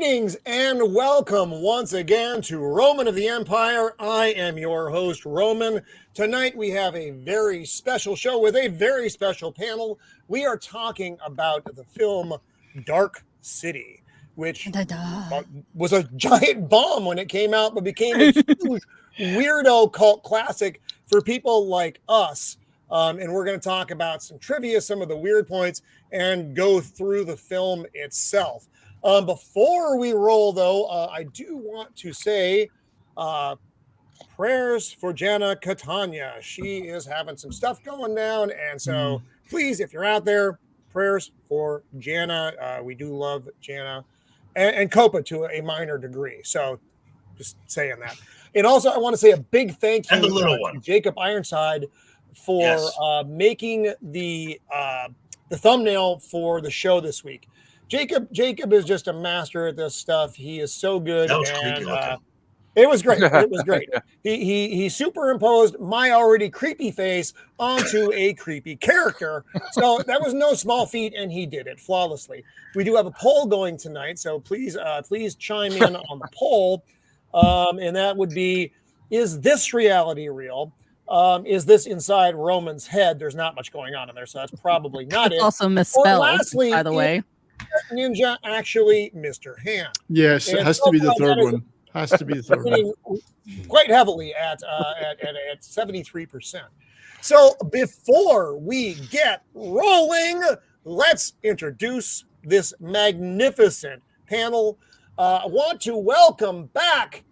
Greetings and welcome once again to Roman of the Empire. I am your host, Roman. Tonight we have a very special show with a very special panel. We are talking about the film Dark City, which was a giant bomb when it came out, but became a huge weirdo cult classic for people like us. And we're going to talk about some trivia, some of the weird points, and go through the film itself. Before we roll, though, I do want to say prayers for Jana Catania. She is having some stuff going down, and so please, if you're out there, prayers for Jana. We do love Jana and Copa to a minor degree. So just saying that. And also, I want to say a big thank you to Jacob Ironside for making the thumbnail for the show this week. Jacob is just a master at this stuff. He is so good. That was creepy looking. It was great. It was great. He superimposed my already creepy face onto a creepy character. So that was no small feat, and he did it flawlessly. We do have a poll going tonight, so please chime in on the poll. And that would be, is this reality real? Is this inside Roman's head? There's not much going on in there, so that's probably not it. Also misspelled, lastly, by the way. Ninja actually Mr. Hand. Yes, it has to be the third one. Has to be the third one. Quite heavily at 73%. So before we get rolling, let's introduce this magnificent panel. I want to welcome back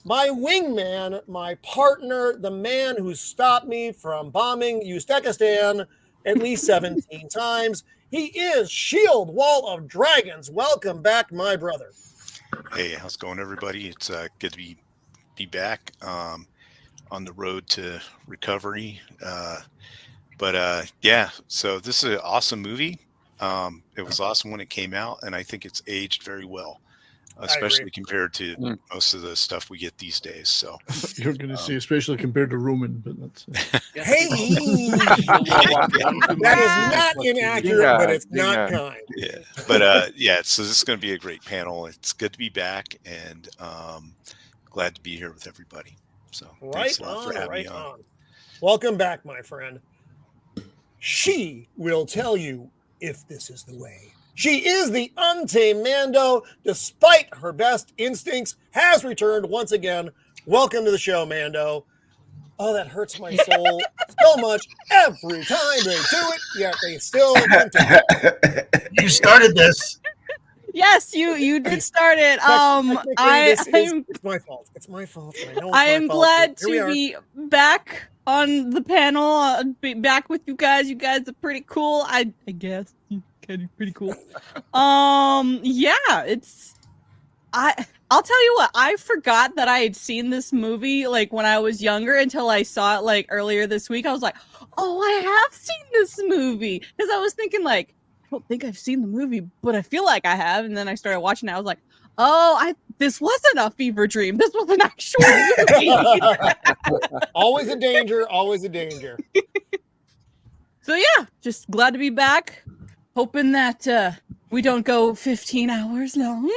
my wingman, my partner, the man who stopped me from bombing Uzbekistan at least 17 times. He is Shieldwall of Dragons. Welcome back, my brother. Hey, how's it going, everybody? It's good to be back on the road to recovery. Yeah, so this is an awesome movie. It was awesome when it came out, and I think it's aged very well, especially compared to most of the stuff we get these days. So you're going to say, especially compared to Roman, but that's hey, that is not inaccurate, but it's not kind. Yeah, but so this is going to be a great panel. It's good to be back, and glad to be here with everybody. So thanks a lot for having me on. Welcome back, my friend. She will tell you if this is the way. She is the Untamed Mando, despite her best instincts, has returned once again. Welcome to the show, Mando. Oh, that hurts my soul so much every time they do it, yet they still continue. You started this. Yes, you did start it. It's my fault. It's my fault. I am glad to be back on the panel, be back with you guys. You guys are pretty cool. I guess. Pretty cool. I'll tell you what, I forgot that I had seen this movie like when I was younger until I saw it like earlier this week. I was like, oh, I have seen this movie, because I was thinking like, I don't think I've seen the movie, but I feel like I have. And then I started watching it. I was like, oh, this wasn't a fever dream. This was an actual movie. Always a danger. Always a danger. So yeah, just glad to be back. Hoping that we don't go 15 hours long.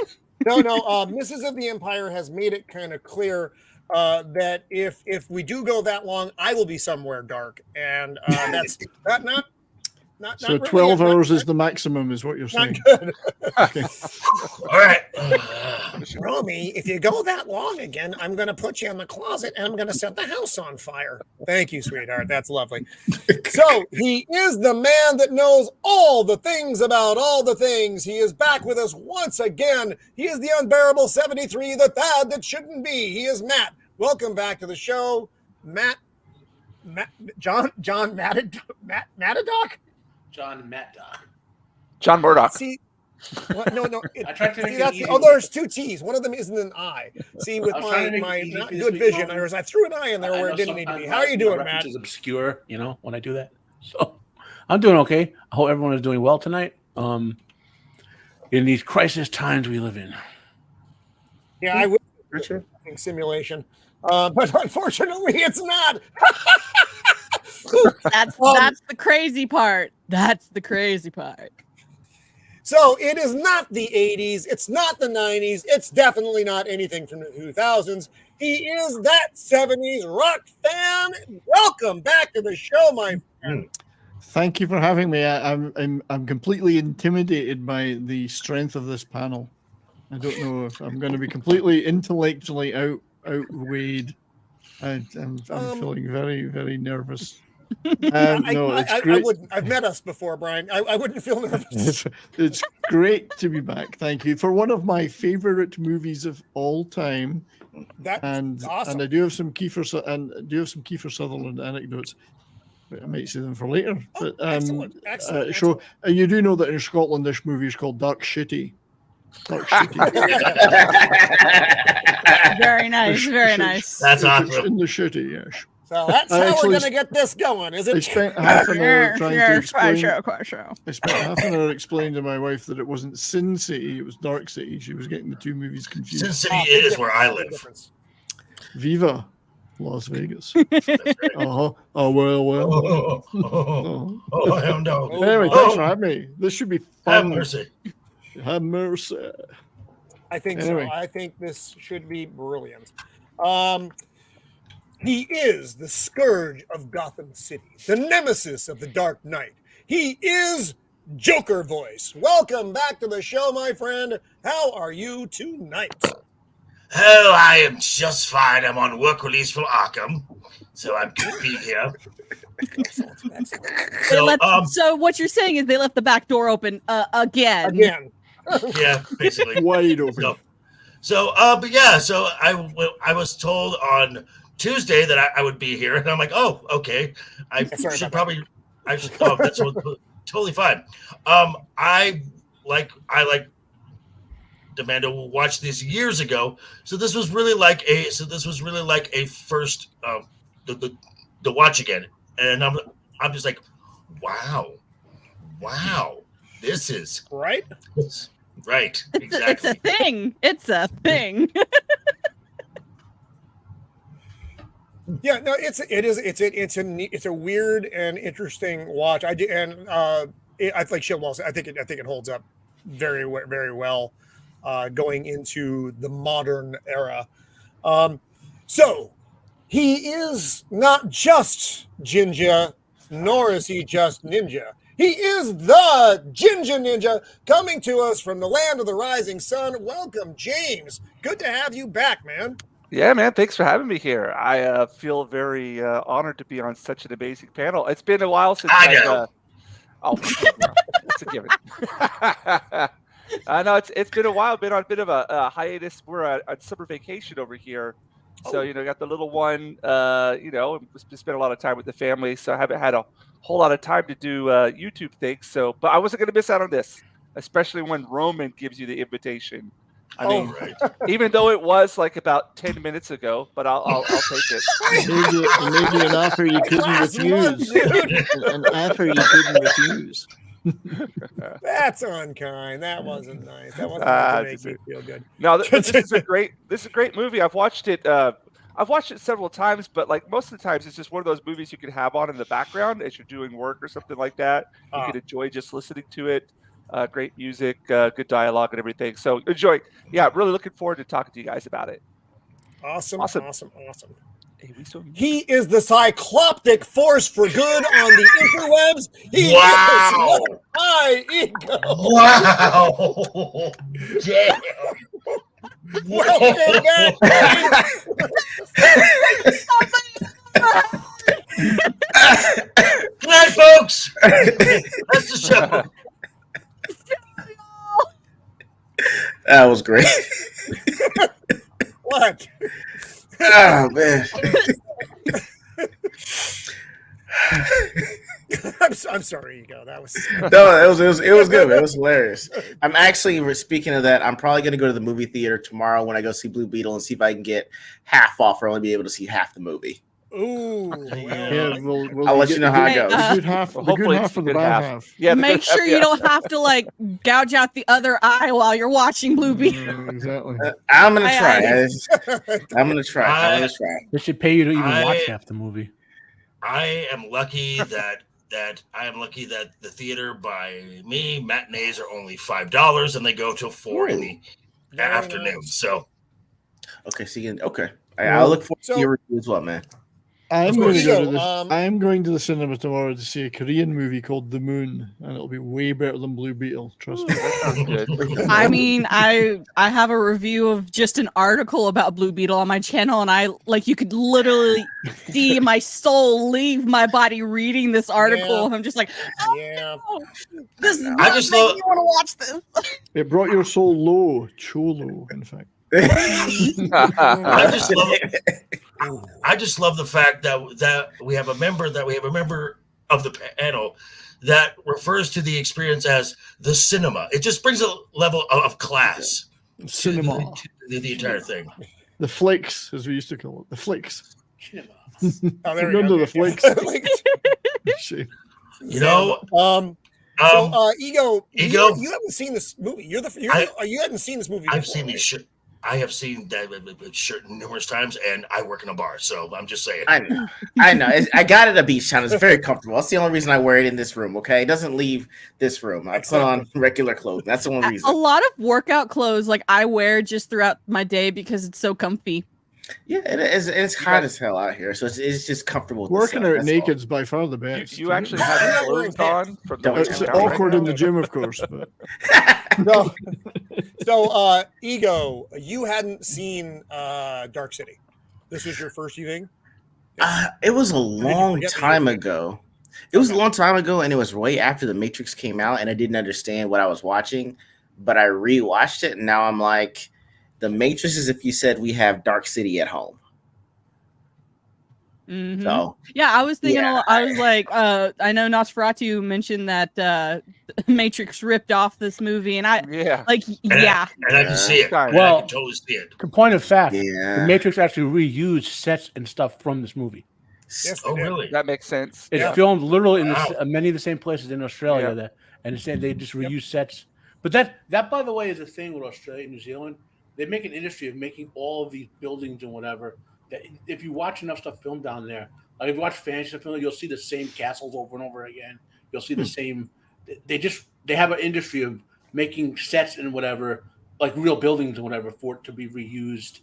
No. Mrs. of the Empire has made it kind of clear that if we do go that long, I will be somewhere dark, and that's not. So really 12 hours is the maximum, is what you're saying. Not good. Okay. All right. Romy, if you go that long again, I'm going to put you in the closet and I'm going to set the house on fire. Thank you, sweetheart. That's lovely. So he is the man that knows all the things about all the things. He is back with us once again. He is the unbearable 73, the Thad that shouldn't be. He is Matt. Welcome back to the show. John Matadoc? John Murdoch. See, what? No. I tried to make it easy. There's two T's. One of them isn't an I. See, with my not good vision, I threw an I in there where it didn't need to be. How are you doing, Matt? It's obscure, when I do that. So I'm doing okay. I hope everyone is doing well tonight. In these crisis times we live in. Yeah, I would think simulation, but unfortunately, it's not. That's the crazy part. That's the crazy part. So it is not the 80s. It's not the 90s. It's definitely not anything from the 2000s. He is that 70s rock fan. Welcome back to the show, my friend. Thank you for having me. I'm completely intimidated by the strength of this panel. I don't know if I'm going to be completely intellectually outweighed. I'm feeling very, very nervous. I wouldn't. I've met us before, Brian. I wouldn't feel nervous. It's great to be back. Thank you for one of my favorite movies of all time. That's awesome. And I do have some Kiefer Sutherland anecdotes. But I might say them for later. But excellent. So you do know that in Scotland, this movie is called Dark Shitty. Dark Shitty. Very nice. Very nice. That's awesome. In the shitty, yes. So that's how we're going to get this going, is it? I spent half an hour trying to explain. Quite I spent half an hour explaining to my wife that it wasn't Sin City, it was Dark City. She was getting the two movies confused. Sin City is where I live. Viva Las Vegas. Oh, well. I don't know. Anyway, thanks for having me. This should be fun. Have mercy. Have mercy. I think Anyway. so. I think this should be brilliant. He is the scourge of Gotham City, the nemesis of the Dark Knight. He is Joker Voice. Welcome back to the show, my friend. How are you tonight? Oh, I am just fine. I'm on work release from Arkham, so I'm good to be here. Excellent. So, what you're saying is they left the back door open again. yeah, basically. Wide open. So I was told on Tuesday that I would be here, and I'm like, oh, okay. That's totally fine. I the Mando watched this years ago, so this was really like a first the watch again, and I'm just like, wow, this is right. Right, exactly. It's a thing. Yeah, no, it's a weird and interesting watch. I like Shieldwall's. I think it holds up very well going into the modern era. So he is not just Jinja, nor is he just Ninja. He is the Jinga Ninja coming to us from the land of the rising sun. Welcome, James. Good to have you back, man. Yeah, man. Thanks for having me here. I feel very honored to be on such an amazing panel. It's been a while since I know. It's a given. I know it's been a while. Been on a bit of a hiatus. We're on summer vacation over here, so got the little one. Spent a lot of time with the family, so I haven't had a whole lot of time to do YouTube things. So, but I wasn't going to miss out on this, especially when Roman gives you the invitation. I mean, even though it was like about 10 minutes ago, but I'll take it. Maybe an offer you couldn't refuse. An offer you couldn't refuse. That's unkind. That wasn't nice. That wasn't nice to make me feel good. No, this is a great movie. I've watched it several times, but like most of the times, it's just one of those movies you can have on in the background as you're doing work or something like that. You can enjoy just listening to it. Great music, good dialogue, and everything. So enjoy. Yeah, really looking forward to talking to you guys about it. Awesome. Hey, he is the cycloptic force for good on the interwebs. He is high ego. Wow. Damn. Welcome back. Good night, folks. That's the show. That was great. What? Oh man. I'm sorry, Ego. That was it was good. It was hilarious. I'm actually, speaking of that, I'm probably going to go to the movie theater tomorrow when I go see Blue Beetle and see if I can get half off or only be able to see half the movie. Ooh, we'll I'll let you know how it goes. The good half, the good half of the bad half. Yeah, make sure you don't have to like gouge out the other eye while you're watching Blue Beetle. Exactly. I'm gonna try. I'm gonna try. They should pay you to even watch half the movie. I am lucky that that I am lucky that the theater by me matinees are only $5 and they go till 4 in the Very afternoon. nice. So Okay, so you can, okay. I'll look forward to your review as well, man. I'm Of going to course. go So, to this. I'm going to the cinema tomorrow to see a Korean movie called The Moon, and it'll be way better than Blue Beetle. Trust me. That sounds good. I mean, I have a review of just an article about Blue Beetle on my channel, and I like you could literally see my soul leave my body reading this article. Yeah. I'm just like, oh, Yeah. no, this is I not just making love- me want to watch this. It brought your soul low, cholo, in fact. I just love the fact that we have a member of the panel that refers to the experience as the cinema. It just brings a level of class Cinema. to the entire thing. The flicks, as we used to call it. The flicks. Oh, there we Remember go. the flicks? Shame. You know, So, Ego, Ego? you haven't seen this movie. You hadn't seen this movie. I've before, seen right? these shit. I have seen that shirt numerous times, and I work in a bar, so I'm just saying. I know. I got it at beach town. It's very comfortable. That's the only reason I wear it in this room. Okay, it doesn't leave this room. I put on regular clothes. That's the only reason. A lot of workout clothes like I wear just throughout my day because it's so comfy. Yeah, it is. It's hot as hell out here, so it's just comfortable. with the Working sun, out that's naked all. is by far the best. You actually have your clothes on from the Don't It's tell me. awkward in the gym, of course, but No. So, Ego, you hadn't seen Dark City. This was your first viewing? It was a you long forget that time you were- ago. It was a long time ago, and it was way after The Matrix came out, and I didn't understand what I was watching. But I rewatched it, and now I'm like, The Matrix is if you said we have Dark City at home. Mhm. So Yeah, I was thinking. Yeah. I was like, I know Nosferatu mentioned that Matrix ripped off this movie, and I like, yeah, and I can see it. Well, And I can totally see it. Point of fact, yeah, the Matrix actually reused sets and stuff from this movie. Yes, Oh, we did. really? that makes sense. It's Yeah. filmed literally in Wow. many of the same places in Australia, Yeah. that, and it's saying they just reuse sets. But that, by the way, is a thing with Australia and New Zealand. They make an industry of making all of these buildings and whatever. That if you watch enough stuff filmed down there, like if you watch fantasy stuff filmed, you'll see the same castles over and over again. You'll see the same. They have an industry of making sets and whatever, like real buildings and whatever, for it to be reused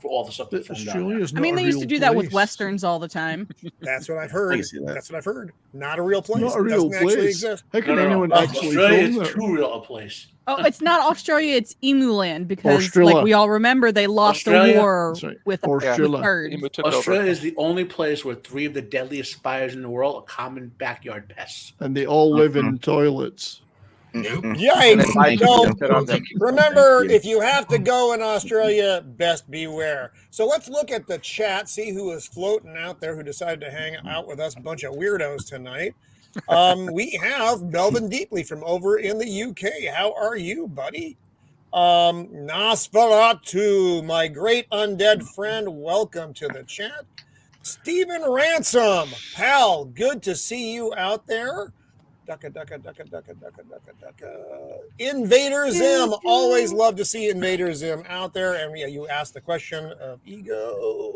for all the stuff that's filmed down there. Australia's I not mean, a they used to real do that with place. westerns all the time. That's what I've I heard. can see that. That's what I've heard. Not a real place. Not a It real doesn't actually place. exist. How can No. anyone actually Australia film is that? too real a place. Oh, it's not Australia; it's Emuland because, Australia. like we all remember, they lost Australia? the war That's right. with Australia. birds. Emu took over. Australia is the only place where 3 of the deadliest spiders in the world are common backyard pests. And they all live in toilets. Nope. And Yikes! then I No, can sit on them. remember, Thank you. if you have to go in Australia, best beware. So let's look at the chat, see who is floating out there who decided to hang out with us, a bunch of weirdos tonight. We have Melvin Deeply from over in the UK. How are you, buddy? Nosferatu, my great undead friend, welcome to the chat. Stephen Ransom, pal, good to see you out there. Invader Zim, always love to see Invader Zim out there. And yeah, you asked the question of Ego.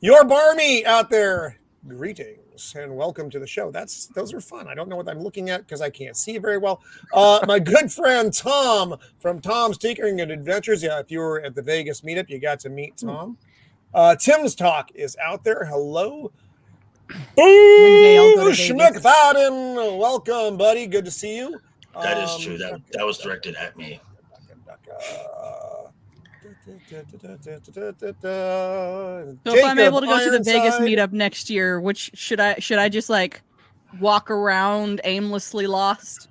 Your Barney out there, greetings and welcome to the show. Those are fun. I don't know what I'm looking at because I can't see very well. My good friend Tom from Tom's Tinkering and Adventures. Yeah, if you were at the Vegas meetup, you got to meet Tom. Tim's Talk is out there. Hello. day I'll go to Vegas. Schmickfaden, welcome, buddy. Good to see you. That is true. That was directed at me. So So if I'm able to go to the Vegas meetup next year, which should I just like walk around aimlessly lost?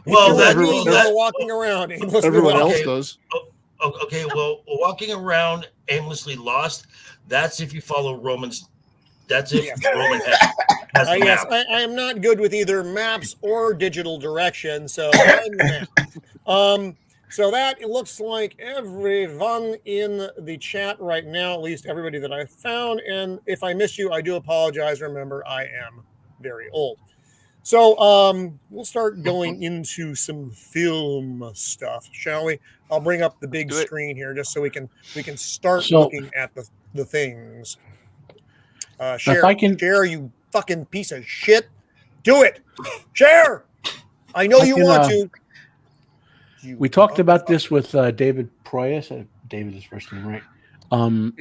Well, that walking around aimlessly Everyone lost. else does. Okay. Well, walking around aimlessly lost. That's if you follow Roman's. That's if Roman has the Yes, map. I am not good with either maps or digital direction, so I'm the map. So that it looks like everyone in the chat right now, at least everybody that I found. And if I missed you, I do apologize. Remember, I am very old. So we'll start going into some film stuff, shall we? I'll bring up the big screen here just so we can start looking at the things. Share, you fucking piece of shit. Do it. Share. I know you want to. We talked about this with David Proyas. David is first name, right? Alex.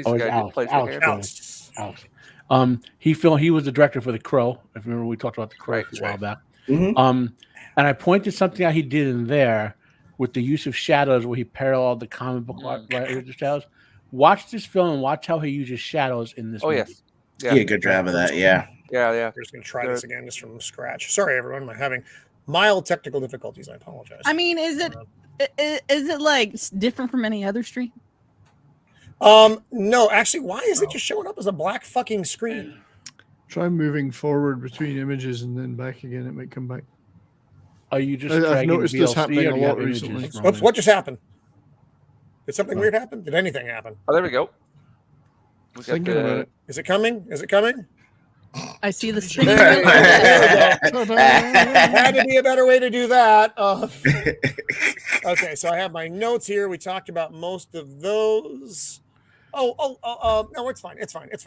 He was the director for The Crow. If you remember, we talked about The Crow a while back. Mhm. And I pointed something out he did in there with the use of shadows, where he paralleled the comic book writers of shadows. Watch this film and watch how he uses shadows in this movie. Yes. Yeah. He did a good job of that. Yeah. We're just going to try this again just from scratch. Sorry, everyone. I'm having mild technical difficulties. I apologize. I mean, is it like different from any other stream? No, actually, why is it just showing up as a black fucking screen? Try moving forward between images and then back again. It might come back. Are you just? I've noticed VLC, this happening a lot images recently. Oops, what just happened? Did something weird happen? Did anything happen? Oh, there we go. Thinking about it. Is it coming? Is it coming? I see the spinning. There we go. Had to be a better way to do that. Okay, so I have my notes here. We talked about most of those. No, it's fine. It's fine. It's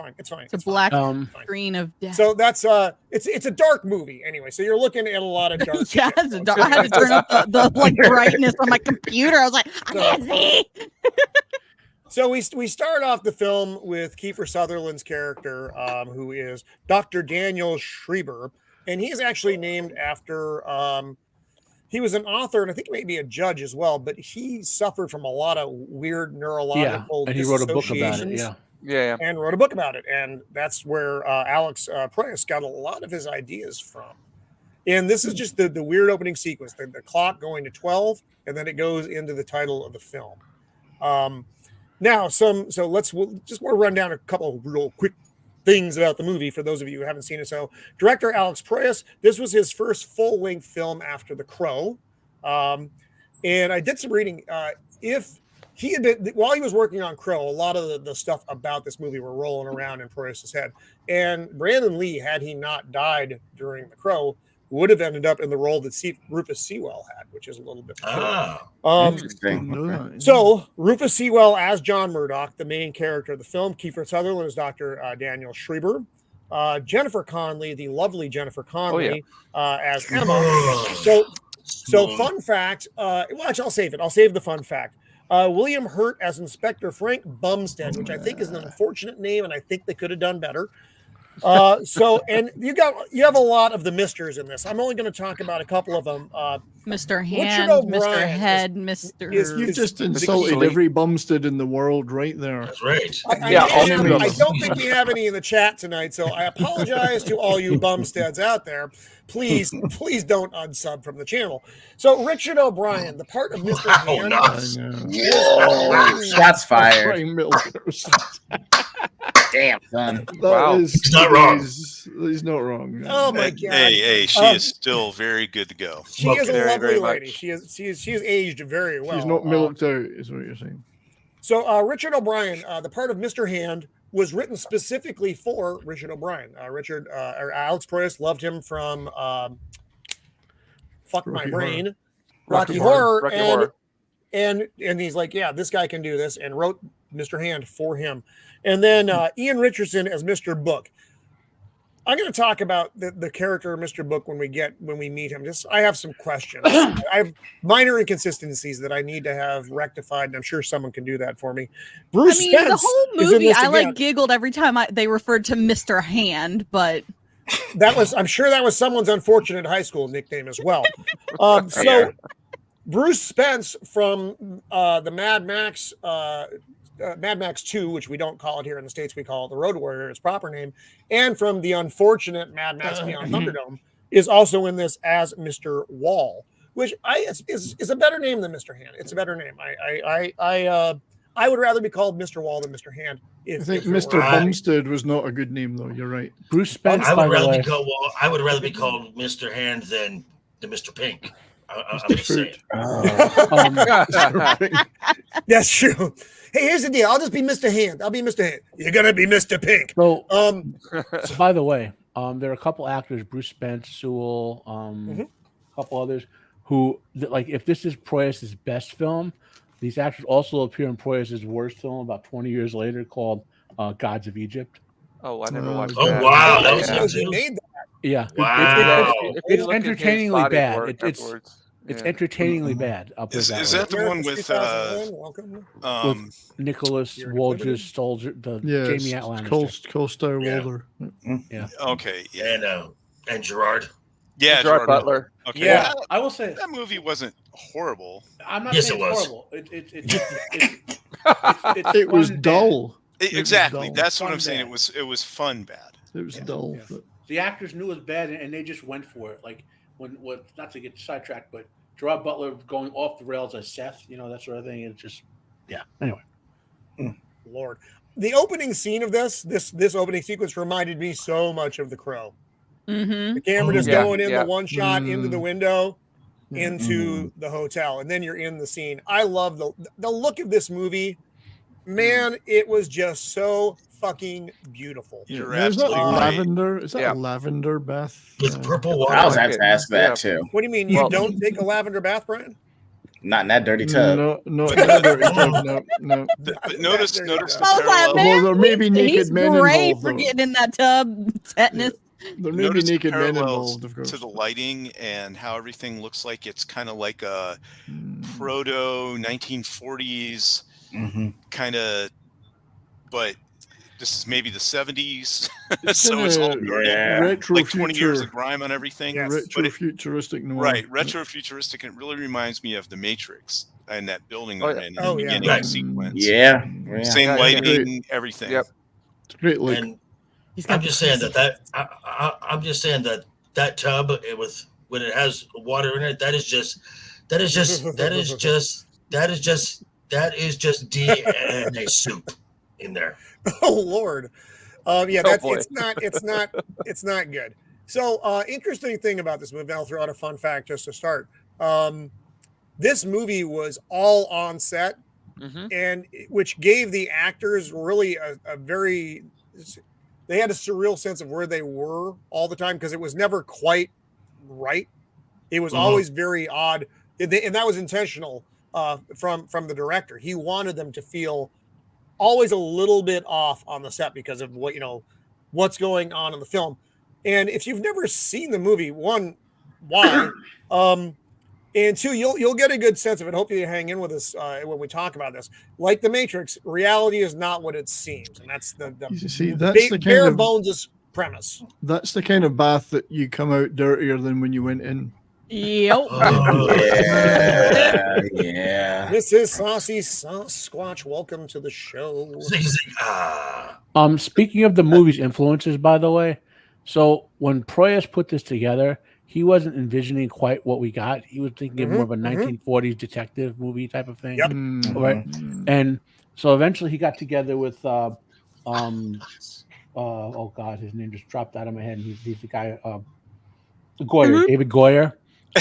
a black screen of death. So that's it's a dark movie anyway. So you're looking at a lot of dark. Yeah, it's a dark. I had to turn up the like brightness on my computer. I was like, I can't see. So we start off the film with Kiefer Sutherland's character, who is Dr. Daniel Schreiber, and he is actually named after. He was an author and I think maybe a judge as well, but he suffered from a lot of weird neurological and he wrote a book about it. Yeah, and wrote a book about it, and that's where Alex Proyas got a lot of his ideas from. And this is just the weird opening sequence, the clock going to 12, and then it goes into the title of the film. Now, we'll just want to run down a couple of real quick things about the movie for those of you who haven't seen it. So, director Alex Proyas, this was his first full-length film after The Crow. And I did some reading. If he had been, while he was working on Crow, a lot of the stuff about this movie were rolling around in Proyas' head. And Brandon Lee, had he not died during The Crow, would have ended up in the role that Rufus Sewell had, which is a little bit Interesting. So Rufus Sewell as John Murdoch, the main character of the film. Kiefer Sutherland is Dr. Daniel Schreiber. Jennifer Connelly, the lovely Jennifer Connelly, as Emma. So fun fact. Actually, I'll save it. I'll save the fun fact. William Hurt as Inspector Frank Bumstead, which I think is an unfortunate name, and I think they could have done better. And you have a lot of the misters in this. I'm only going to talk about a couple of them. Mr. Hand, Mr. Head, Mr. You just insulted every Bumstead in the world right there. That's right. I don't think we have any in the chat tonight, so I apologize to all you Bumsteads out there. Please don't unsub from the channel. So Richard O'Brien, the part of Mr. Hand. Shots fired. Damn, son. He's not wrong. He's not wrong. Oh my god. Hey, she is still very good to go. She is a lovely lady. She is aged very well. She's not milked out, is what you're saying. So Richard O'Brien, the part of Mr. Hand, was written specifically for Richard O'Brien. Alex Proyas loved him from Rocky Horror. And he's like, yeah, this guy can do this, and wrote Mr. Hand for him. And then Ian Richardson as Mr. Book. I'm going to talk about the character of Mr. Book when we meet him. I have some questions. I have minor inconsistencies that I need to have rectified, and I'm sure someone can do that for me. Bruce Spence, the whole movie, I giggled every time they referred to Mr. Hand, but I'm sure that was someone's unfortunate high school nickname as well. Bruce Spence from the Mad Max 2, which we don't call it here in the States, we call it the Road Warrior, its proper name, and from the unfortunate Mad Max Beyond Thunderdome, is also in this as Mr. Wall, which is a better name than Mr. Hand. It's a better name. I would rather be called Mr. Wall than Mr. Hand. I think Mr. Bumstead was not a good name, though. You're right. Bruce Spence. I would rather be called Mr. Hand than Mr. Pink. I'm just saying. That's true. Hey, here's the deal. I'll just be Mr. Hand. I'll be Mr. Hand. You're gonna be Mr. Pink. So, by the way, there are a couple actors, Bruce Spence, Sewell, a couple others, who if this is Proyas' best film, these actors also appear in Proyas' worst film about 20 years later called Gods of Egypt. Oh, I never watched Oh, that. wow, that was Yeah. him Because he too? made that. Yeah. Wow. It's look at his entertainingly body bad. work It's afterwards. it's Yeah. entertainingly bad. I'll put it Is that is way. that the one with 2001, welcome. Nicholas You're included? Waltz, Soldier, the Yeah, Jamie it's Lannister. Costa Yeah. Walder. Okay, yeah, And Gerard. yeah, Gerard Butler. Okay, Yeah. that, I will say that movie wasn't horrible. I'm not Yes, saying it it's was. horrible. It's It was fun bad. dull. It was Exactly, dull. that's what Fun I'm saying. bad. It was fun bad. It was Yeah. dull. Yeah. But The actors knew it was bad, and they just went for it. Like when not to get sidetracked, but Gerard Butler going off the rails as Seth, that sort of thing. It's just, yeah. Anyway, Lord. The opening scene of this opening sequence reminded me so much of The Crow. Mm-hmm. The camera just Yeah, going in yeah. the one shot into the window, Yeah. into the hotel, and then you're in the scene. I love the look of this movie. Man, it was just so fucking beautiful. You're Is that absolutely right. lavender? Is that Yeah. a lavender bath? With purple water. I was have to ask that Yeah. too. What do you mean you Well- don't take a lavender bath, Brian? Not in that dirty tub. No, not dirty tub. No. But notice There you the go. I was like, parallel. man, Well, there may be naked he's men great involved, for though. getting in that tub. Tetanus. There may be Notice the naked men parallels involved, of course. to the lighting and how everything looks like it's kind of like a Mm. proto 1940s Mm-hmm. kind of, but this is maybe the 70s, It's so it's all kinda dirty, retro like 20 years of future, grime on everything. Yes. But retro it- futuristic noir. right, retro futuristic. It really reminds me of the Matrix and that building Oh, they're yeah. in Oh, the yeah. beginning Right. sequence. Yeah. Same Yeah, yeah. lighting, everything. Yep. It's a great look. And He's got I'm the just saying crazy- I'm just saying that tub when it has water in it, that is just DNA soup in there. Oh Lord. Yeah, Oh, that's boy. it's not good. So interesting thing about this movie, I'll throw out a fun fact just to start. This movie was all on set, Mm-hmm. and which gave the actors really a very, they had a surreal sense of where they were all the time because it was never quite right. It was always very odd, and that was intentional from the director. He wanted them to feel always a little bit off on the set because of what's going on in the film. And if you've never seen the movie, one, why? And two, you'll get a good sense of it. Hopefully you hang in with us when we talk about this. Like the Matrix, reality is not what it seems. And that's the You see, that's the bare kind of bones premise. that's the kind of bath that you come out dirtier than when you went in. Yep. Oh, Yeah. This is Saucy Sasquatch. Welcome to the show. zing, zing, ah. Speaking of the movie's influences, by the way, so when Proyas put this together, he wasn't envisioning quite what we got. He was thinking of more of a 1940s detective movie type of thing. Yep. Right. And so eventually he got together with oh God, his name just dropped out of my head. He's the guy Goyer, David Goyer.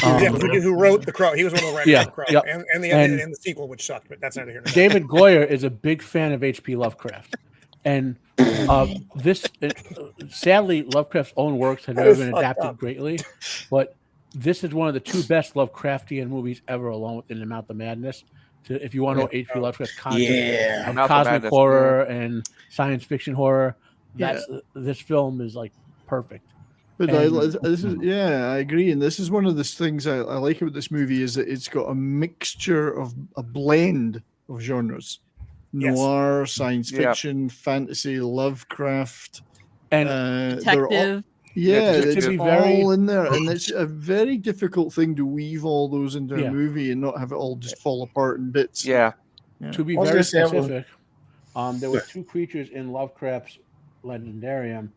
Yeah, who wrote The Crow. He was one of the writers Yeah, of The Crow. yep. And And- the sequel, which sucked, but that's not here. David Goyer is a big fan of H.P. Lovecraft. And sadly, Lovecraft's own works have That never is been fucked adapted up. greatly, but this is one of the two best Lovecraftian movies ever, along with In the Mouth of Madness. If you want to know H.P. Lovecraft's concept Yeah. of Mouth of cosmic Madness, horror and science fiction horror, Yeah. this film is like perfect. But And- this is, yeah, I agree. And this is one of the things I like about this movie is that it's got a mixture of a blend of genres. Yes. Noir, science Yeah. fiction, fantasy, Lovecraft. And they're all- Detective. yeah, to it's be all very- in there. And it's a very difficult thing to weave all those into Yeah. a movie and not have it all just fall apart in bits. Yeah. To be I was very gonna say, well- specific, there were two creatures in Lovecraft's legendarium: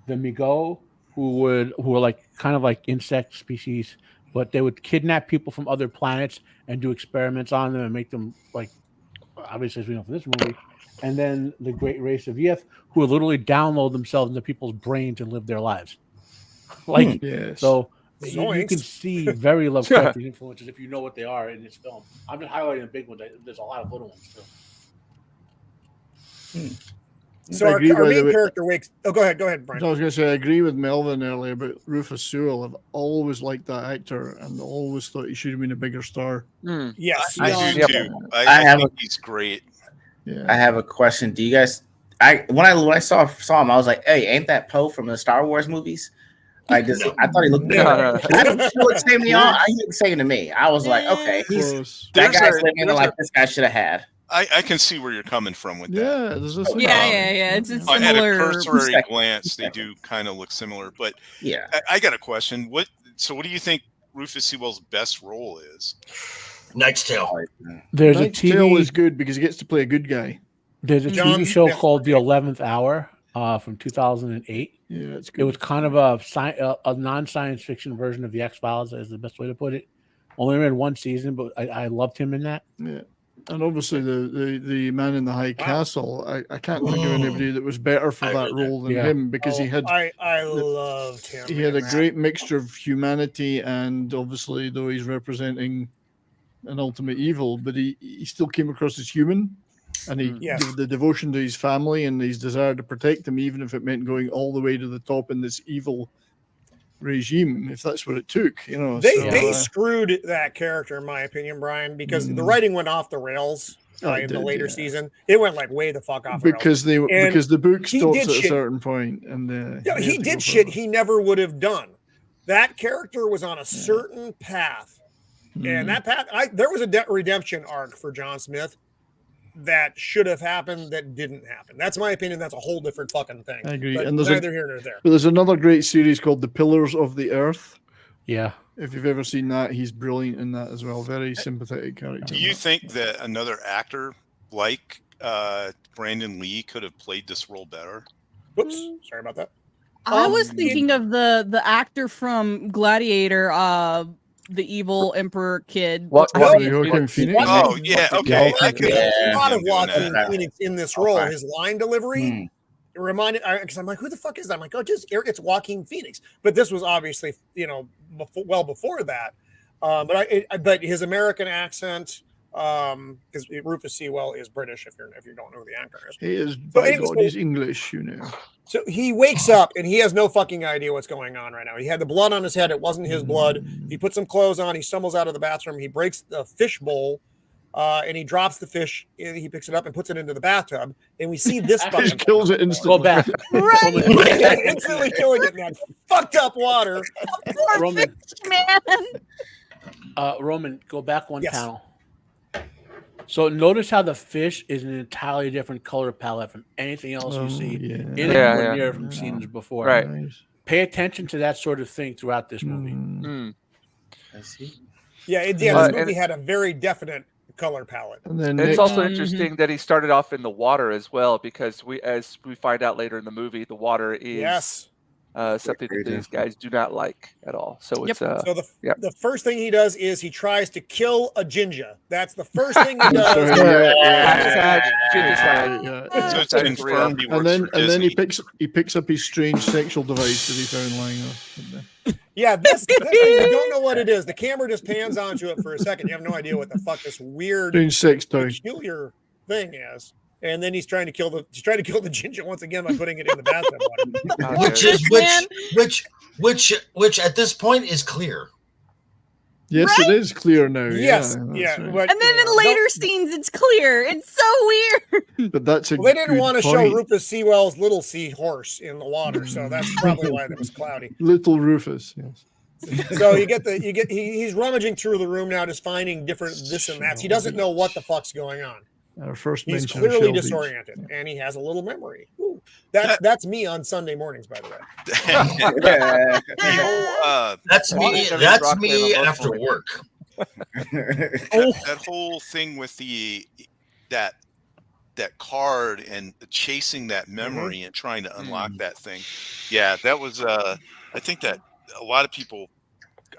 the Migo, who were like kind of like insect species, but they would kidnap people from other planets and do experiments on them and make them like, obviously as we know from this movie. And then the great race of Yeth, who would literally download themselves into people's brains and live their lives. Like Yes. so. You Zoinks. can see very Lovecraftian influences if you know what they are in this film. I'm just highlighting the big ones. There's a lot of little ones too. So I our agree, by the main way. character wakes. Oh, go ahead, Brian. I was going to say, I agree with Melvin earlier about Rufus Sewell. I've always liked that actor and always thought he should have been a bigger star. Yes. I do Yep. too. I I have think he's great. Yeah. I have a question. Do you guys when I saw him, I was like, "Hey, ain't that Poe from the Star Wars movies?" I thought he looked. No. I don't look the same to y'all. He looked the same to me. I was like, okay, Close. that There's guy's a- living like this guy should have had. I can see where you're coming from with that. Yeah, there's a Yeah. It's a At a similar. cursory glance, they do kind of look similar. But Yeah, I got a question. What do you think Rufus Sewell's best role is? Knight's Tale. There's Knight's a Tale TV. is good because he gets to play a good guy. There's a John TV show Smith. called The 11th Hour from 2008. Yeah, it's It good. was kind of a non-science fiction version of the X-Files, is the best way to put it. Only ran one season, but I loved him in that. Yeah. And obviously the man in the high castle, I can't think of anybody that was better for that role than him because he had I loved him. he had in a that. great mixture of humanity and obviously though he's representing an ultimate evil, but he still came across as human. And the devotion to his family and his desire to protect them, even if it meant going all the way to the top in this evil regime, if that's what it took, you know. They screwed that character, in my opinion, Brian, because the writing went off the rails in the later season. It went like way the fuck off the rails. Because the book he stops did at shit. a certain point, and he did shit he never would have done. That character was on a certain path, and that path, there was a redemption arc for John Smith that should have happened that didn't happen. That's my opinion. That's a whole different fucking thing. I agree. But And there's neither here nor there. But there's another great series called The Pillars of the Earth. Yeah. If you've ever seen that, he's brilliant in that as well. Very sympathetic character. Do you think that another actor like Brandon Lee could have played this role better? Whoops, sorry about that. I was thinking of the actor from Gladiator, the evil emperor kid. Joaquin Phoenix? Oh, yeah, okay. A lot of him doing Joaquin that. Phoenix in this role. His line delivery it reminded, because I'm like, who the fuck is that? I'm like, oh, it's Joaquin Phoenix. But this was obviously, well before that. But his American accent, because Rufus Sewell is British. If you don't know who the actor is, He is. So By anyways, God, he's English, you know. So he wakes up and he has no fucking idea what's going on right now. He had the blood on his head. It wasn't his blood. He puts some clothes on. He stumbles out of the bathroom. He breaks the fish bowl and he drops the fish. And he picks it up and puts it into the bathtub. And we see this He fucking kills it instantly. Go back. right. Instantly killing it in that fucked up water. Roman. Man. Roman, go back one Yes. panel. So notice how the fish is an entirely different color palette from anything else you see in or near from scenes before. Right. Nice. Pay attention to that sort of thing throughout this movie. I see. This movie had a very definite color palette. And then It's next, also interesting that he started off in the water as well, because as we find out later in the movie, the water is something that these guys do not like at all. So it's So the first thing he does is he tries to kill a Jinja. That's the first thing he does. So it's confirmed he works and then for Disney. he picks up his strange sexual device that he found lying on. Yeah, this thing, you don't know what it is. The camera just pans onto it for a second. You have no idea what the fuck this weird, Strange sex toy. peculiar thing is. And then he's trying to kill the Jinja once again by putting it in the bathtub water. which at this point is clear. Yes, Right? it is clear now. Yes, yeah. yeah. Right. But, And then in later scenes, it's clear. It's so weird. But that's a Well, they didn't good want to show point. Rufus Sewell's little seahorse in the water, so that's probably why it was cloudy. Little Rufus. Yes. So he's rummaging through the room now, just finding different this and that. He doesn't know what the fuck's going on. Our first He's mention of clearly Shelby's. disoriented, and he has a little memory. Ooh, that's me on Sunday mornings, by the way. That's me. That's me after work. That whole thing with that card and chasing that memory and trying to unlock that thing. Yeah, that was I think that a lot of people,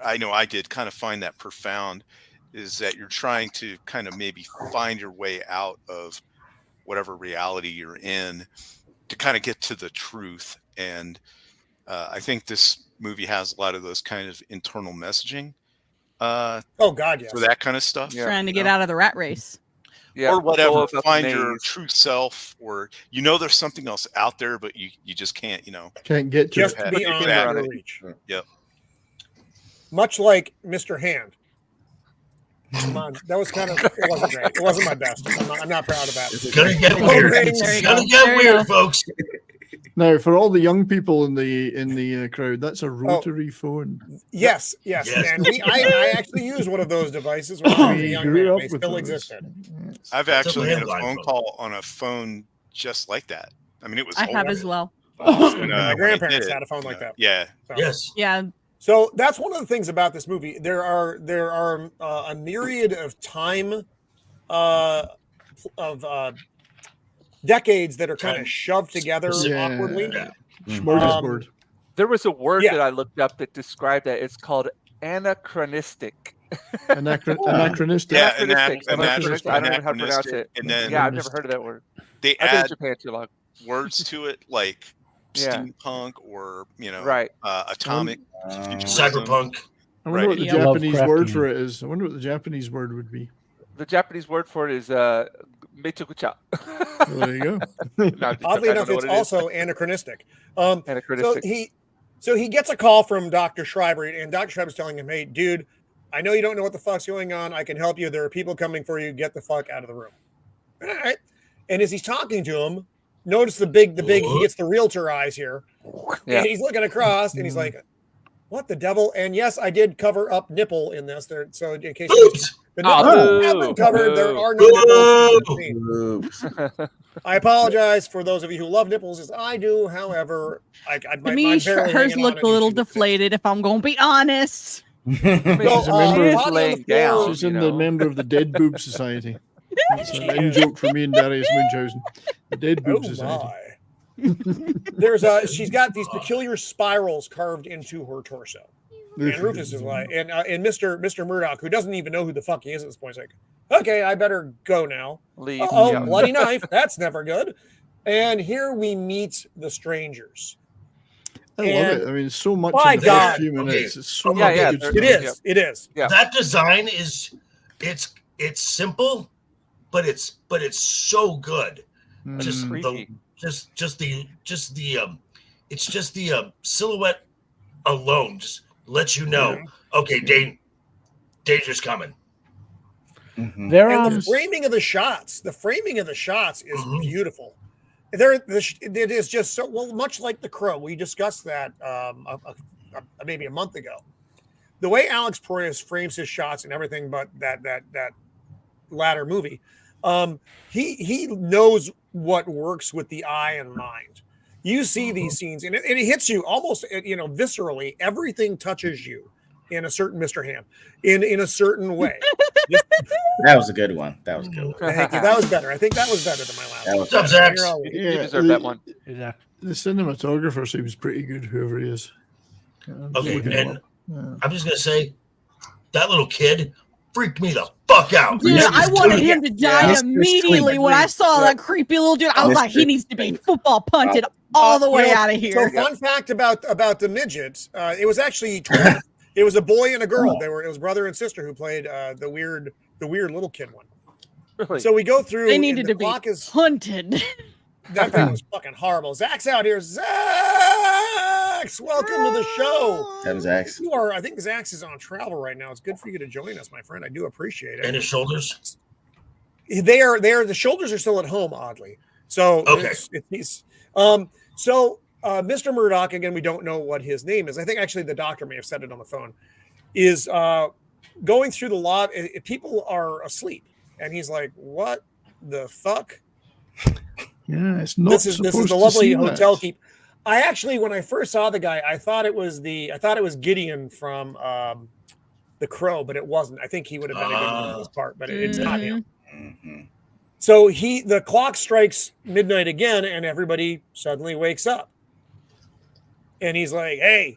I know I did, kind of find that profound, is that you're trying to kind of maybe find your way out of whatever reality you're in to kind of get to the truth. And I think this movie has a lot of those kind of internal messaging Oh God, yes. for that kind of stuff. Trying to get out of the rat race. Yeah, or whatever, go up the find your maze. true self, or there's something else out there, but you just can't, Can't get to Just it. beyond Yeah. your reach. Yep. Much like Mr. Hand. Come on, that was kind of. It wasn't great. It wasn't my best. I'm not proud of that. It's gonna get Phone weird. rings. There you It's go. gonna get There you weird, go. folks. Now, for all the young people in the crowd, that's a rotary phone. Yes. Yes. And I actually used one of those devices when I was a We young grew man. up They with still those. existed. Yes. I've That's a actually made a landline phone phone. call on a phone just like that. I mean, it was I have old. as well. When, My when I grandparents did had a phone it, like that. Yeah. So. Yes. Yeah. So that's one of the things about this movie. There are a myriad of time of decades that are kind Time of shoved together awkwardly. Yeah. Smorgasbord. There was a word Yeah. that I looked up that described that. It's called anachronistic. Anachronistic. Yeah, Anachronistic. anachronistic. I don't know how to pronounce it. And then Yeah, I've never heard of that word. they I've been in add Japan too long. words to it like Yeah. steampunk or Right. atomic futurism. Cyberpunk. I wonder what the Yeah. Japanese word Lovecraftian. for it is. I wonder what the Japanese word would be. The Japanese word for it is mechukucha. Well, there you go. No, I'm just Oddly joking. I enough, don't know it's what it is. also anachronistic. So Anachronistic. he gets a call from Dr. Schreiber, and Dr. Schreiber's telling him, "Hey, dude, I know you don't know what the fuck's going on. I can help you. There are people coming for you. Get the fuck out of the room." All right. And as he's talking to him, notice the big. He gets the realtor eyes here. Yeah. And he's looking across, and he's like, "What the devil?" And yes, I did cover up nipple in this. There, so in case Oops. the Oh, nipples have been boo, covered, there boo. are no nipples. to be seen. Oops. I apologize for those of you who love nipples, as I do. However, To me, hers looked a little deflated, if I'm going to be honest. She's a member She of, is laying down. she's in the member of the Dead Boob Society. That's She an in is. joke for me and Darius Munchausen. The Dead Boob Oh Society. my! She's got these peculiar spirals carved into her torso. And Rufus is like, and Mr. Murdoch, who doesn't even know who the fuck he is at this point, is like, okay, I better go now. Leave. Oh, Yeah. bloody knife. That's never good. And here we meet the strangers. I love it. I mean, so much My in the God. first few minutes. It's so Yeah, much yeah, good they're- stuff. It is. It is. Yeah. That design is it's simple, but it's so good. Just Mm. the just the it's just the silhouette alone just lets you know, okay, danger's coming. There And the framing of the shots is beautiful. It is just so well, much like The Crow. We discussed that maybe a month ago. The way Alex Proyas frames his shots and everything, but that latter movie, he knows what works with the eye and mind. You see these scenes, and it hits you almost, viscerally. Everything touches you in a certain Mr. Ham, in a certain way. That was a good one. That was a good one. Thank you. That was better. I think that was better than my last That one. was What's up, better. Zach? You deserve that one. Yeah. The cinematographer seems pretty good, whoever he is. Okay, Looking him and up. Yeah. I'm just gonna say that little kid freaked me the fuck out. Dude, I wanted him to die Mr. immediately Sweet. when I saw that creepy little dude. I was like, he needs to be football punted all the way out of So, here. fun fact about the midgets: it was actually twins. It was a boy and a girl. It was brother and sister who played the weird little kid one. Really? So we go through. They and needed the to be clock is hunted. that thing was fucking horrible. Zach's out here. Zach, welcome to the show. That was X. I think Zach is on travel right now. It's good for you to join us, my friend. I do appreciate it. And his shoulders. They are the shoulders are still at home, oddly. So Okay. Mr. Murdoch, again, we don't know what his name is. I think actually the doctor may have said it on the phone, is going through the lot. People are asleep. And he's like, what the fuck? Yeah, it's not This is supposed the to lovely seem hotel that. keep. I actually, when I first saw the guy, I thought it was Gideon from The Crow, but it wasn't. I think he would have been a good one for this part, but it's not him. Mhm. So the clock strikes midnight again, and everybody suddenly wakes up. And he's like, "Hey,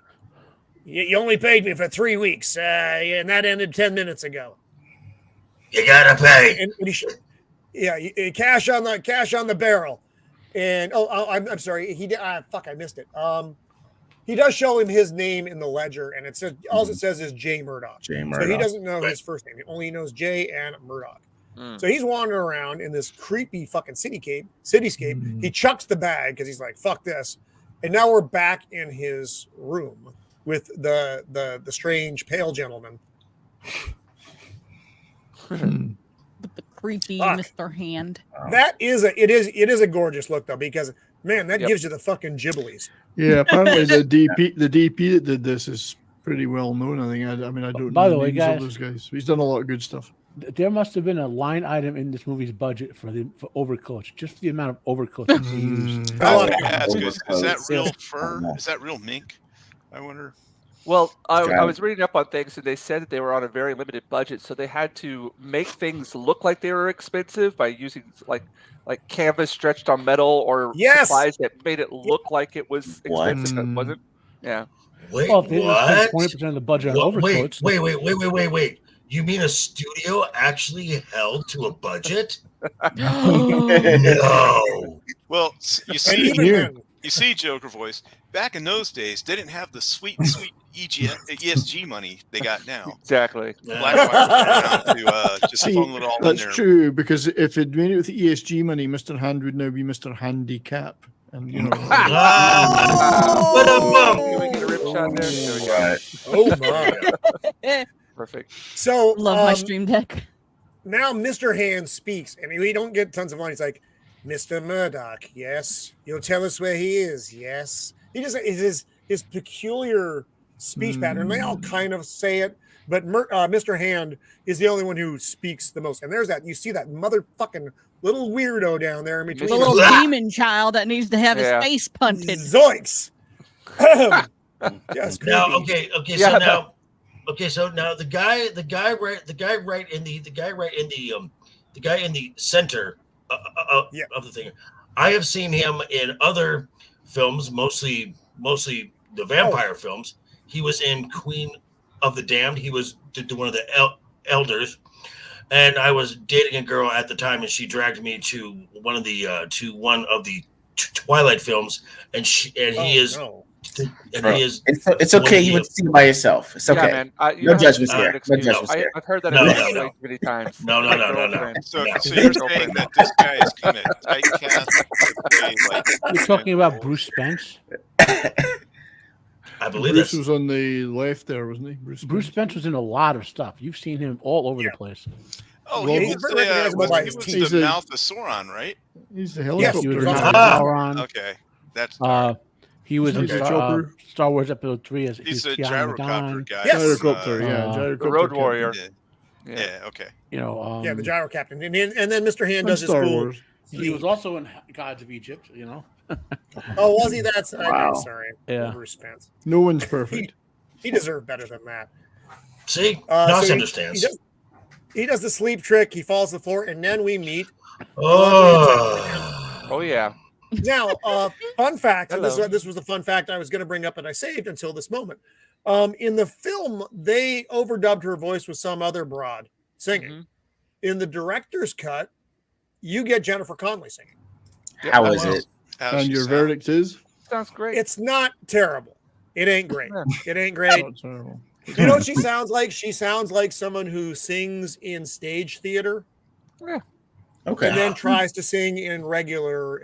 you only paid me for 3 weeks, and that ended 10 minutes ago." You gotta pay. And cash on the barrel. And I'm sorry, he did. Fuck, I missed it. He does show him his name in the ledger, and it says all it says is J. Murdoch. J. So he Murdoch. doesn't know his first name. He only knows J and Murdoch. Mm. So he's wandering around in this creepy fucking cityscape. He chucks the bag because he's like, "Fuck this," and now we're back in his room with the strange pale gentleman. With the creepy Fuck. Mr. Hand. That is it is a gorgeous look though, because man, that Yep. gives you the fucking gibblies. Yeah, apparently the DP that did this is pretty well known. I think. I mean, I don't By know the way, names guys- of those guys. He's done a lot of good stuff. There must have been a line item in this movie's budget for overcoats, just for the amount of overcoats that they used. Oh, Yeah, it's good. Is that real Yeah. fur? Is that real mink? I wonder. Well, I Got was reading up on things, and they said that they were on a very limited budget, so they had to make things look like they were expensive by using like canvas stretched on metal or Yes! supplies that made it look like it was What? expensive. But it wasn't. Yeah. Wait, Well, if they didn't spend what? 20% of the budget on What? overcoats, Wait. You mean a studio actually held to a budget? No. Well, you And see, even then, you see, Joker voice. Back in those days, they didn't have the sweet ESG money they got now. Exactly. Blackfire was around to just See, funnel it all in that's there. true, because if it made it with ESG money, Mr. Hand would now be Mr. Handicap. And you know, Ah, Can we get a rip shot there? There we go. Right. oh my. Perfect. So Love my stream deck. now Mr. Hand speaks, and we don't get tons of lines. He's like, Mr. Murdoch, yes. You'll tell us where he is, yes. He just is his peculiar speech pattern. They all kind of say it, but Mr. Hand is the only one who speaks the most. And there's that. You see that motherfucking little weirdo down there in between. The little demon child that needs to have Yeah. his face punted. Zoinks. Yes. Now, creepy. so now the guy in the center Yeah. of the thing. I have seen him in other films, mostly the vampire films. He was in Queen of the Damned. He was one of the elders, and I was dating a girl at the time, and she dragged me to one of the Twilight films, and he is. No. And he is. It's okay. You would see by yourself. It's okay. Yeah, man. You No don't have to judgments give here. an No excuse. judgments here. I've heard that No, explained no. many times. No. So, No. so you're saying that this guy is kind of typecast to play like you're talking about Bruce Spence. I believe Bruce that's was on the left there, wasn't he? Bruce Spence was in a lot of stuff. You've seen him all over the place. Oh, Well, he he's was very recognizable by he his was teeth. the mouth of Sauron, right? He's the Yes, helicopter. He was in Bruce House of Ah. Sauron. Okay, that's He was in Okay. Star Wars Episode 3 as he's he's the Keanu gyrocopter Don. guy. Yes. Gyrocopter, yeah. Uh, Gyrocopter The Road captain. Warrior. Yeah. Yeah. Okay. You know, Yeah, the gyro captain. And then Mr. Hand And does his Star cool. Wars. he was also in Gods of Egypt. You know, Oh, was he? That's Wow. I'm sorry. Yeah. Bruce Spence. No one's perfect. He deserved better than that. see. So Nos he- understands. He does the sleep trick. He falls to the floor, and then we meet. Oh. Oh yeah. Now, fun fact. Hello. This was the fun fact I was going to bring up, and I saved until this moment. In the film, they overdubbed her voice with some other broad singing. Mhm. In the director's cut, you get Jennifer Connelly singing. How is it? How's And she your sound? verdict is? Sounds great. It's not terrible. It ain't great. Yeah. It ain't great. Not terrible. You know what she sounds like? She sounds like someone who sings in stage theater Okay. and then tries to sing in regular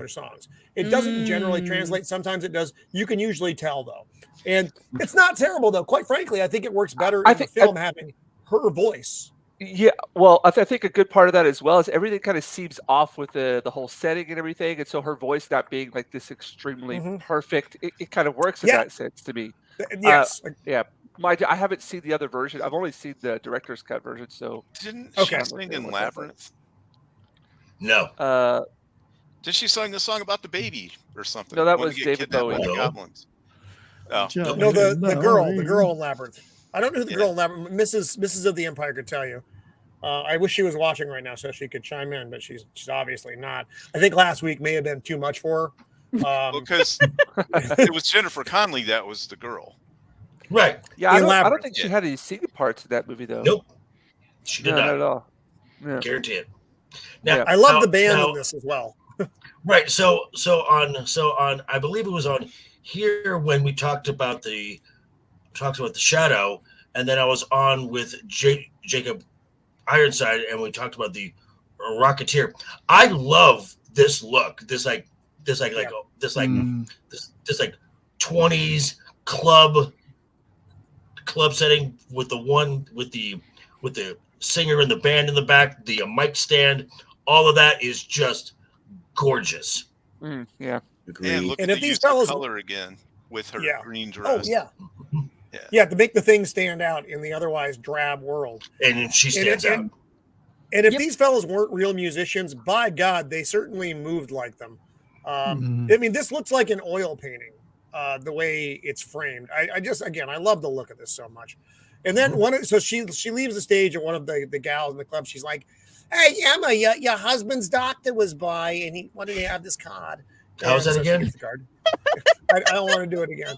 songs. It doesn't generally translate. Sometimes it does. You can usually tell though, and it's not terrible though. Quite frankly, I think it works better I in think- the film having her voice. Yeah, well, I think a good part of that as well is everything kind of seems off with the whole setting and everything, and so her voice not being like this extremely Mhm. perfect, it kind of works in Yeah. that sense to me. Yes, Yeah, I haven't seen the other version. I've only seen the director's cut version. So, Didn't Okay. she sing in Labyrinth? No. Did she sing the song about the baby or something? No, that Wanted was to get David kidnapped by Bowie. the No. goblins. Oh, Just no, the girl now. in Labyrinth. I don't know who the Yeah. girl in Labyrinth. Mrs. of the Empire could tell you. I wish she was watching right now so she could chime in, but she's obviously not. I think last week may have been too much for her. because it was Jennifer Connelly that was the girl. Right. yeah, I don't Labyrinth, think she yeah. had any singing parts in that movie though. Nope. She did No, not. not at all. Yeah. Guarantee it. Now, Yeah. I love now- the band now- in this as well. Right. So on I believe it was on here when we talked about the shadow, and then I was on with Jacob Ironside, and we talked about the Rocketeer. I love this look. This 20s club setting with the singer in the band in the back, the mic stand, all of that is just gorgeous. Yeah. And look And at if the these use of fellas- color again with her Yeah. green Oh dress. yeah. Yeah. Yeah, to make the thing stand out in the otherwise drab world. And she stands out. And if Yep. these fellas weren't real musicians, by God, they certainly moved like them. Mhm. I mean, this looks like an oil painting, the way it's framed. I love the look of this so much. And then she leaves the stage, and one of the gals in the club, she's like, "Hey, Emma, your husband's doctor was by, and he wanted to have this card." How was And that so she again? gets the card. I don't want to do it again.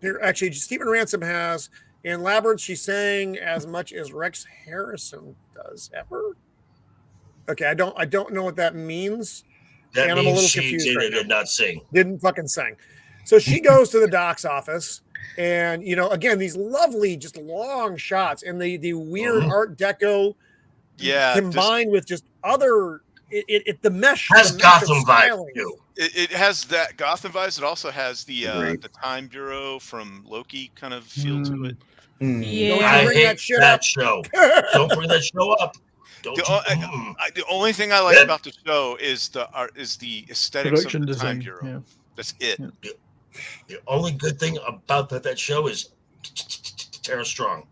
Here, actually, Stephen Ransom has in Labyrinth, she sang as much as Rex Harrison does ever. Okay, I don't know what that means. That And I'm a means little she confused right did not sing. Didn't fucking sing. So she goes to the doc's office, and again, these lovely, just long shots, and the weird Art Deco, combined with just other the mesh Has the mesh of Gotham vibe styling. too. It has that Gotham vibes. It also has the Time Bureau from Loki kind of feel to it. Yeah. I bring hate that shit that up. show. Don't bring that show up. Don't The only thing I like about the show is the aesthetics Production of the Time design. Bureau. Yeah. That's it. Yeah. The only good thing about that show is Tara Strong.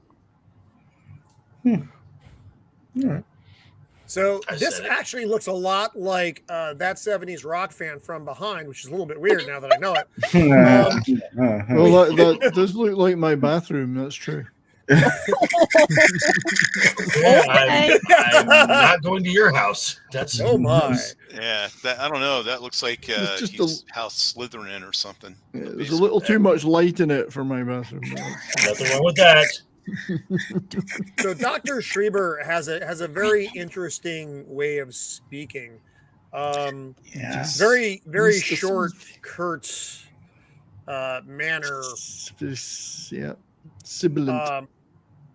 So I this said it. actually looks a lot like that 70s Rockfan from behind, which is a little bit weird now that I know it. Well, that does look like my bathroom. That's true. Yeah, I'm not going to your house. That's Oh my. Yeah, I don't know. That looks like It's just he's House Slytherin or something. Yeah, there's a little too much light in it for my bathroom. nothing wrong with that. So Dr. Schreiber has a very interesting way of speaking. Very, very short, curt manner. Yeah. Sibilant.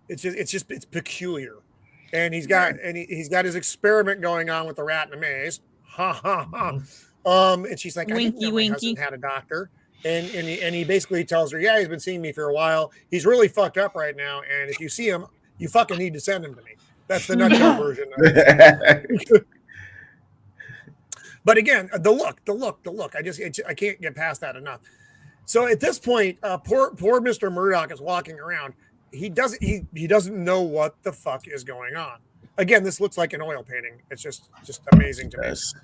It's peculiar. And he's got his experiment going on with the rat in the maze. Ha ha ha. And she's like, I didn't know my husband had a doctor. And he basically tells her, yeah, he's been seeing me for a while. He's really fucked up right now. And if you see him, you fucking need to send him to me. That's the nutshell version of it. But again, the look. I can't get past that enough. So at this point, poor Mr. Murdoch is walking around. He doesn't know what the fuck is going on. Again, this looks like an oil painting. It's just amazing to me. Yes,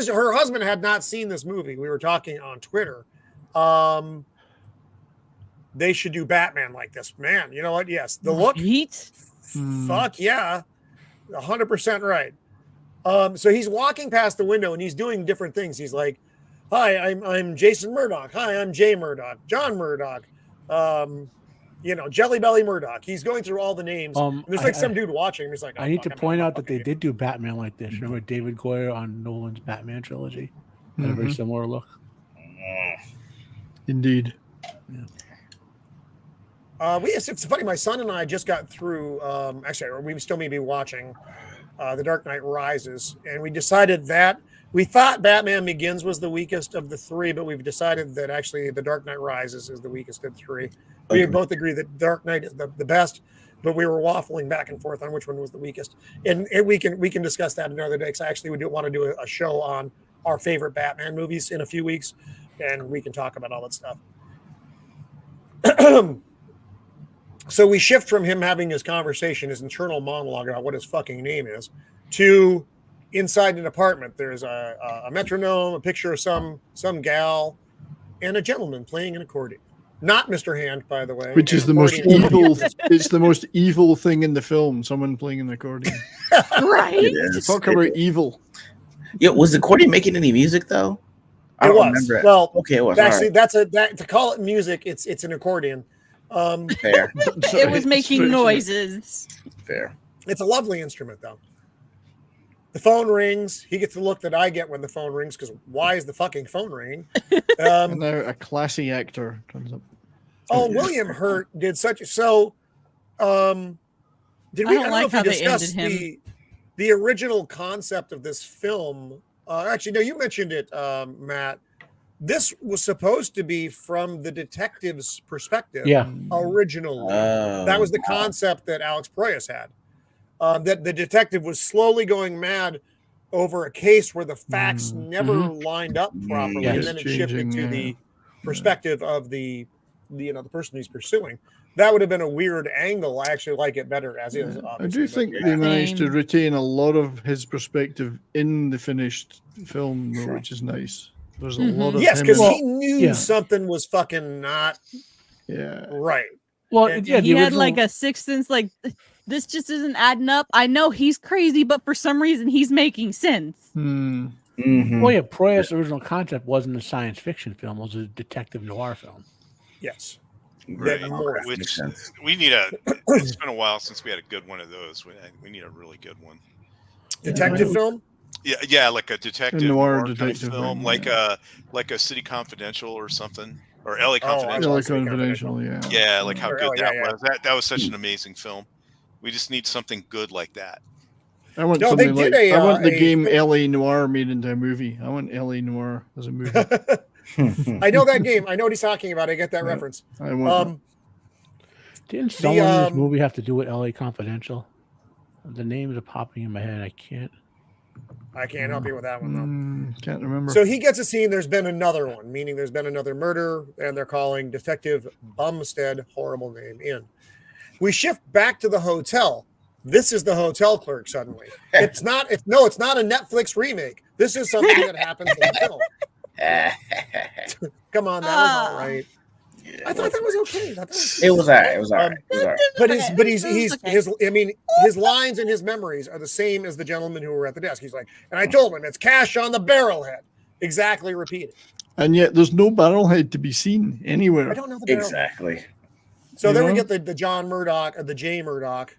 her husband had not seen this movie. We were talking on Twitter. They should do Batman like this. Man, you know what? Yes, the look. Fuck yeah, 100% right. So he's walking past the window and he's doing different things. He's like, "Hi, I'm Jason Murdoch. Hi, I'm Jay Murdoch. John Murdoch. Jelly Belly Murdoch." He's going through all the names. There's like some dude watching him. He's like, I need to point out that they did do Batman like this. Remember David Goyer on Nolan's Batman trilogy? Had a very similar look. Indeed. Yeah. It's funny. My son and I just got through. Actually, we still may be watching The Dark Knight Rises, and we decided that we thought Batman Begins was the weakest of the three, but we've decided that actually The Dark Knight Rises is the weakest of the three. We both agree that Dark Knight is the best, but we were waffling back and forth on which one was the weakest. And we can discuss that another day, because I actually would want to do a show on our favorite Batman movies in a few weeks, and we can talk about all that stuff. So we shift from him having his conversation, his internal monologue about what his fucking name is, to inside an apartment. There's a metronome, a picture of some gal, and a gentleman playing an accordion. Not Mr. Hand, by the way. Which is the most evil. It's the most evil thing in the film. Someone playing an accordion. Right? Talk about evil. Yeah, was the accordion making any music though? I don't remember it. Well, okay, it was actually to call it music. It's an accordion. Fair. It was making noises. Fair. It's a lovely instrument, though. The phone rings. He gets the look that I get when the phone rings, because why is the fucking phone ringing? And now a classy actor turns up. Oh, William Hurt did such a so. Did we? I don't know if we discussed the original concept of this film. Actually, no, you mentioned it, Matt. this was supposed to be from the detective's perspective. Yeah. Originally, Oh, that was the concept that Alex Proyas had. That the detective was slowly going mad over a case where the facts never lined up properly, and then it shifted to the perspective of the person he's pursuing. That would have been a weird angle. I actually like it better as is. I do think they managed to Same. retain a lot of his perspective in the finished film, though, which is nice. There's a lot of yes, him because in- he knew something was fucking not right. Well, And yeah, he the had original, like a sixth sense, like this just isn't adding up. I know he's crazy, but for some reason he's making sense. Hmm. well, yeah, Proyas' original concept wasn't a science fiction film; it was a detective noir film. Yes. Right. That more Which we need a. It's been a while since we had a good one of those. We need a really good one. detective film. Yeah, like a detective noir kind of detective film, thing, like a City Confidential or something, or LA I Confidential. love Like City Confidential, yeah. Yeah, like how Or good LA, that yeah. was. That was such an amazing film. We just need something good like that. I want No, they something did like I want the a game film- LA Noir made into a movie. I want LA Noir as a movie. I know that game. I know what he's talking about. I get that Yeah. reference. I want Didn't someone in this movie have to do with LA Confidential? The names are popping in my head. I can't help you with that one though. can't remember. So he gets a scene. There's been another one, meaning there's been another murder, and they're calling Detective Bumstead, horrible name, in. We shift back to the hotel. This is the hotel clerk. Suddenly, it's not a Netflix remake. This is something that happens in film. Come on, that was all right. I thought that was okay. It was all right. It was all right. It was all right. But his I mean his lines and his memories are the same as the gentleman who were at the desk. He's like, and I told him it's cash on the barrelhead. Exactly repeated. And yet there's no barrelhead to be seen anywhere. I don't know the barrelhead. Exactly. So You then we know? get the John Murdoch, the J Murdoch,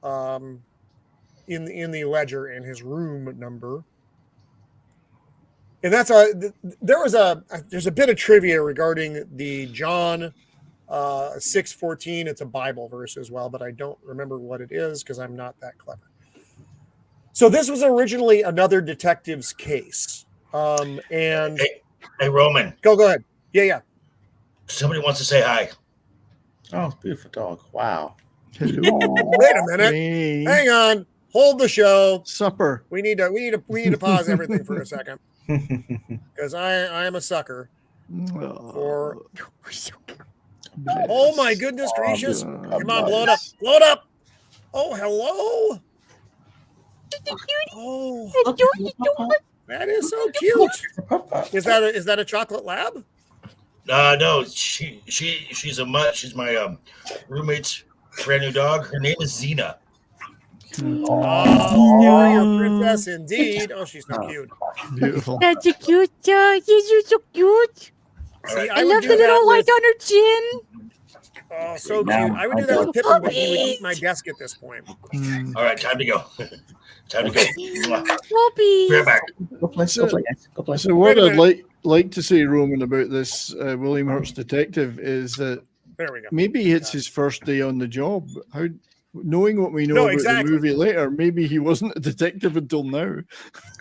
in the ledger and his room number. And that's there's a bit of trivia regarding the John 6:14. It's a Bible verse as well, but I don't remember what it is because I'm not that clever. So this was originally another detective's case. And Hey, Roman. Go ahead. Yeah. Somebody wants to say hi. Oh, beautiful dog. Wow. Hello. Wait a minute. Hey. Hang on. Hold the show. Supper. We need to pause everything for a second because I am a sucker for. Oh my goodness gracious! Come on, blow it up! Blow it up! Oh, hello! Oh, that is so cute. Is that a chocolate lab? No, she's a mutt. She's my roommate's brand new dog. Her name is Xena. Oh, you're a princess indeed. Oh, she's so cute. Beautiful. That's a cute dog. You're so cute. See, I would love do the that little white with- on her chin. Oh, so cute. I would do that with Pippin, but he would eat my desk at this point. All right, time to go. Time to go. Whoopee. Be right back. Go play. Go play. Guys. Go play. So what I'd like to say, Roman, about this William Hurt's detective is that There we go. maybe it's his first day on the job. How, knowing what we know No, about exactly. the movie later, maybe he wasn't a detective until now.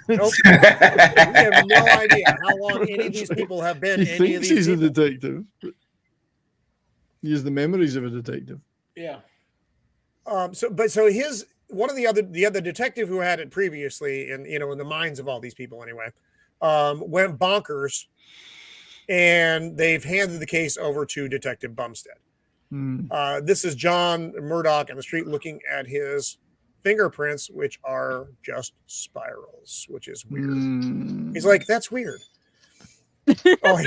Nope. We have no idea how long any of these people have been. He Any of thinks these he's a people. detective. But he has the memories of a detective. Yeah. So his one of the other detective who had it previously, in in the minds of all these people anyway, went bonkers, and they've handed the case over to Detective Bumstead. This is John Murdoch on the street looking at his fingerprints, which are just spirals, which is weird. He's like, that's weird. Oh, I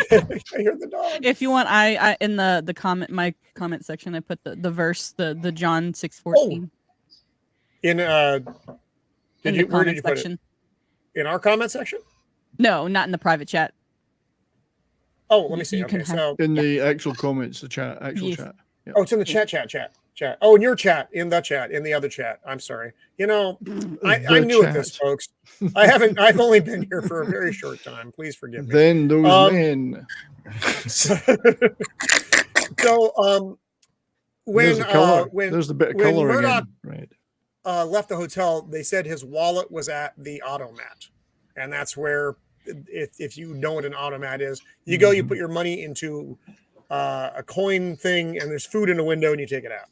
hear the dog. If you want, I in the my comment section, I put the verse, the John 6:14 In in did the you where did you comment put section. it? In our comment section? No, not in the private chat. Oh, let me see. You Okay, can so In the actual comments, the chat, actual Yes. chat. Yeah. oh, it's in the chat. Oh, in your chat, in the other chat. I'm sorry. I'm The new at this, chat. folks. I've only been here for a very short time. Please forgive me. Then those men. So There's the color. when There's the bit of when color Murdoch again. Right. left the hotel, they said his wallet was at the automat, and that's where if you know what an automat is. You go, you put your money into a coin thing, and there's food in the window, and you take it out.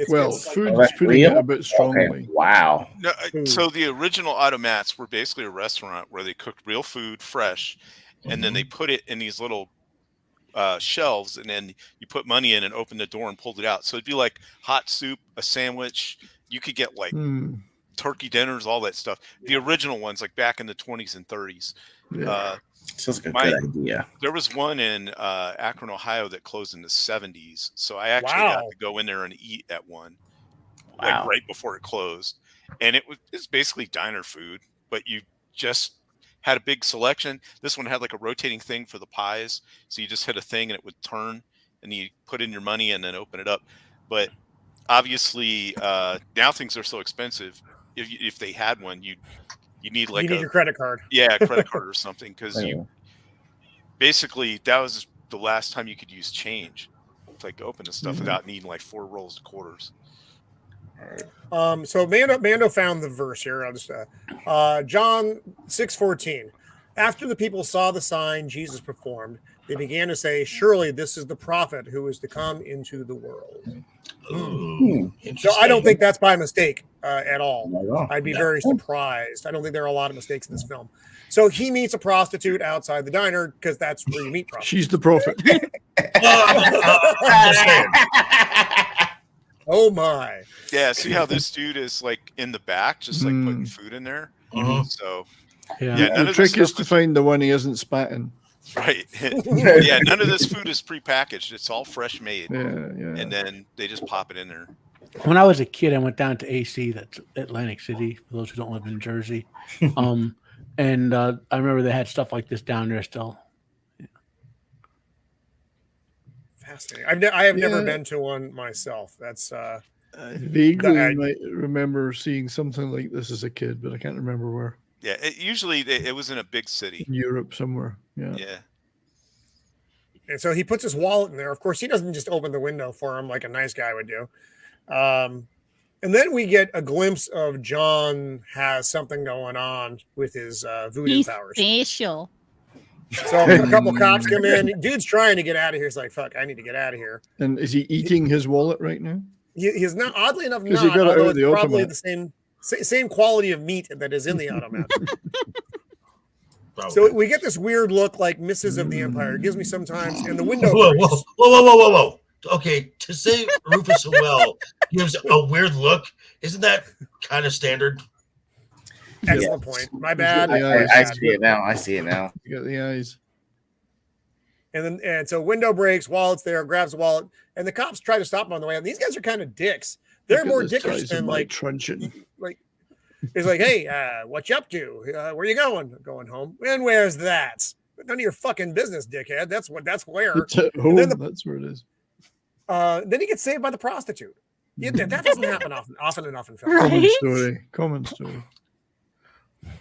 Food Oh, is that's putting it real? a bit strongly. Okay. Wow. No, so the original automats were basically a restaurant where they cooked real food fresh, and then they put it in these little shelves, and then you put money in and open the door and pulled it out. So it'd be like hot soup, a sandwich. You could get like turkey dinners, all that stuff. The original ones, like back in the 20s and 30s. Sounds like a good idea. There was one in Akron, Ohio that closed in the 70s. So I actually got to go in there and eat at one, like right before it closed. And it's basically diner food, but you just had a big selection. This one had like a rotating thing for the pies. So you just hit a thing and it would turn, and you put in your money and then open it up. But obviously now things are so expensive. If they had one, you need like your credit card. Yeah, a credit card or something, because you basically that was the last time you could use change to like open the stuff without needing like 4 rolls of quarters. So Mando found the verse here. I'll just John 6:14. After the people saw the sign Jesus performed, they began to say, "Surely this is the prophet who is to come into the world." So I don't think that's by mistake at all. I'd be very surprised. I don't think there are a lot of mistakes in this film. So he meets a prostitute outside the diner, because that's where you meet prostitutes. She's the prophet. Oh my. Yeah, see how this dude is like in the back, just like putting food in there. So The trick is to find the one he isn't spatting. Right. Yeah, none of this food is prepackaged. It's all fresh made. Yeah. And then they just pop it in there. When I was a kid, I went down to AC, that's Atlantic City, for those who don't live in Jersey. And I remember they had stuff like this down there still. Fascinating. I have never been to one myself. That's vaguely might remember seeing something like this as a kid, but I can't remember where. Yeah, usually it was in a big city. In Europe somewhere. Yeah. And so he puts his wallet in there. Of course, he doesn't just open the window for him like a nice guy would do. And then we get a glimpse of John has something going on with his voodoo powers. Special. So a couple cops come in. Dude's trying to get out of here. He's like, "Fuck, I need to get out of here." And is he eating his wallet right now? He's not. Oddly enough, Because he not. got it out Although of it's the probably automat. the same quality of meat that is in the automat. So we get this weird look like Misses of the Empire. It gives me sometimes, and the window. Whoa. Okay, to say Rufus well gives a weird look, isn't that kind of standard? Excellent point. My bad. I see it now. You got the eyes. And so window breaks, wallet's there, grabs the wallet, and the cops try to stop him on the way out. These guys are kind of dicks. They're more dickish than like truncheon. Like he's like, "Hey, what you up to? Where you going? Going home. And where's that? None of your fucking business, dickhead. That's where. It's at home. That's where it is. Then he gets saved by the prostitute. That doesn't happen often enough in film. Right? Common story.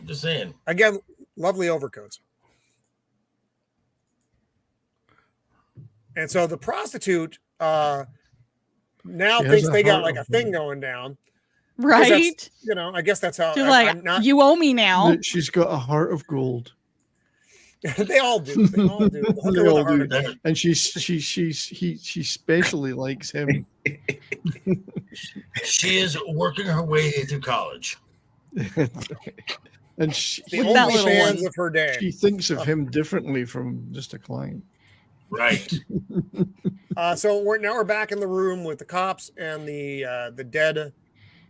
Just saying. Again, lovely overcoats. And so the prostitute now thinks they got like a thing going down. Right? I guess that's how. She's like, you owe me now. She's got a heart of gold. They all do. They all do. They all do. And she specially likes him. She is working her way through college. And she, the only fans of her day. She thinks of him differently from just a client. Right. So we're back in the room with the cops and the dead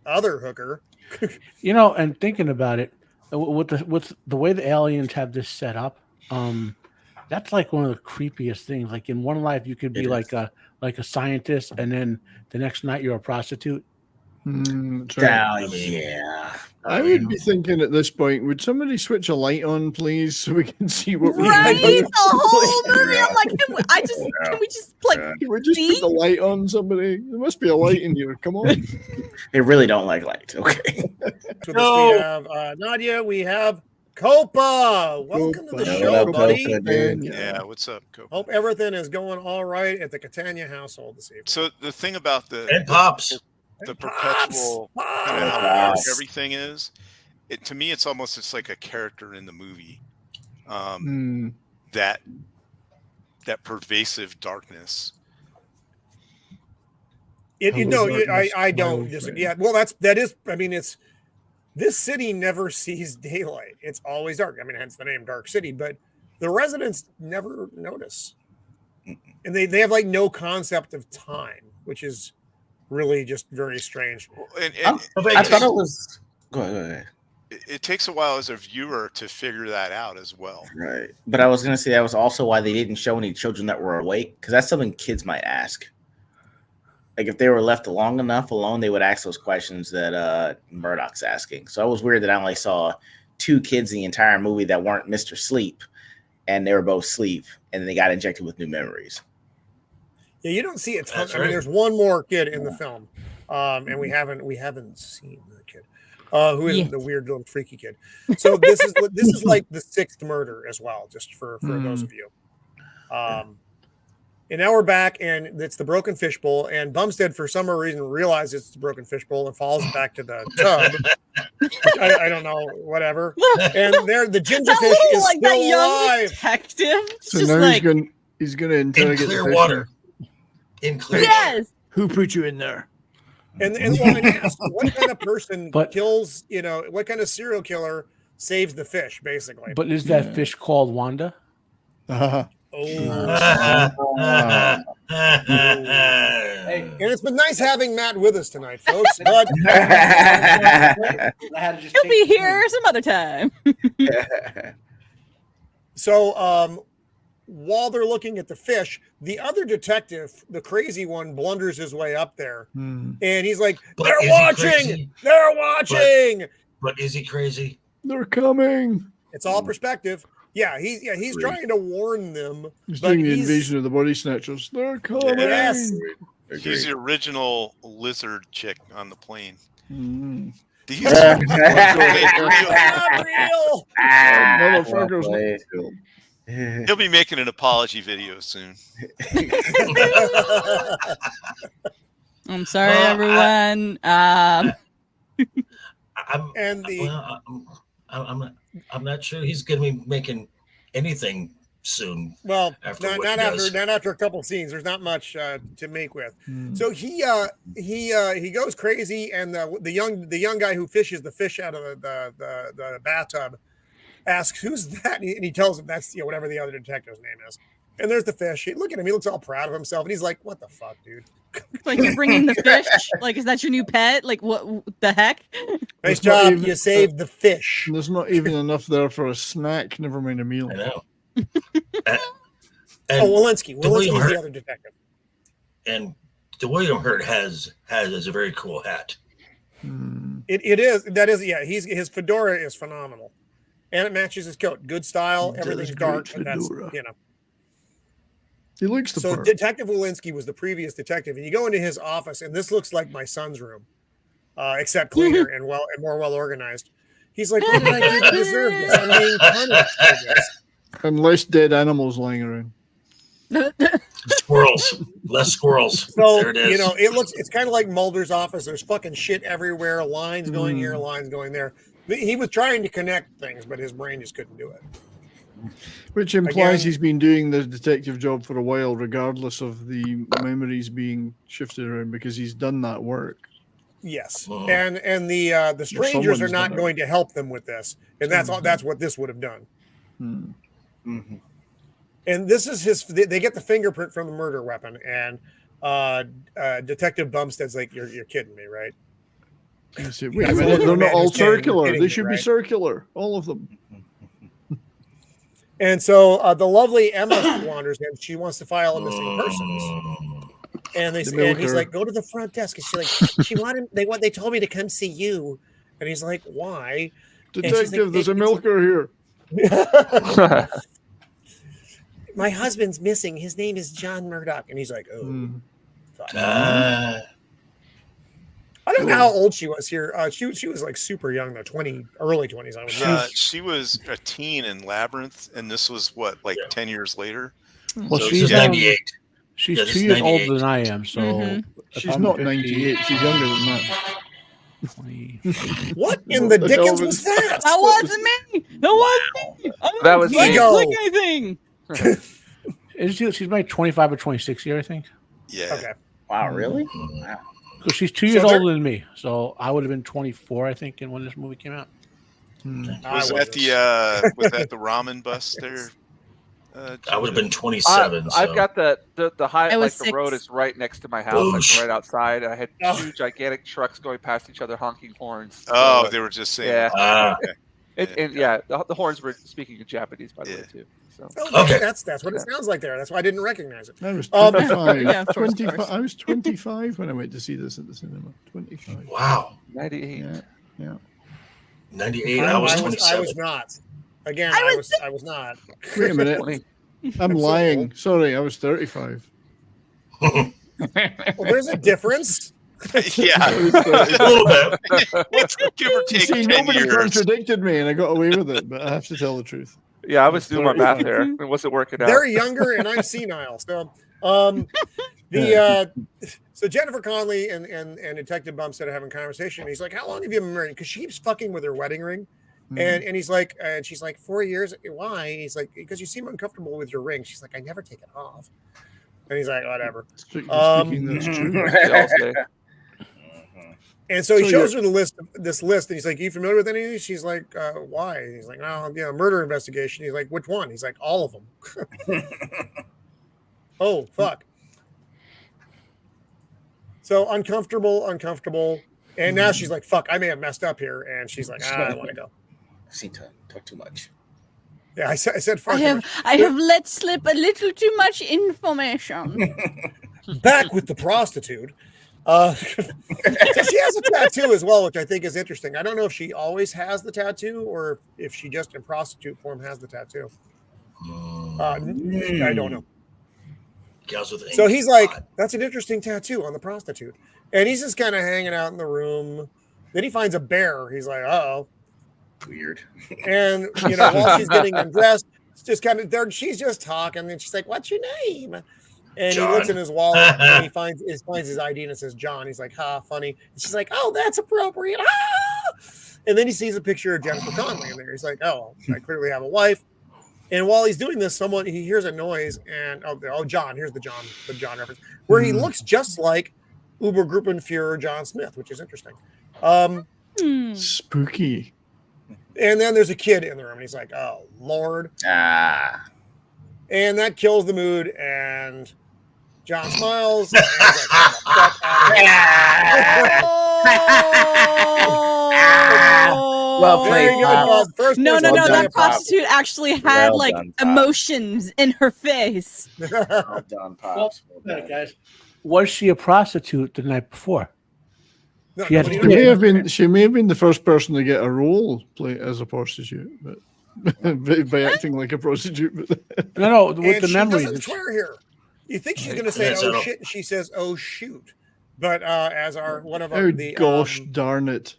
other hooker. And thinking about it, with the way the aliens have this set up, that's like one of the creepiest things. Like in one life, you could be like a scientist, and then the next night you're a prostitute. Yeah. I would be thinking at this point, would somebody switch a light on, please, so we can see what we Right? can do? The whole movie, I'm like, can we just like Can we just put the light on somebody? There must be a light in here. Come on. They really don't like light. Okay. So we have Nadia. We have Copa. Welcome to the show, buddy. Yeah, what's up, Copa? Hope everything is going all right at the Catania household this evening. So the thing about the Pops. The perpetual kind of how dark everything is, to me, it's almost just like a character in the movie. that pervasive darkness. I don't disagree. Yeah, well, that is. I mean, this city never sees daylight. It's always dark. I mean, hence the name Dark City. But the residents never notice, and they have like no concept of time, which is really just very strange. And I thought it was. Go ahead. It takes a while as a viewer to figure that out as well. Right. But I was going to say that was also why they didn't show any children that were awake, because that's something kids might ask. Like if they were left long enough alone, they would ask those questions that Murdoch's asking. So it was weird that I only saw 2 kids in the entire movie that weren't Mr. Sleep, and they were both sleep, and then they got injected with new memories. Yeah, you don't see a ton. That's I mean, right. there's one more kid in the film, and we haven't seen the kid. Who is the weird little freaky kid? So this is like the 6th murder as well, just for those of you. And now we're back, and it's the broken fishbowl. And Bumstead, for some reason, realizes it's the broken fishbowl and falls back to the tub. Which I don't know, whatever. And there, the ginger fish is like still that young alive. detective. So Just now like, he's gonna In interrogate clear the fish. water. In clear water. yes. Who put you in there? And ask what kind of person kills, what kind of serial killer saves the fish, basically. But is that fish called Wanda? And it's been nice having Matt with us tonight, folks. But He'll be here some other time. so while they're looking at the fish, the other detective, the crazy one, blunders his way up there, and he's like, But is "They're he watching! crazy? They're watching!" But is he crazy? They're coming. It's all perspective. Yeah, he's trying to warn them. He's but doing the invasion of the body snatchers. They're coming. Yes. He's the original lizard chick on the plane. These Not real. Motherfuckers. He'll be making an apology video soon. I'm sorry, everyone. I'm not sure he's going to be making anything soon. Well, after not after a couple scenes. There's not much to make with. So he goes crazy, and the young guy who fishes the fish out of the bathtub asks, "Who's that?" And he tells him that's whatever the other detective's name is. And there's the fish. Look at him; he looks all proud of himself, and he's like, "What the fuck, dude?" Like, you're bringing the fish? Like, is that your new pet? Like, what the heck? Nice job, you saved the fish. There's not even enough there for a snack. Never mind a meal. I know. Walensky's Hurt, the other detective. And the William Hurt has a very cool hat. It is. That is. Yeah. His fedora is phenomenal, and it matches his coat. Good style. Everything's dark. But that's He looks the so part. Detective Walensky was the previous detective, and you go into his office, and this looks like my son's room, except cleaner and more well organized. He's like, "What did I do to deserve this? I'm being punished for this." And less dead animals lying around. Squirrels, less squirrels. So there it is. it's kind of like Mulder's office. There's fucking shit everywhere. Lines going here, lines going there. He was trying to connect things, but his brain just couldn't do it. Which implies he's been doing the detective job for a while, regardless of the memories being shifted around, because he's done that work. Yes, and the strangers are not going to help them with this, and that's what this would have done. And this is they get the fingerprint from the murder weapon, and Detective Bumstead's like, "You're kidding me, right?" Wait a minute, they're not all circular. They should be circular, all of them. And so the lovely Emma wanders in. She wants to file a missing persons. And he's like, "Go to the front desk." And she's like, they told me to come see you. And he's like, "Why?" Detective, like, there's a milker here. My husband's missing. His name is John Murdoch. And he's like, "Oh, fuck." I don't know how old she was here. She was like super young though, early 20s. I would guess. She was a teen in Labyrinth, and this was 10 years later. Well, so she's 98. She's 2 years older than I am, so she's not 98. She's younger than that. 20. What in the dickens was that? That wasn't me. That wasn't me. That was Ego. Click, I think. She's my 25 or 26 year, I think. Yeah. Okay. Wow, really? Mm. Wow. Because she's 2 So years they're- older than me, so I would have been 24, I think, when this movie came out. Was that the ramen bus there? I would have been 27. I've so. got the high, I like was the 6. road is right next to my house, Boosh. like right outside. I had Oh. 2 gigantic trucks going past each other, honking horns. Oh, So, they were just saying. yeah. Ah. The horns were speaking in Japanese, by the way, too. So Okay. That's what it sounds like there. That's why I didn't recognize it. I was Um, 25. Yeah, of course, 25 I was 25 when I went to see this at the cinema. 25. Wow. 98. Yeah. 98. I was 27. I was not. Again, I I was not. Wait a minute. 20. I'm so lying. old. Sorry, I was 35. Well, there's a difference. Yeah. I was 35. A little bit. Let's give or You take see, 10 nobody years. contradicted me, and I got away with it. But I have to tell the truth. Yeah, I was doing my math 35. there. It wasn't working out. They're younger, and I'm senile. So, so Jennifer Connelly and Detective Bumstead are having a conversation. And he's like, "How long have you been married?" Because she keeps fucking with her wedding ring. And he's like, and she's like, 4 years. Why? He's like, because you seem uncomfortable with your ring. She's like, I never take it off. And he's like, whatever. Strictly Um, speaking, that's true. They all say. And so he So shows her this list, and he's like, "You familiar with any of these?" She's like, "Why?" And he's like, "Oh, yeah, murder investigation." He's like, "Which one?" He's like, "All of them." Oh, fuck. So uncomfortable. And now she's like, "Fuck, I may have messed up here." And she's like, "I don't want to go." I've seen talk too much. Yeah, I said, "Fuck." I have let slip a little too much information. Back with the prostitute. So she has a tattoo as well, which I think is interesting. I don't know if she always has the tattoo or if she just in prostitute form has the tattoo. I don't know. Gals with So ink. he's like, that's an interesting tattoo on the prostitute. And he's just kind of hanging out in the room. Then he finds a bear. He's like, uh-oh. Weird. And, while she's getting undressed, it's just kind of there. She's just talking. And she's like, what's your name? And John. he looks in his wallet and he finds his ID and it says John. He's like, ha, funny. And she's like, oh, that's appropriate. Ah! And then he sees a picture of Jennifer Connelly in there. He's like, oh, I clearly have a wife. And while he's doing this, he hears a noise and John, here's the John reference, where he looks just like Obergruppenführer John Smith, which is interesting. Spooky. And then there's a kid in the room and he's like, oh, Lord. Ah. And that kills the mood. And John smiles. And he's like, "Get the fuck out of here." Well Very played, good, Pop. Bob. First No, person no, to that say it, Bob. prostitute actually had Well like done, Pop. emotions in her face. Well done, Pops. Well Well, done. guys, was she a prostitute the night before? No, She had nobody to She knows. may have been. She may have been the first person to get a role play as a prostitute, but by acting like a prostitute. But No, with And the she memories. doesn't swear here. You think she's going to say That's "oh all. shit," and she says "oh shoot," but as our one of oh our the gosh, darn it!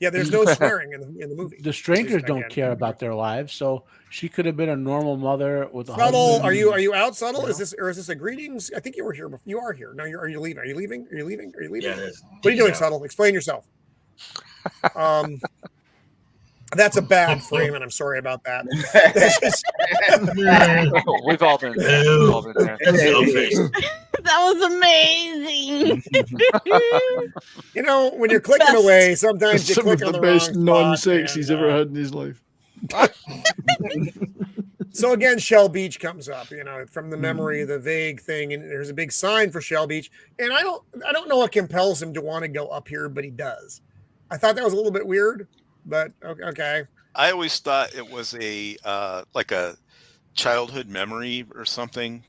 yeah, there's no swearing in the movie. The strangers Just don't again. care about their lives, so she could have been a normal mother with a Subtle, husband. are you out, Subtle? Is this a greetings? I think you were here. You are here. No, are you leaving? Are you leaving? Are you leaving? Are you leaving? Yeah, it is. What are you doing, Yeah. Subtle? Explain yourself. That's a bad frame, and I'm sorry about that. That's just- We've all been there. We've all been there. That's the old face. That was amazing. when you're clicking Best. away, sometimes you Some of click on the the wrong best non-sex spot, he's and, ever had in his life. So again, Shell Beach comes up, from the memory, the vague thing, and there's a big sign for Shell Beach. And I don't know what compels him to want to go up here, but he does. I thought that was a little bit weird, but okay. I always thought it was a like a childhood memory or something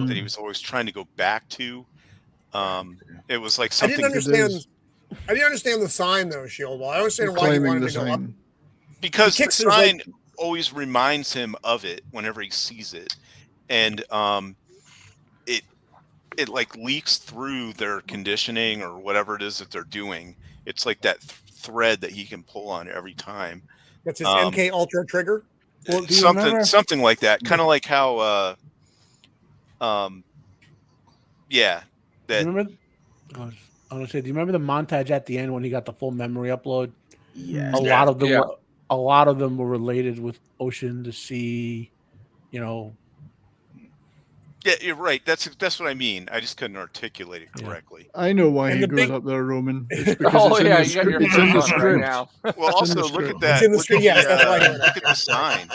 that he was always trying to go back to. It was like I something. didn't understand the sign though, Shieldwall. I understand why he Claiming wanted the to go up. sign. Because He the kicks his, sign always reminds him of it whenever he sees it, and it like leaks through their conditioning or whatever it is that they're doing. It's like that thread that he can pull on every time. That's his MK Ultra trigger. Well, do you remember? Something like that. Kind of like how yeah, Do you that remember? I was gonna say, do you remember the montage at the end when he got the full memory upload? Yeah. A lot of them, Yeah. a lot of them were related with ocean, the sea, Yeah, you're right. That's what I mean. I just couldn't articulate it correctly. I know why And he the goes big- up there, Roman. It's because Oh it's in yeah, the you got your script. It's in the hands on it right script. now. Well, It's in also the look script. at that. It's in the look script, at yes, the, that's why I know look at the sign.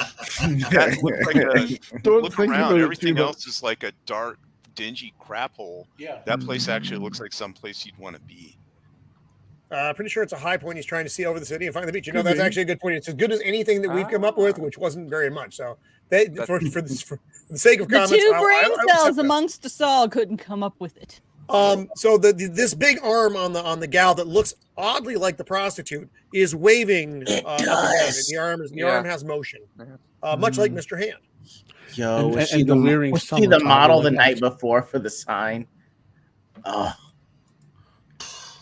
That looks like a Don't look think around. about it Everything too else is like a dark, dingy crap hole. Yeah. That place actually looks like some place you'd want to be. Pretty sure it's a high point. He's trying to see over the city and find the beach. You know, Could that's be. actually a good point. It's as good as anything that we've come up with, which wasn't very much. So, for the sake of The comments, two I brain would cells accept this. amongst us all couldn't come up with it. So this big arm on the gal that looks oddly like the prostitute is waving up and down. And the arm has motion, much like Mr. Hand. Yo, And- was she and the, delirium was she someone the taught her model like the that. night before for the sign? Oh,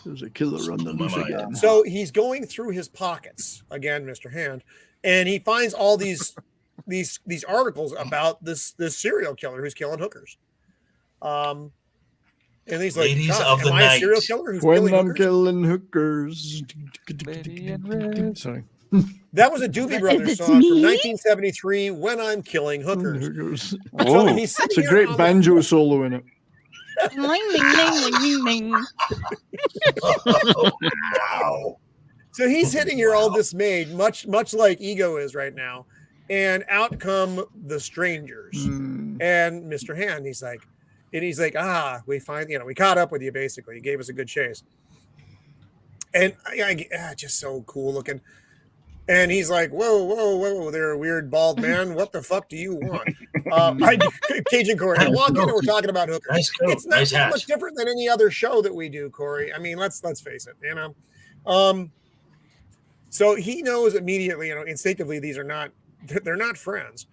There's a killer on the loose again. So he's going through his pockets again, Mr. Hand, and he finds all these articles about this serial killer who's killing hookers. And he's like, Ladies "God, of the am I a night. serial killer who's When killing I'm hookers?" killing hookers. Lady in red. Sorry. That was a Doobie Brothers It's song me? from 1973. When I'm killing hookers. Hookers. So he's sitting It's a here great on the banjo floor. solo in it. Wow. So he's sitting here all dismayed, much like Ego is right now. And out come the strangers Mm. and Mr. Hand. He's like, we caught up with you basically. He gave us a good chase. And just so cool looking. And he's like, whoa, they're a weird bald man. What the fuck do you want? Cajun Corey. I walk in and we're talking about hookers. Nice coat, It's not nice that hat. much different than any other show that we do, Corey. I mean, let's face it, you know. So he knows immediately, instinctively, they're not friends.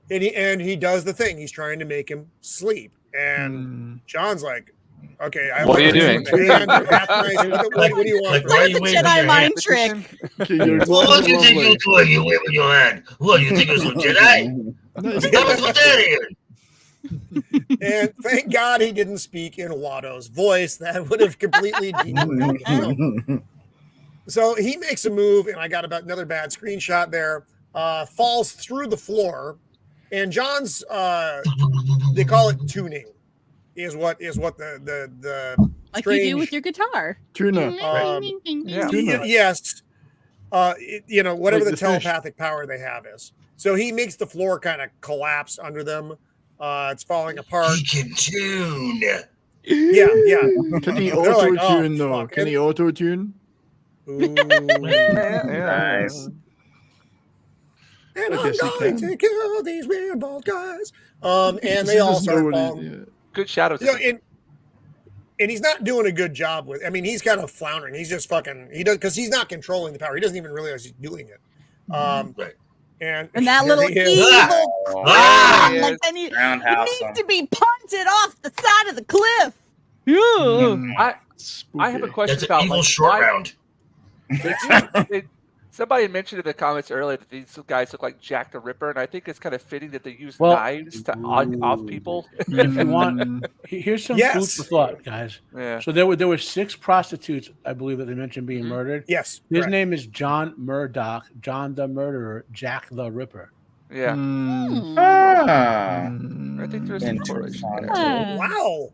And he does the thing. He's trying to make him sleep. And John's like, okay, What are you doing? What do you want? Like, from why are me? you The waving Jedi your mind hand? trick. Okay, your What glasses do you think lovely. you're doing? You waving your hand. What, you think it was a Jedi? That was what's out here. And thank God he didn't speak in Watto's voice. That would have completely derailed the show. So he makes a move, and I got about another bad screenshot there. Falls through the floor, and John's they call it tuning, is what the Like you do with your guitar. Tuna. Yeah. Tuna. Yes, whatever Like the the telepathic power they have is. So he makes the floor kind of collapse under them. It's falling apart. He can tune. Yeah. Can he They're like, auto tune oh, though? fuck. Can he auto tune? Ooh. nice. And I I'm guess he going can. to kill these weird bald guys. And He they all doesn't know start what he- falling. yeah. Good shadows. And he's not doing a good job with. I mean, he's kind of floundering. He's just fucking. He does because he's not controlling the power. He doesn't even realize he's doing it. Right. And that there little he is. evil Ah! crab, like, and he Roundhouse needs him. to be punted off the side of the cliff. Yeah. I have a Spooky. question That's an about evil like, short why- round. Somebody had mentioned in the comments earlier that these guys look like Jack the Ripper, and I think it's kind of fitting that they use Well- knives to off people. If you want, here's some food Yes. for thought, guys. Yeah. So there were 6 prostitutes, I believe, that they mentioned being murdered. Yes. His correct. name is John Murdoch, John the Murderer, Jack the Ripper. Yeah. Mm. Ah, I think there's some interesting. correlation there. Wow.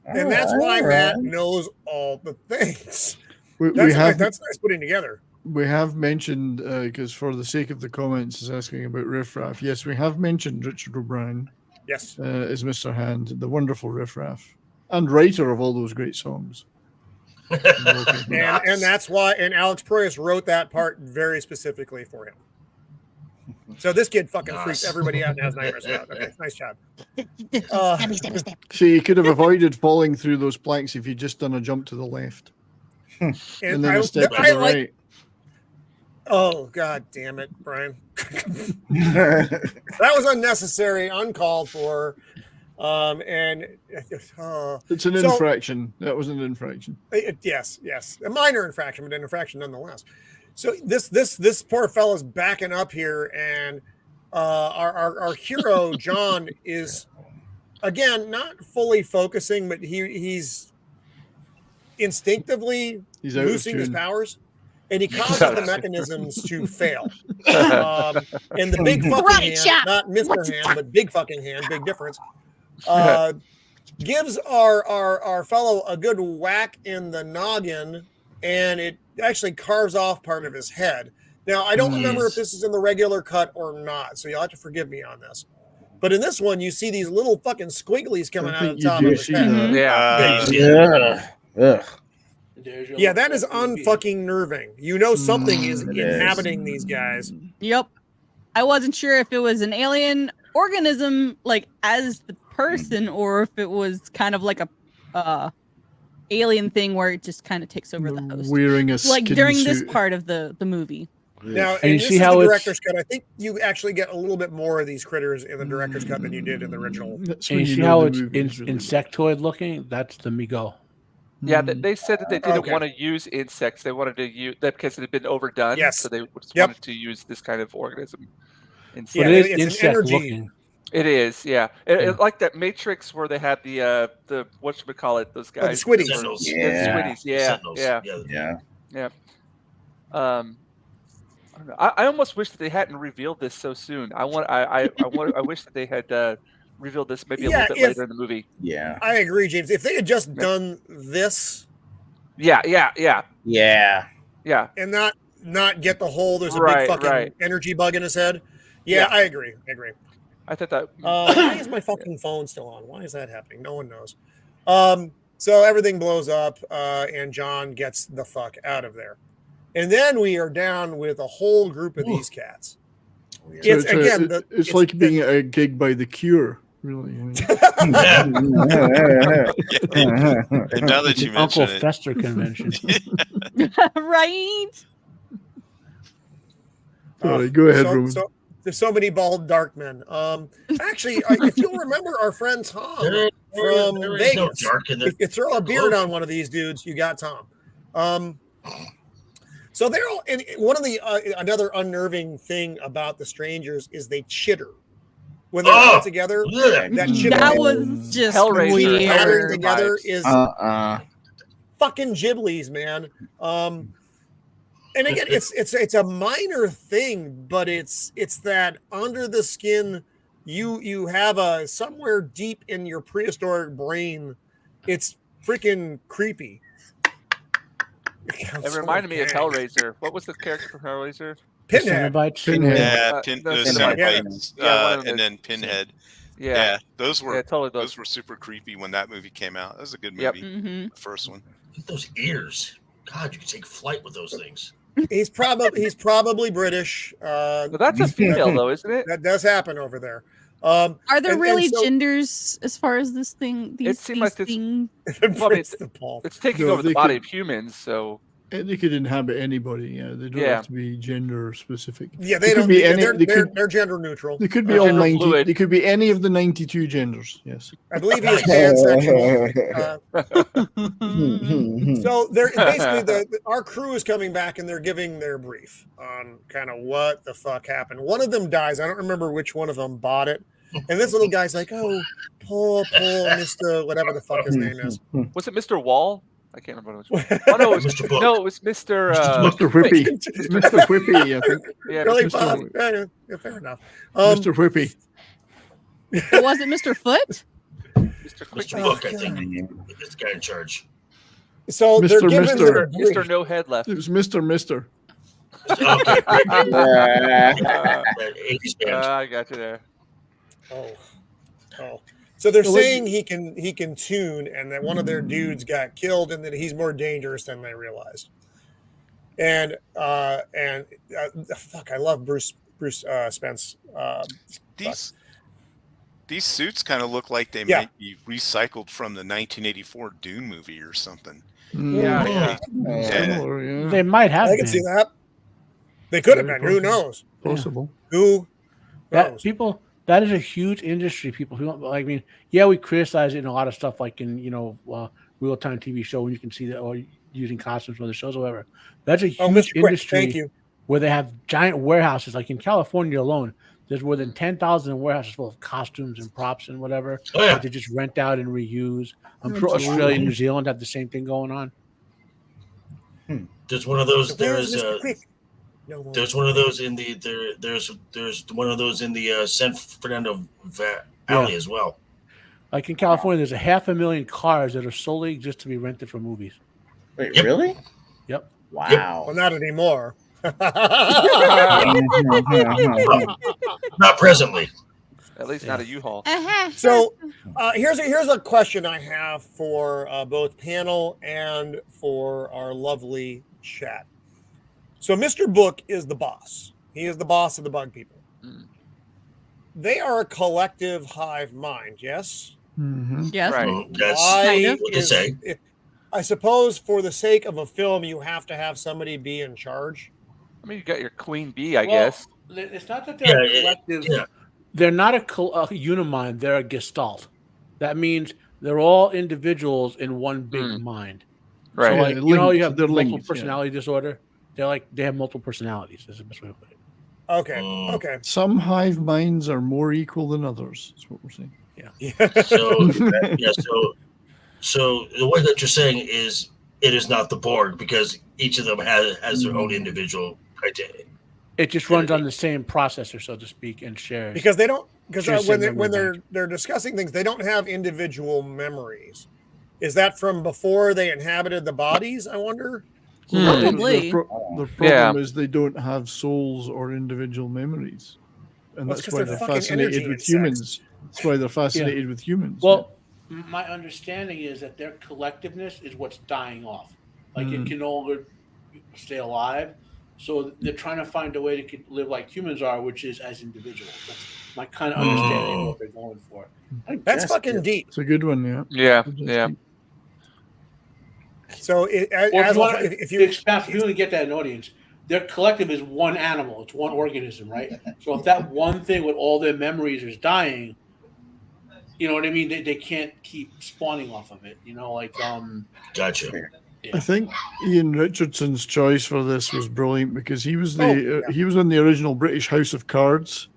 And that's why Matt knows all the things. We That's have nice putting together. we have mentioned because for the sake of the comments is asking about Riff Raff. Yes, we have mentioned Richard O'Brien Yes. as Mr. Hand, the wonderful Riff Raff, and writer of all those great songs. And that's why, and Alex Proyas wrote that part very specifically for him. So this kid fucking freaks everybody out and has nightmares about. Okay, nice job. See, you could have avoided falling through those planks if you'd just done a jump to the left and And then I, a step to I the like. right. Oh God damn it, Brian! That was unnecessary, uncalled for, and It's an So- infraction. That was an infraction. yes, a minor infraction, but an infraction nonetheless. So this poor fella's backing up here, and our hero John is again not fully focusing, but he's instinctively He's out of losing his tune. powers. and he causes the mechanisms to fail. And the big fucking Karate hand, chop. not Mr. Hand, but big fucking hand, big difference, gives our fellow a good whack in the noggin, and it actually carves off part of his head. Now, I don't remember if this is in the regular cut or not, so you'll have to forgive me on this. But in this one, you see these little fucking squigglies coming out of the top of his head. Yeah, that is unfucking nerving. You know something is inhabiting these guys. Yep. I wasn't sure if it was an alien organism, like as the person, or if it was kind of like a alien thing where it just kind of takes over the host. Wearing a like skin during suit. this part of the movie. Now, And you this see is how the it's- director's cut. I think you actually get a little bit more of these critters in the director's cut than you did in the original. That's And when you see know how the it's movie is really good. insectoid looking? That's the Migo. Yeah, they said that they didn't Okay. want to use insects. They wanted to use that because it had been overdone. Yes. So they just Yep. wanted to use this kind of organism. But Yeah, it is it's an insect energy. looking. It is, yeah. It, like that Matrix where they had the whatchamacallit, those the guys. squiddies. Sentinels. The Yeah. squiddies, yeah, Sentinels. yeah. Yeah. I don't know. I almost wish that they hadn't revealed this so soon. I wish that they had revealed this maybe a Yeah, little bit later in the movie. Yeah. I agree, James. If they had just done this Yeah. Yeah. and not get the whole, there's a Right, big fucking right. energy bug in his head. Yeah, Yeah. I agree. I thought that. Why is my fucking phone still on? Why is that happening? No one knows. So everything blows up, and John gets the fuck out of there. And then we are down with a whole group of these cats. It's So again, it's like being at a gig by The Cure, really. And now that you Uncle mention it, Fester convention. Right? Sorry, go ahead, Roman. So there's so many bald dark men. Actually, if you'll remember our friend Tom from There is no Vegas, dark in if you throw a beard clothing. on one of these dudes, you got Tom. So they're all, and one of the another unnerving thing about the strangers is they chitter when they're all together. Yeah. That chitter That was just Hellraiser. weird. pattern together is Uh-uh. fucking Ghiblies, man. And again, it's a minor thing, but it's that under the skin, you have a somewhere deep in your prehistoric brain, it's freaking creepy. It reminded me of Hellraiser. What was the character from Hellraiser? Pinhead. Cenobites. Pinhead. yeah, No, the Cenobites. Cenobites, Yeah, one of and the- then Pinhead. Yeah, Yeah, those were totally those were super creepy when that movie came out. That was a good Yep. movie, Mm-hmm. the first one. Look at those ears. God, you could take flight with those things. He's probably British. But that's a female though, isn't it? That does happen over there. Are there And really so- genders as far as this thing? These, seemed like these this- thing? Well, I mean, It's the Paul. It's taking No, over the they body could- of humans, so And they could inhabit anybody. Yeah, they don't Yeah. have to be gender specific. Yeah, They they could don't. be any- They're, they they're, could- they're gender neutral. They could be Or all gender 90. fluid. They could be any of the 92 genders. Yes. I believe he is pansexual. So they're basically our crew is coming back and they're giving their brief on kind of what the fuck happened. One of them dies. I don't remember which one of them bought it. And this little guy's like, "Oh, Paul, Mr. whatever the fuck his name is." was it Mr. Wall? I can't remember which one. Oh no, it was Mr. Book. no, it was Mr. Mr. Whippy. Mr. Whippy, I think. Yeah, Really, Mr. Bob? Whippy. Yeah, fair enough. Mr. Whippy. Was it Mr. Foot? Mr. Quick. Mr. Book, I think, is the guy in charge. So they're Mr. giving their brief. Mr. No Head Left. It was Mr. Okay, great. That 80s band. I got you there. Oh. So they're So what- saying he can tune, and that one of their dudes got killed, and that he's more dangerous than they realized. And fuck, I love Bruce Spence. These suits kind of look like they Yeah. might be recycled from the 1984 Dune movie or something. Yeah. Similar, yeah. They might have I can been. see that. They could have been. Who knows? Possible. Who That knows? people, that is a huge industry. People who don't, I mean, yeah, we criticize it in a lot of stuff, like in real time TV show when you can see that, or using costumes for the shows or whatever. That's a Oh, huge Mr. Quick, industry thank you. where they have giant warehouses. Like in California alone, there's more than 10,000 warehouses full of costumes and props and whatever Oh, yeah. that they just rent out and reuse. I'm sure Absolutely. Australia and New Zealand have the same thing going on. There's one of those. Where's There's Mr. Quick? No, there's one of those in the there's one of those in the San Fernando Valley as well. Like in California, there's 500,000 cars that are solely just to be rented for movies. Wait, Yep. really? Yep. Wow. Well, not anymore. Not presently. At least not a U-Haul. So here's a question I have for both panel and for our lovely chat. So Mr. Book is the boss. He is the boss of the bug people. They are a collective hive mind, yes? Mm-hmm. Yes. Right. That's Why what they is- say. I suppose for the sake of a film, you have to have somebody be in charge. I mean, you got your queen bee, I Well, guess. It's not that they're a collective. Yeah. They're not a unimind. They're a gestalt. That means they're all individuals in one big mind. Right. So, Yeah, like, they're you know, you linked. have They're multiple linked, yeah. personality disorder. They have multiple personalities. That's the best way to put it. Okay. Mm. Okay. Some hive minds are more equal than others. That's what we're saying. So the way that you're saying is it is not the Borg because each of them has their own individual identity. It just runs on the same processor, so to speak, and shares. Because they don't. Because Choose when same memory they're discussing things, they don't have individual memories. Is that from before they inhabited the bodies? I wonder. Probably. The problem is they don't have souls or individual memories, and Well, it's that's 'cause why they're they're fucking fascinated energy with insects. humans. That's why they're fascinated with humans. Well, my understanding is that their collectiveness is what's dying off. Like it can no longer stay alive, so they're trying to find a way to live like humans are, which is as individuals. That's my kind of understanding of what they're going for. That's fucking deep. It's a good one, yeah. Yeah. That's Yeah. deep. So Or if you you expand, if you want to get that in audience, their collective is one animal. It's one organism, right? So if that one thing with all their memories is dying, you know what I mean? They can't keep spawning off of it. You know, like Gotcha. I think Ian Richardson's choice for this was brilliant because he was he was in the original British House of Cards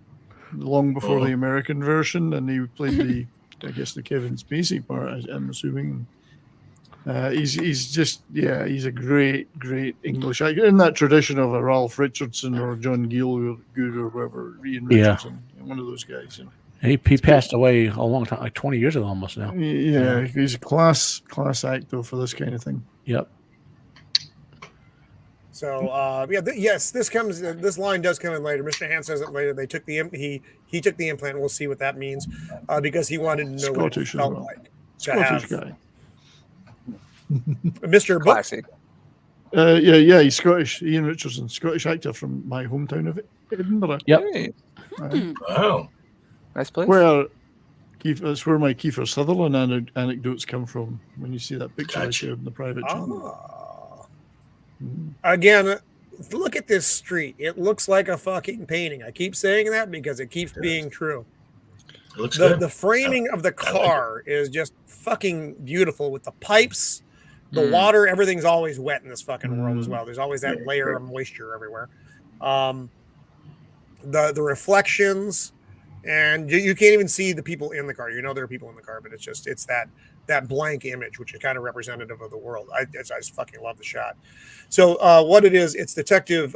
long before the American version, and he played the Kevin Spacey part. I'm assuming. He's a great English actor in that tradition of a Ralph Richardson or John Gielgud or whoever. Ian Richardson, one of those guys. You know. he passed away a long time, like 20 years ago almost now. Yeah, he's a class actor for this kind of thing. Yep. So yes, this line does come in later. Mr. Han says it later. They took he took the implant. We'll see what that means because he wanted to know Scottish what it felt as well. like to Scottish have guy. Mr. Book. Classic. He's Scottish. Ian Richardson, Scottish actor from my hometown of Edinburgh. Yep. Hey, Wow. nice place. That's where my Kiefer Sutherland anecdotes come from. When you see that picture I Gotcha. shared in the private channel. Ah. Again, look at this street. It looks like a fucking painting. I keep saying that because it keeps being true. It looks good. The framing of the car is just fucking beautiful with the pipes, the water. Everything's always wet in this fucking world as well. There's always that layer of moisture everywhere. The reflections, and you can't even see the people in the car. You know there are people in the car, but it's that blank image, which is kind of representative of the world. I just fucking love the shot. So what it is, it's Detective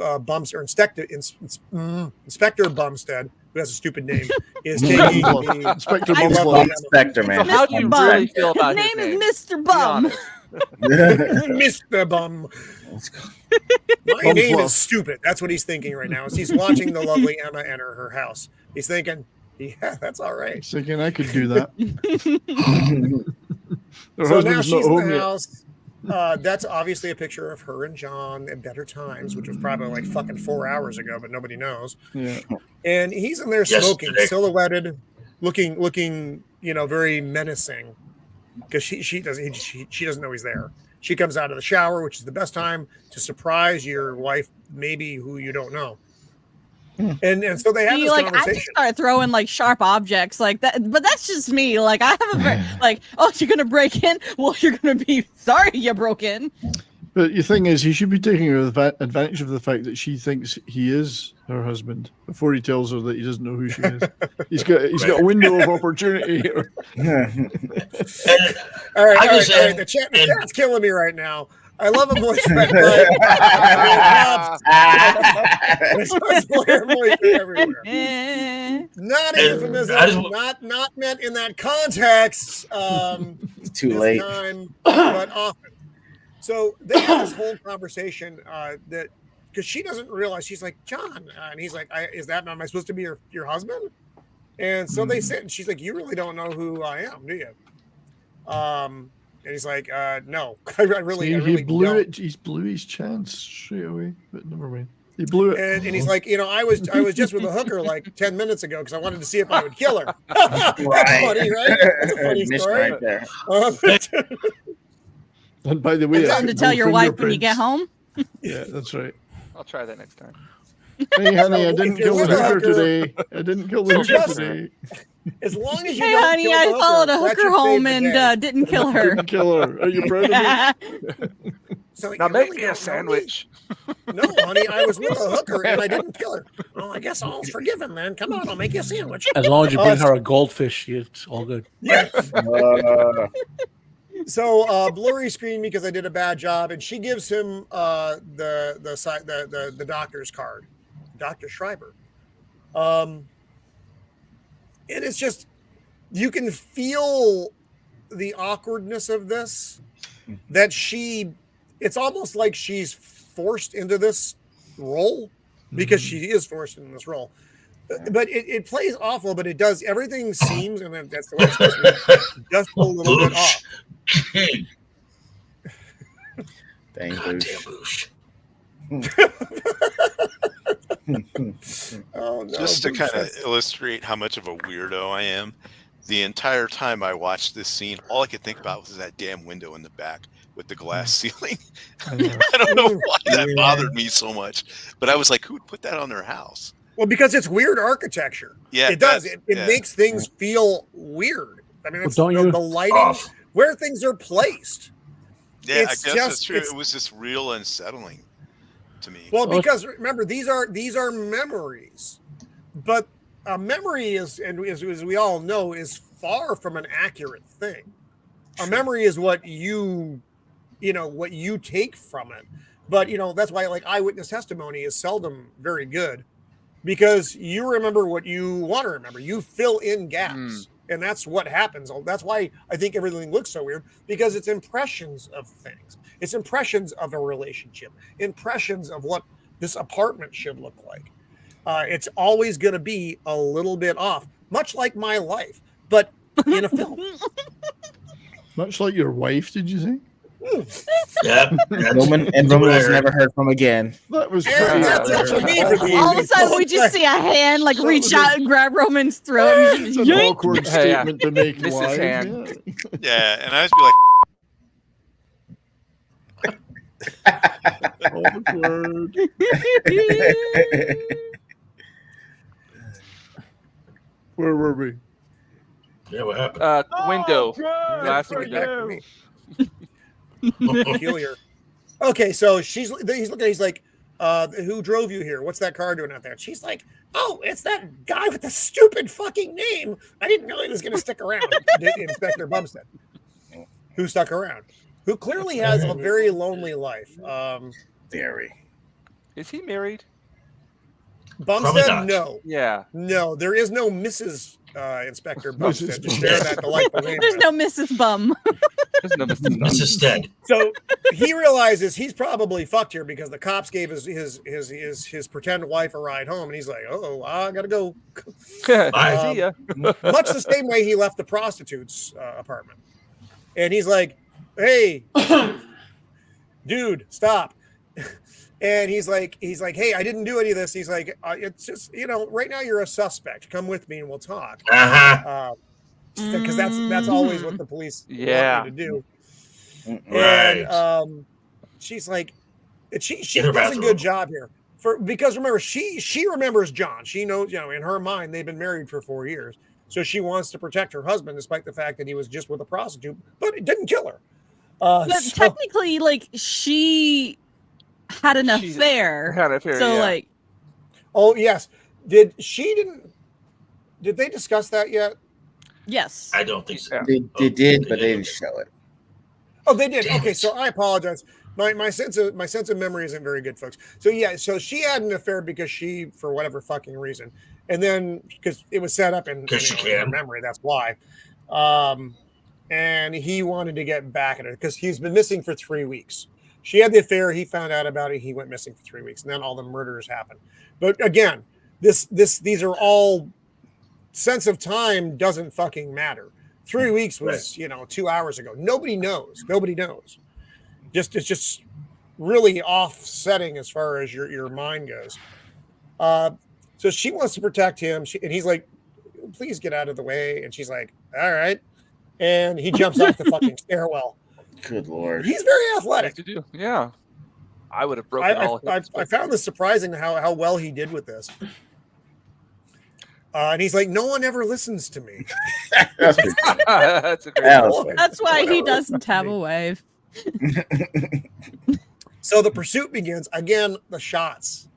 Inspector Bumstead, who has a stupid name, is taking the Inspector I Bumstead. love Inspector, So man. how do you Bum. really feel about His his name name? is Mr. Be Bum. honest. Mr. Bum. My Bum name fluff. is stupid. That's what he's thinking right now. As he's watching the lovely Emma enter her house, he's thinking, "Yeah, that's all right." Thinking I could do that. Her So now husband's she's not in home the yet. house. That's obviously a picture of her and John at Better Times, which was probably like fucking 4 hours ago, but nobody knows. Yeah. And he's in there Yesterday. smoking, silhouetted, looking, very menacing, because she doesn't know he's there. She comes out of the shower, which is the best time to surprise your wife, maybe who you don't know. And so they have this I just conversation. start throwing like sharp objects like that, but that's just me. Like I have a very like, oh, you're gonna break in. Well, you're gonna be sorry you broke in. But the thing is, he should be taking advantage of the fact that she thinks he is her husband before he tells her that he doesn't know who she is. He's got a window of opportunity here. All right. I was The saying- chat's killing me right now. I love a voice crack. There's Blair voice everywhere. Not a euphemism. Not meant in that context. Too this late. time, but often. So they have this whole conversation that because she doesn't realize, she's like, John, and he's like, am I supposed to be your husband? And so they sit, and she's like, you really don't know who I am, do you? And he's like, no, I really he blew don't. it. He blew his chance straight away, but never mind. He blew it. And he's like, I was just with a hooker like 10 minutes ago because I wanted to see if I would kill her. Right. That's funny, right? That's a funny Missed story. right there. And by the way, And I Time to took tell no your wife when you get fingerprints. home. Yeah, that's right. I'll try that next time. Hey, honey, I didn't if you're kill the with a hooker hooker- today. I didn't kill the hooker Just- today. As long as you Hey, don't honey, kill I the followed a that hooker should home save the and day. didn't kill her. Didn't kill her. Are you proud of me? So Now you make really me don't know a sandwich. No, honey, I was with a hooker and I didn't kill her. Well, I guess all's forgiven then. Come on, I'll make you a sandwich. As long as you bring her a goldfish, it's all good. Yeah. Uh, So blurry screen because I did a bad job, and she gives him the doctor's card, Dr. Schreiber. And it's just, you can feel the awkwardness of this, that it's almost like she's forced into this role because she is forced into this role. But it plays awful, but it does, everything seems, and that's the way it's supposed to be, just a little bit off. Dang, Goddamn Boosh. boosh. Oh, no, Just to Boosh, kind of that's- illustrate how much of a weirdo I am, the entire time I watched this scene, all I could think about was that damn window in the back with the glass ceiling. I know. I don't know why that bothered me so much, but I was like, who would put that on their house? Well, because it's weird architecture. Yeah, it does. that's- It yeah. makes things feel weird. I mean, Well, it's don't the, you- the lighting, Off. where things are placed. Yeah, It's I guess that's true. it's- It was just real unsettling to me. Well, Well, because remember, these are memories, but a memory is, and as we all know, is far from an accurate thing. A memory is what you take from it. But that's why like eyewitness testimony is seldom very good, because you remember what you want to remember. You fill in gaps. And that's what happens. That's why I think everything looks so weird, because it's impressions of things. It's impressions of a relationship, impressions of what this apartment should look like. It's always going to be a little bit off, much like my life, but in a film. Much like your wife, did you say? Yep. Roman was never heard from again. That was And pretty. that's it for me for the All of a evening. sudden, we just see a hand like reach out and grab Roman's throat. And It's just an yank. awkward Yeah. statement to make Mrs. live. Hand. Yeah. Yeah, and I was be like, Awkward. Where were we? Yeah, what happened? Window. That's Glass pretty window. back for me. Peculiar. Okay, so he's looking. He's like, "Who drove you here? What's that car doing out there?" She's like, "Oh, it's that guy with the stupid fucking name. I didn't know he was going to stick around." Inspector Bumstead, who stuck around, who clearly has a very lonely life. Very. Is he married? Bumstead, not. no, there is no Mrs. Inspector Bumstead to share that delightful name. There's with. no Mrs. Bum. There's no Mr. Mrs. Stead. So he realizes he's probably fucked here because the cops gave his pretend wife a ride home, and he's like, "Oh, I gotta go." Bye. See ya. Much the same way he left the prostitute's apartment, and he's like, "Hey, dude, stop." And he's like, "Hey, I didn't do any of this." He's like, "It's just, right now you're a suspect. Come with me and we'll talk." Uh-huh. Because that's always what the police Yeah. want you to do. Right. And she's like, she In her does a bathroom. good job here because remember, she remembers John. She knows, in her mind, they've been married for 4 years. So she wants to protect her husband, despite the fact that he was just with a prostitute, but it didn't kill her. But technically, like, she had an She's- affair. Had an affair, So, yeah. like, Oh yes. Did they discuss that yet? yes. I don't think so. Yeah. They did, but they didn't show it. Oh, they did. Damn Okay, it. so I apologize. My sense of memory isn't very good, folks. So yeah, so she had an affair because she, for whatever fucking reason, and then because it was set up in, in her memory, that's why. And he wanted to get back at her because he's been missing for 3 weeks. She had the affair. He found out about it. He went missing for 3 weeks, and then all the murders happened. But again, these are all sense of time doesn't fucking matter. 3 weeks was 2 hours ago. Nobody knows. It's just really offsetting as far as your mind goes. So she wants to protect him, and he's like, "Please get out of the way." And she's like, "All right." And he jumps off the fucking stairwell. Good Lord. He's very athletic. To do. Yeah. I would have broken all hips. I found this surprising how well he did with this. And he's like, "No one ever listens to me." That's a great That's why he doesn't have a wave. So the pursuit begins. Again, the shots.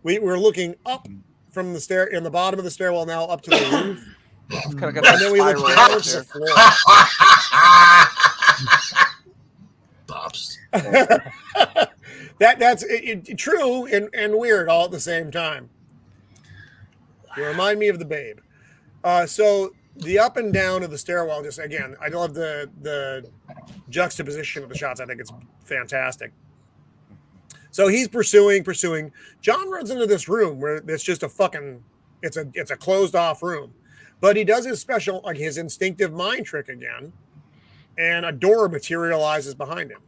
We're looking up from the stair in the bottom of the stairwell now up to the roof. It's kind of And then we look down to the floor. Pops. That's true and weird all at the same time. You remind me of the Babe. So the up and down of the stairwell, just again, I love the juxtaposition of the shots. I think it's fantastic. So he's pursuing. John runs into this room where it's just it's a closed off room. But he does his special, like his instinctive mind trick again, and a door materializes behind him.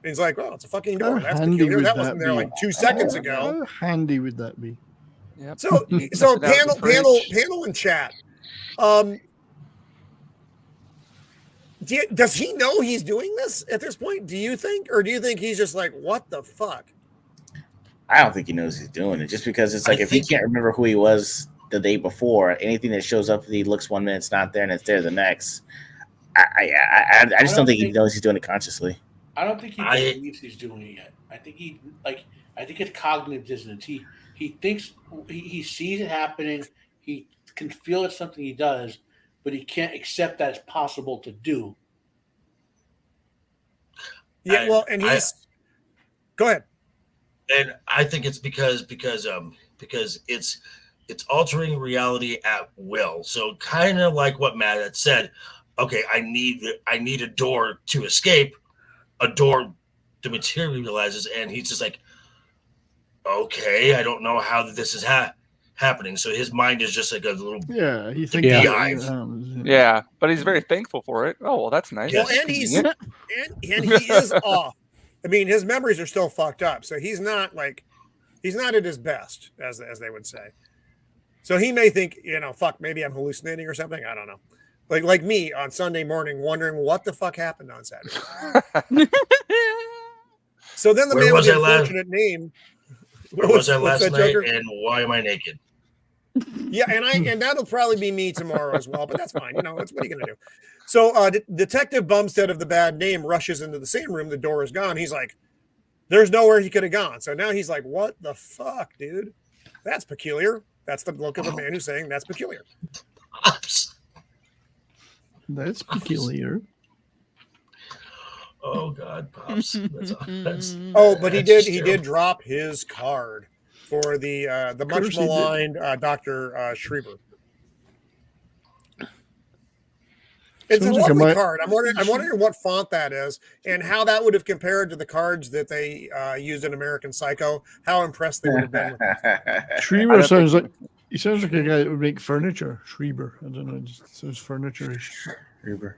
And he's like, "Oh, it's a fucking door. That's peculiar. That wasn't there like 2 seconds ago." How handy would that be? Yep. So panel and chat. Does he know he's doing this at this point? Do you think, or do you think he's just like, "What the fuck"? I don't think he knows he's doing it. Just because it's like if he can't remember who he was the day before, anything that shows up, he looks 1 minute, it's not there, and it's there the next. I just don't think he knows he's doing it consciously. I don't think he believes he's doing it yet. I think it's cognitive dissonance. He thinks he sees it happening. He can feel it's something he does, but he can't accept that it's possible to do. Yeah, well, and go ahead. And I think it's because it's altering reality at will. So kind of like what Matt had said. Okay, I need a door to escape. A door that materializes, and he's just like, okay, I don't know how this is happening. So his mind is just like a little he thinks yeah, but he's very thankful for it. Oh well, that's nice. Well, and he is off. I mean, his memories are still fucked up, so he's not at his best, as they would say. So he may think, fuck, maybe I'm hallucinating or something. I don't know. Like me on Sunday morning, wondering what the fuck happened on Saturday. So then the man with the unfortunate name. Where was I last night, and why am I naked? Yeah, and that'll probably be me tomorrow as well, but that's fine. It's what are you gonna do? So Detective Bumstead of the bad name rushes into the same room. The door is gone. He's like, "There's nowhere he could have gone." So now he's like, "What the fuck, dude? That's peculiar." That's the look of a man who's saying that's peculiar. That's peculiar. Oh God, Pops. But he did drop his card for the much maligned Dr. Schreiber. It's a lovely card. I'm wondering what font that is and how that would have compared to the cards that they used in American Psycho. How impressed they would have been with that. Schreiber sounds like a guy that would make furniture. Schreiber. I don't know. It just sounds furniture-ish. Schreiber.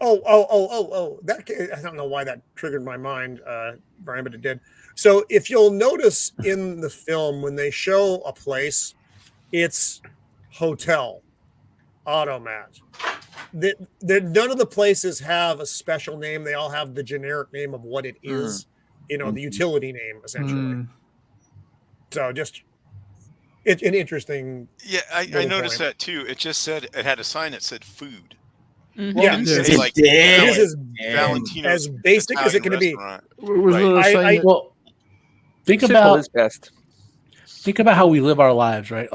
Oh! I don't know why that triggered my mind, Brian, but it did. So if you'll notice in the film, when they show a place, it's hotel, automat. None of the places have a special name. They all have the generic name of what it is, the utility name, essentially. So just it's an interesting. Yeah, I noticed that too. It just said it had a sign that said food. Mm-hmm. Yeah, it is as basic as it can be. Think about think about how we live our lives, right?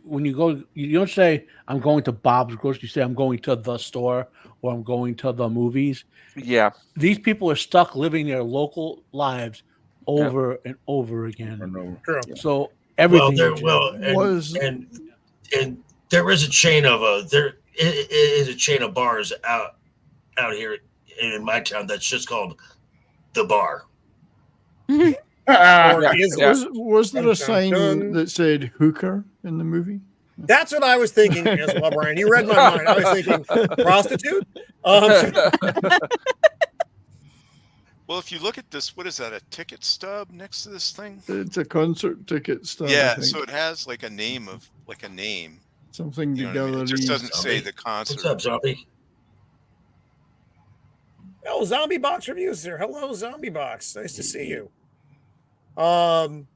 When you go, you don't say I'm going to Bob's grocery. You say I'm going to the store or I'm going to the movies. Yeah. These people are stuck living their local lives over and over again. True. So everything and there is a chain of there is a chain of bars out here in my town that's just called The Bar. Was there a sign that said hooker in the movie? That's what I was thinking as well, Brian. You read my mind. I was thinking prostitute. Well, if you look at this, what is that? A ticket stub next to this thing? It's a concert ticket stub. Yeah, so it has like a name. Something You know what I mean? It just doesn't say the concert. What's up, Zombie? Oh, Zombie Box Reviews here. Hello, Zombie Box. Nice to see you. So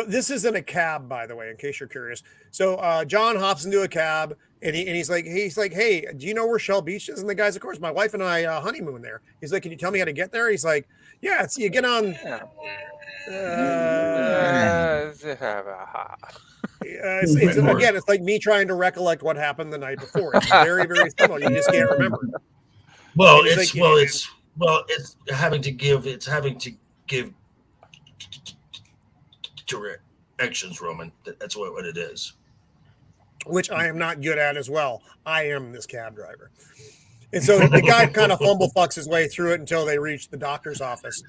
this isn't a cab, by the way, in case you're curious. So John hops into a cab and he's like, hey, do you know where Shell Beach is? And the guy's, of course, my wife and I honeymoon there. He's like, can you tell me how to get there? He's like, yeah, so you get on. It's like me trying to recollect what happened the night before. It's very, very similar. You just can't remember. Well, it's having to give directions, Roman. That's what it is. Which I am not good at as well. I am this cab driver. And so the guy kind of fumble fucks his way through it until they reach the doctor's office.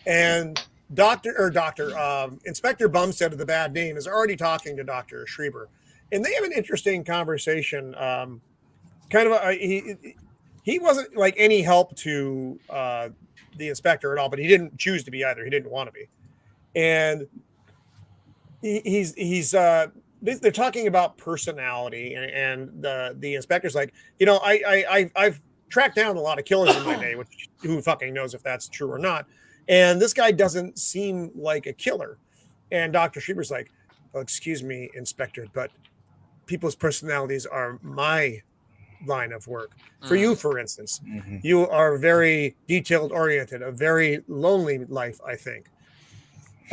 And Inspector Bumstead of the bad name is already talking to Dr. Schreiber. And they have an interesting conversation. He wasn't like any help to the inspector at all, but he didn't choose to be either. He didn't want to be. And they're talking about personality, and the inspector's like, I've tracked down a lot of killers in my day, which who fucking knows if that's true or not. And this guy doesn't seem like a killer. And Dr. Schreiber's like, well, excuse me, Inspector, but people's personalities are my line of work. For you, for instance, you are very detailed oriented, a very lonely life, I think.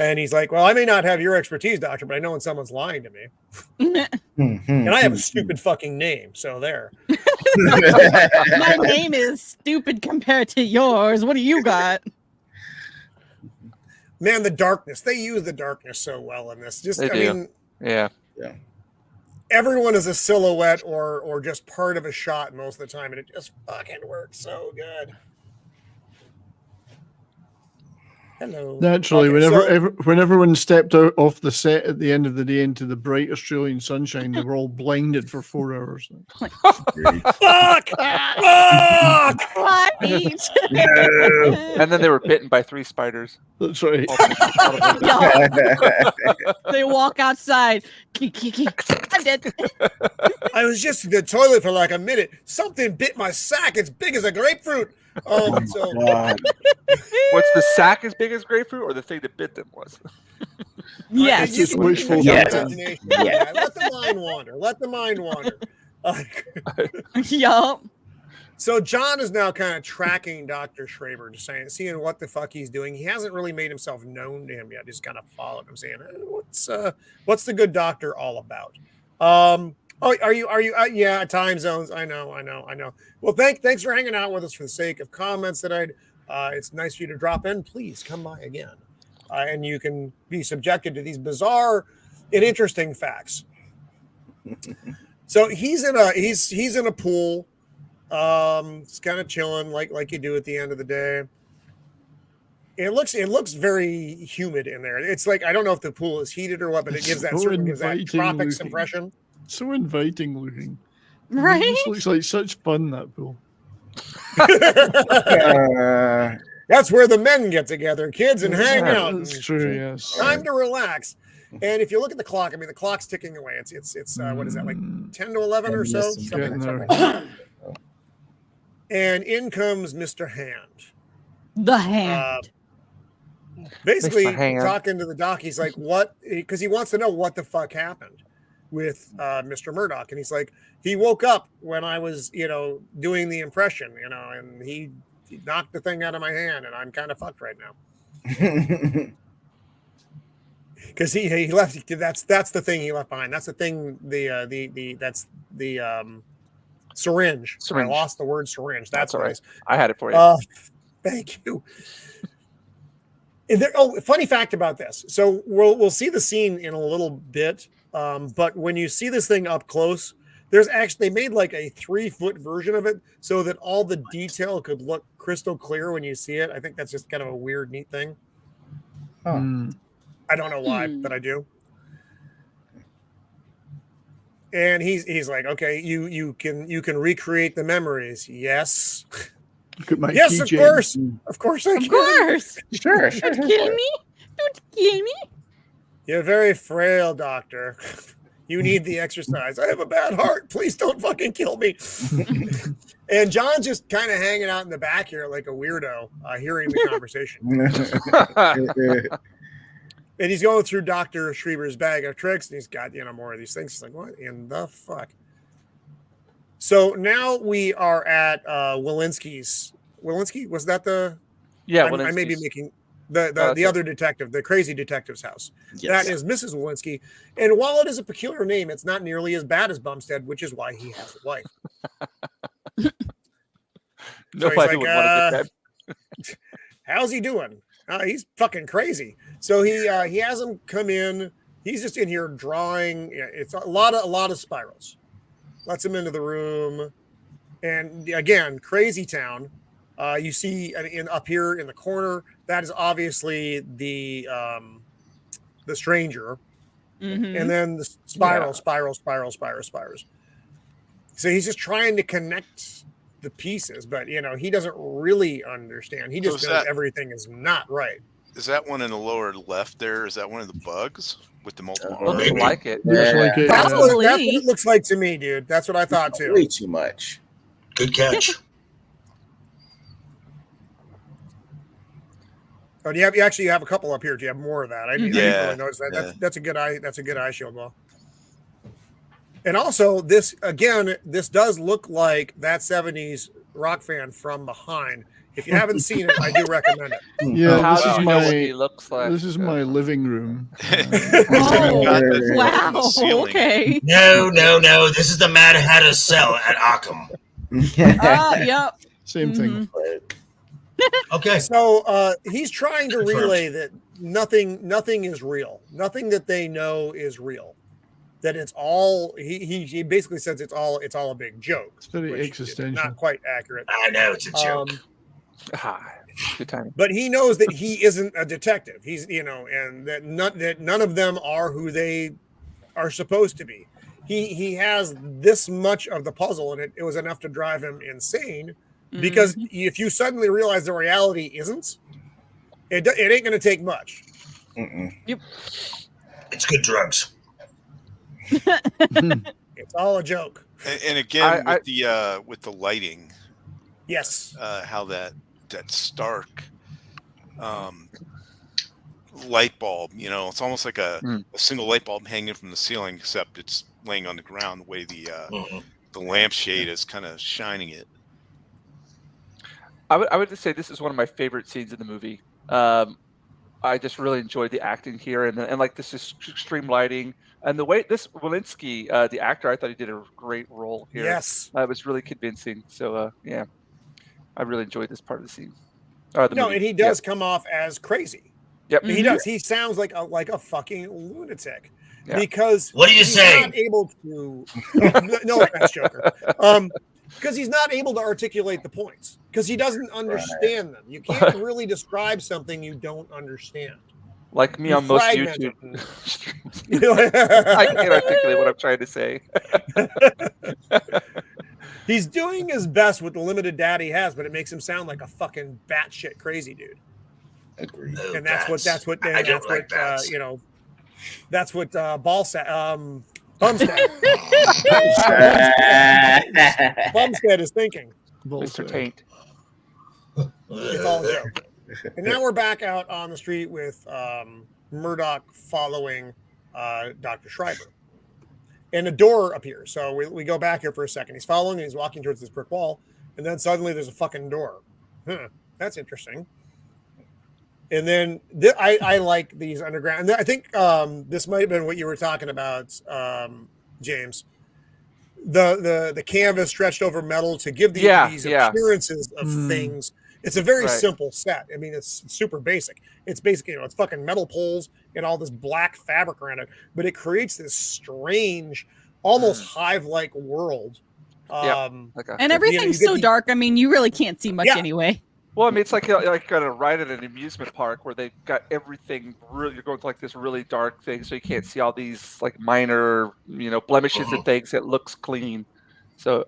And he's like, well, I may not have your expertise, doctor, but I know when someone's lying to me. And I have a stupid fucking name. So there. My name is stupid compared to yours. What do you got? Man, the darkness. They use the darkness so well in this. Yeah. Everyone is a silhouette or just part of a shot most of the time. And it just fucking works so good. Hello. Naturally, when everyone stepped out off the set at the end of the day into the bright Australian sunshine, they were all blinded for 4 hours. Fuck! And then they were bitten by 3 spiders. That's right. They walk outside. I'm dead. I was just in the toilet for like a minute. Something bit my sack. It's big as a grapefruit. What's the sack as big as grapefruit, or the thing that bit them was? Yes. Just wishful imagination. Yeah. Let the mind wander. Yup. So John is now kind of tracking Dr. Schreiber, just seeing what the fuck he's doing. He hasn't really made himself known to him yet. Just kind of followed him, saying, "What's the good doctor all about?" Are you? Yeah, time zones. I know. Well, thanks for hanging out with us for the sake of comments tonight. It's nice for you to drop in. Please come by again, and you can be subjected to these bizarre and interesting facts. So he's in a pool. It's kind of chilling, like you do at the end of the day. It looks very humid in there. It's like I don't know if the pool is heated or what, but it gives that tropics impression. So inviting looking. Right? It just looks like such fun, that pool. That's where the men get together, kids, and hang out. That's true, yes. Time to relax. And if you look at the clock, I mean, the clock's ticking away. It's what is that, like 10 to 11 or so? Something like that. And in comes Mr. Hand. The Hand. Basically, talking to the doc, he's like, what? Because he wants to know what the fuck happened with Mr. Murdoch. And he's like, he woke up when I was, doing the impression, and he knocked the thing out of my hand, and I'm kind of fucked right now. because he left. That's the thing he left behind. That's the thing. That's the syringe. I Syringe. lost the word syringe. That's all right. nice. I had it for you. Thank you. Funny fact about this. So we'll see the scene in a little bit, but when you see this thing up close, there's actually they made like a 3-foot version of it so that all the detail could look crystal clear when you see it. I think that's just kind of a weird, neat thing. Huh. I don't know why, but I do. And he's like, okay, you can recreate the memories. Yes. Look at my Yes, of keychain. course I can. Of course. Sure. Don't kill me. Don't kill me. You're very frail, doctor. You need the exercise. I have a bad heart. Please don't fucking kill me. And John's just kind of hanging out in the back here like a weirdo, hearing the conversation. And he's going through Dr. Schreiber's bag of tricks, and he's got, more of these things. He's like, what in the fuck? So now we are at Walensky's. Walensky? Was that the... Yeah, I may be making... The other detective, the crazy detective's house. Yes. That is Mrs. Walensky. And while it is a peculiar name, it's not nearly as bad as Bumstead, which is why he has a wife. Nobody would want to get that. How's he doing? He's fucking crazy. So he has him come in. He's just in here drawing. It's a lot of spirals. Lets him into the room. And again, crazy town. You see up here in the corner, that is obviously the stranger. Mm-hmm. And then the spirals. So he's just trying to connect the pieces, but he doesn't really understand. He just knows everything is not right. Is that one in the lower left there? Is that one of the bugs with the multiple? Looks like it. Looks like it. That's what it looks like to me, dude. That's what I thought too. Way too much. Good catch. Oh, you have a couple up here. Do you have more of that? I didn't really notice that. Yeah. That's a good eye. That's a good eye shield wall. And also, this does look like that 70s Rockfan from behind. If you haven't seen it, I do recommend it. Yeah, How this do is you know what he looks like? This is my living room. Oh, wow. Okay. No. This is the Mad Hatter cell at Arkham. Yep. Same thing. Okay. So he's trying to relay that nothing is real. Nothing that they know is real. That it's all he basically says it's all a big joke. It's very existential. Not quite accurate. I know it's a joke. Good timing. But he knows that he isn't a detective. He's and that none of them are who they are supposed to be. He has this much of the puzzle, and it was enough to drive him insane. Because if you suddenly realize the reality isn't, it ain't going to take much. Yep. It's good drugs. It's all a joke. And again, with the lighting, Yes. how that stark light bulb, it's almost like a single light bulb hanging from the ceiling, except it's laying on the ground. The way the lampshade is kind of shining it. I would just say this is one of my favorite scenes in the movie. I just really enjoyed the acting here, and like this is extreme lighting, and the way this Walensky, the actor, I thought he did a great role here. Yes. It was really convincing. So yeah, I really enjoyed this part of the scene. No, and he does come off as crazy. Yep, he does. He sounds like a fucking lunatic. Yeah. Because what are you he's saying? Not able to. No offense, Joker. Because he's not able to articulate the points. Because he doesn't understand them. You can't really describe something you don't understand. Like me on most YouTube. I can't articulate what I'm trying to say. He's doing his best with the limited data he has, but it makes him sound like a fucking batshit crazy dude. Agreed. No, And that's what I don't like bats. that's what Bumstead is thinking. Mr. Taint. It's all a joke. And now we're back out on the street with Murdoch following Dr. Schreiber. And a door appears. So we go back here for a second. He's following and he's walking towards this brick wall. And then suddenly there's a fucking door. That's interesting. And then I like these underground. And I think this might have been what you were talking about, James. The canvas stretched over metal to give these appearances of things. It's a very simple set. I mean, it's super basic. It's basically, it's fucking metal poles and all this black fabric around it, but it creates this strange, almost hive-like world. And everything's so dark. I mean, you really can't see much anyway. Well, I mean, it's like a ride at an amusement park where they've got everything really. You're going to like this really dark thing, so you can't see all these like minor, blemishes and things. It looks clean. So,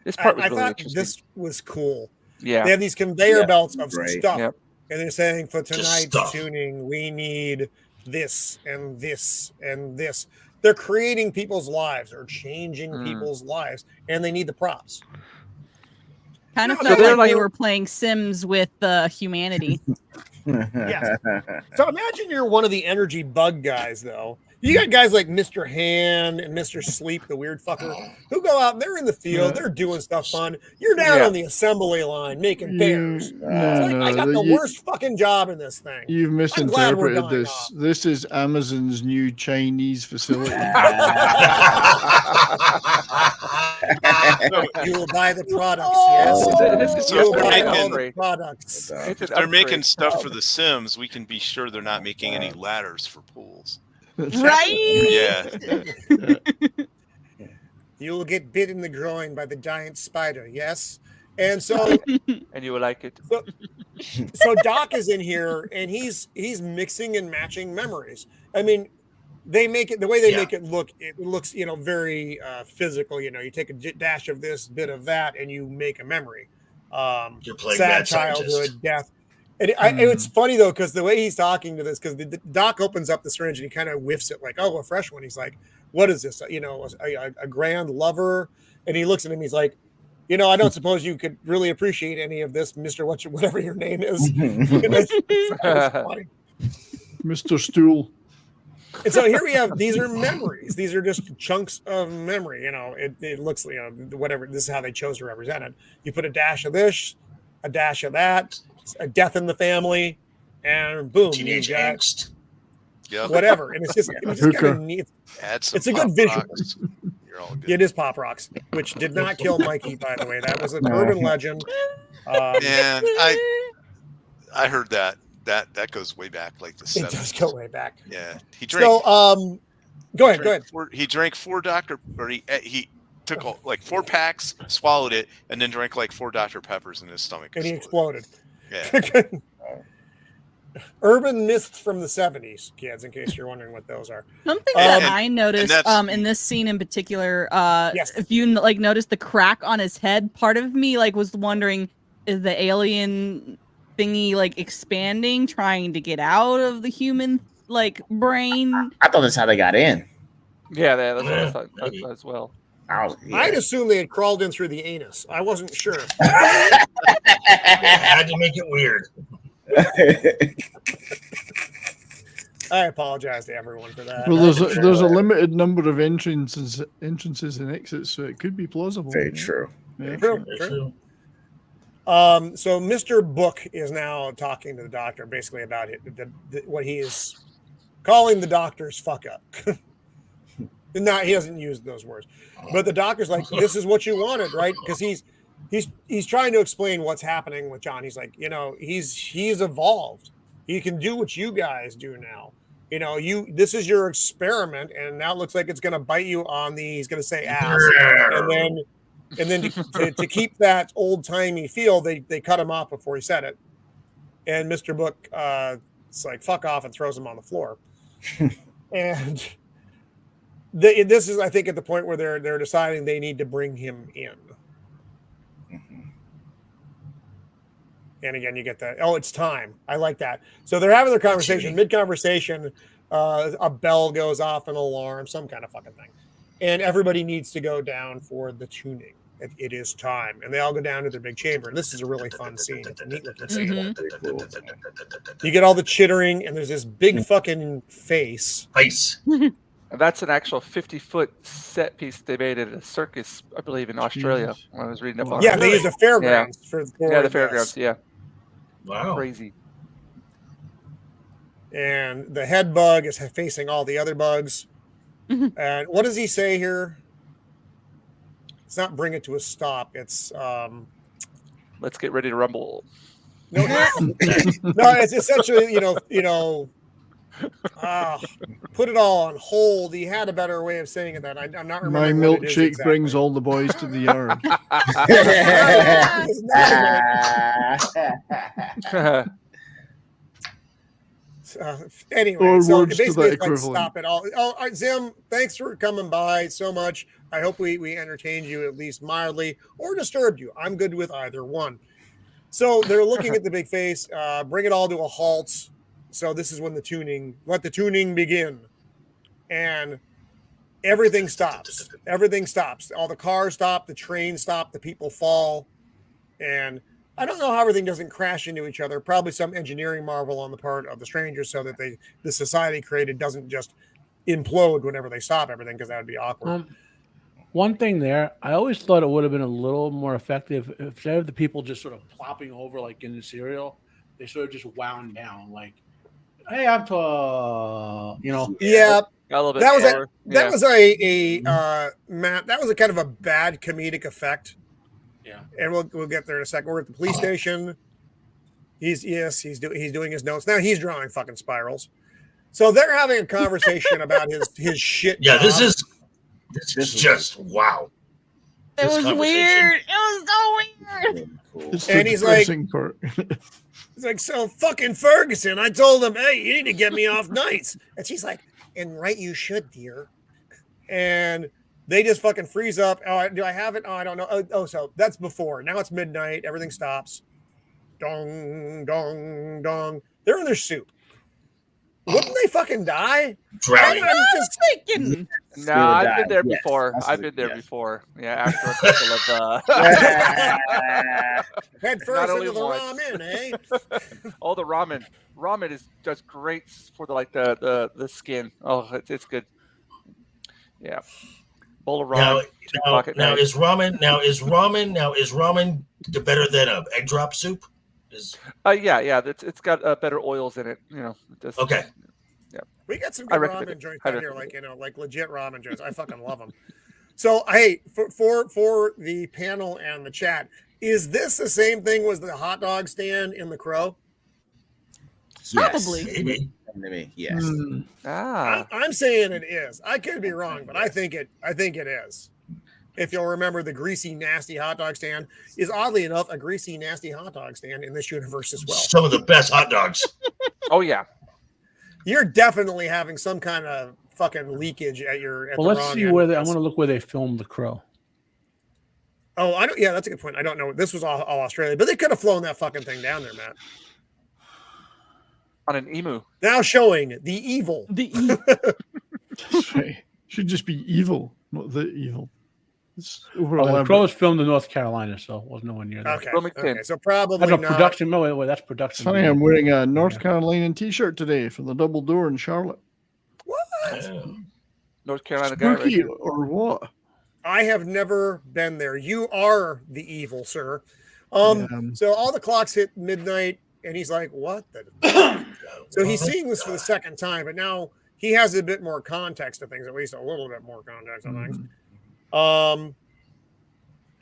this part was really interesting. This was cool. Yeah, they have these conveyor belts of stuff, and they're saying for tonight's tuning, we need this and this and this. They're creating people's lives or changing people's lives, and they need the props. Kind of felt like they were playing Sims with humanity. Yes. So imagine you're one of the energy bug guys, though. You got guys like Mr. Hand and Mr. Sleep, the weird fucker, who go out and they're in the field, they're doing stuff fun. You're down on the assembly line making bears. I got the worst fucking job in this thing. You've misinterpreted this. This is Amazon's new Chinese facility. You will buy the products, yes. You will buy all the products. If they're making stuff for the Sims, we can be sure they're not making any ladders for pools. Right? Yeah. You will get bit in the groin by the giant spider, yes? And so and you will like it. So Doc is in here and he's mixing and matching memories. I mean, they make it the way they make it looks, very physical. You take a dash of this, bit of that, and you make a memory. You're playing sad childhood, death. And it's funny though, because the way he's talking to this, because the Doc opens up the syringe and he kind of whiffs it like, oh, a fresh one. He's like, what is this? A grand lover. And he looks at him. He's like, I don't suppose you could really appreciate any of this, Mr. Whatever your name is. Funny. Mr. Stool. And so here we have, these are memories. These are just chunks of memory. It looks, whatever. This is how they chose to represent it. You put a dash of this, a dash of that, a death in the family, and boom, teenage angst. Whatever. And it's just kind of neat. It's a good visual. You're all good. It is Pop Rocks, which did not kill Mikey, by the way. That was an urban legend. And I heard that. That goes way back, like the 70s. It does go way back. Yeah, he drank. So, go ahead. He drank 4 Dr. Or he took like 4 packs, swallowed it, and then drank like 4 Dr. Peppers in his stomach. And he exploded. Yeah. Urban myths from the 70s, kids, in case you're wondering what those are. Something that I noticed in this scene in particular, if you notice the crack on his head, part of me was wondering, is the alien thingy expanding, trying to get out of the human brain? I thought that's how they got in. Yeah, that's what I thought as well. I'd assume they had crawled in through the anus. I wasn't sure. Had to make it weird. I apologize to everyone for that. Well, there's a limited number of entrances and exits, so it could be plausible. Very true. Yeah. True. So Mr. Book is now talking to the doctor basically about what he is calling the doctor's fuck up. He hasn't used those words, but the doctor's like, "This is what you wanted, right?" Because he's trying to explain what's happening with John. He's like, he's evolved. He can do what you guys do now. This is your experiment, and now it looks like it's going to bite you on the. He's going to say ass, and then to keep that old timey feel, they cut him off before he said it, and Mr. Book it's like fuck off and throws him on the floor, and. This is, I think, at the point where they're deciding they need to bring him in. Mm-hmm. And again, you get that. Oh, it's time. I like that. So they're having their conversation. Mid-conversation, a bell goes off, an alarm, some kind of fucking thing. And everybody needs to go down for the tuning. It is time. And they all go down to their big chamber. And this is a really fun scene. It's a neat looking scene. Mm-hmm. You get all the chittering, and there's this big fucking face. And that's an actual 50-foot set piece they made at a circus, I believe, in Australia. When I was reading about they used the fairgrounds for the fairgrounds. Yeah, wow, crazy. and the head bug is facing all the other bugs. And what does he say here? It's not bring it to a stop. It's Let's get ready to rumble. no, it's essentially put it all on hold. He had a better way of saying it. That I'm not My remembering. What it is milkshake exactly. brings all the boys to the yard. Anyway, Or so words to basically that it's like equivalent. stop it all. Oh, all right, Zim, thanks for coming by so much. I hope we entertained you at least mildly or disturbed you. I'm good with either one. So they're looking at the big face, bring it all to a halt. So this is when let the tuning begin. And everything stops. Everything stops. All the cars stop, the train stop, the people fall. And I don't know how everything doesn't crash into each other. Probably some engineering marvel on the part of the strangers so that the society created doesn't just implode whenever they stop everything, because that would be awkward. One thing there, I always thought it would have been a little more effective if instead of the people just sort of plopping over like in the serial, they sort of just wound down like, hey, I'm Yeah. A little bit That was slower. that was a Matt. That was a kind of a bad comedic effect. Yeah. And we'll get there in a second. We're at the police station. He's doing his notes now. He's drawing fucking spirals. So they're having a conversation about his shit. Yeah, job. this is just wow. It This was conversation- weird. It was so weird. It's And the he's like- depressing part. He's like, so fucking Ferguson. I told him, hey, you need to get me off nights. And she's like, and right, you should, dear. And they just fucking freeze up. Oh, do I have it? Oh, I don't know. Oh, so that's before. Now it's midnight. Everything stops. Dong, dong, dong. They're in their soup. Wouldn't they fucking die? Drowning. I'm just Thinking. No, I've been there Yes, before. that's I've what- been there yes. before. Yeah, after a couple of head Not first only into the once. ramen, eh? all the ramen. Ramen is just great for the skin. Oh, it's good. Yeah, bowl of ramen. Now is ramen better than a egg drop soup? Yeah. It's got better oils in it. Okay. We got some I good recommend ramen it. joints I out here, recommend like legit ramen joints. I fucking love them. So, hey, for the panel and the chat, is this the same thing as the hot dog stand in The Crow? Probably. Maybe. Yes. I'm saying it is. I could be wrong, but I think it is. If you'll remember, the greasy, nasty hot dog stand is oddly enough a greasy, nasty hot dog stand in this universe as well. Some of the best hot dogs. Oh yeah. You're definitely having some kind of fucking leakage at your. Well, let's see where I want to look where they filmed The Crow. Oh, I don't. Yeah, that's a good point. I don't know. This was all Australia, but they could have flown that fucking thing down there, Matt. On an emu. Now showing the evil. That's right. Should just be evil, not the evil. It's The Crow was filmed in North Carolina, so it wasn't nowhere near there. Okay, so probably That's a not. production. No, wait, that's production. Funny, I'm wearing a North Carolinian T-shirt today for the double door in Charlotte. What? North Carolina guy right Spooky here. or what? I have never been there. You are the evil, sir. Yeah. So all the clocks hit midnight, and he's like, "What?" The? So he's seeing this for the second time, but now he has a bit more context to things, at least a little bit more context to things.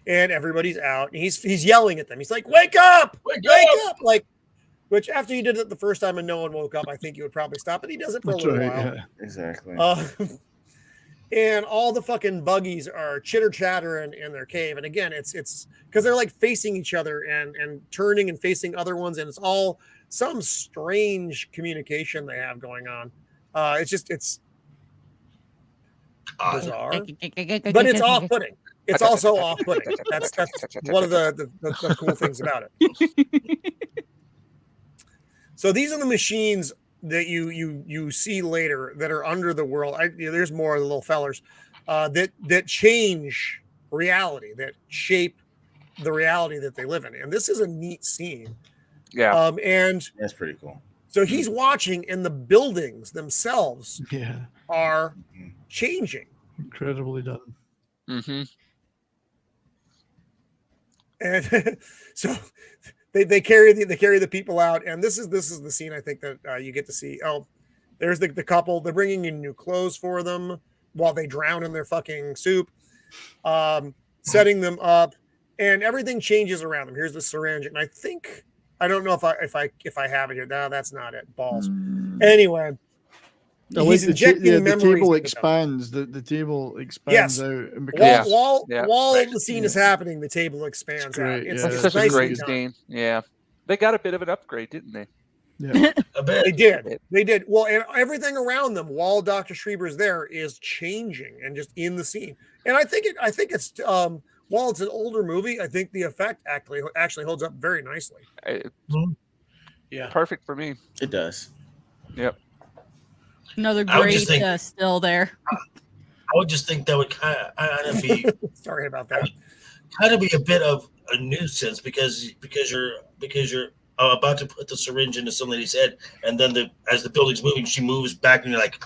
And everybody's out, and he's yelling at them. He's like, "Wake up! Wake up!" Like, which after you did it the first time and no one woke up, I think you would probably stop. But he does it for That's a little right, while. yeah. Exactly. And all the fucking buggies are chitter chattering in their cave. And again, it's because they're like facing each other and turning and facing other ones, and it's all some strange communication they have going on. It's bizarre, but it's off-putting. It's also off-putting. That's one of the cool things about it. So these are the machines that you see later that are under the world. There's more of the little fellers that change reality, that shape the reality that they live in. And this is a neat scene. Yeah. And That's pretty cool. so he's watching, and the buildings themselves Yeah, are changing. incredibly done. Mm-hmm. And so they carry the people out, and this is the scene I think that you get to see. Oh, there's the couple. They're bringing in new clothes for them while they drown in their fucking soup, setting them up, and everything changes around them. Here's the syringe, and I don't know if I have it here. No, that's not it. Balls. Anyway, he's injecting the memories. table into them. expands. The table expands Yes. out. And becomes, While Right. the scene is happening, the table expands out. great, It's, yeah. it's Such a nicely great done. scene. Yeah, they got a bit of an upgrade, didn't they? yeah. A bit. They did. Well, and everything around them while Dr. Schreiber's there is changing and just in the scene. And I think it's while it's an older movie, I think the effect actually holds up very nicely. Yeah. Perfect for me. It does. Yep. Another I would great just think- still there. I would just think that would kind of be Sorry about that. a bit of a nuisance because you're about to put the syringe into some lady's head, and then as the building's moving, she moves back, and you're like,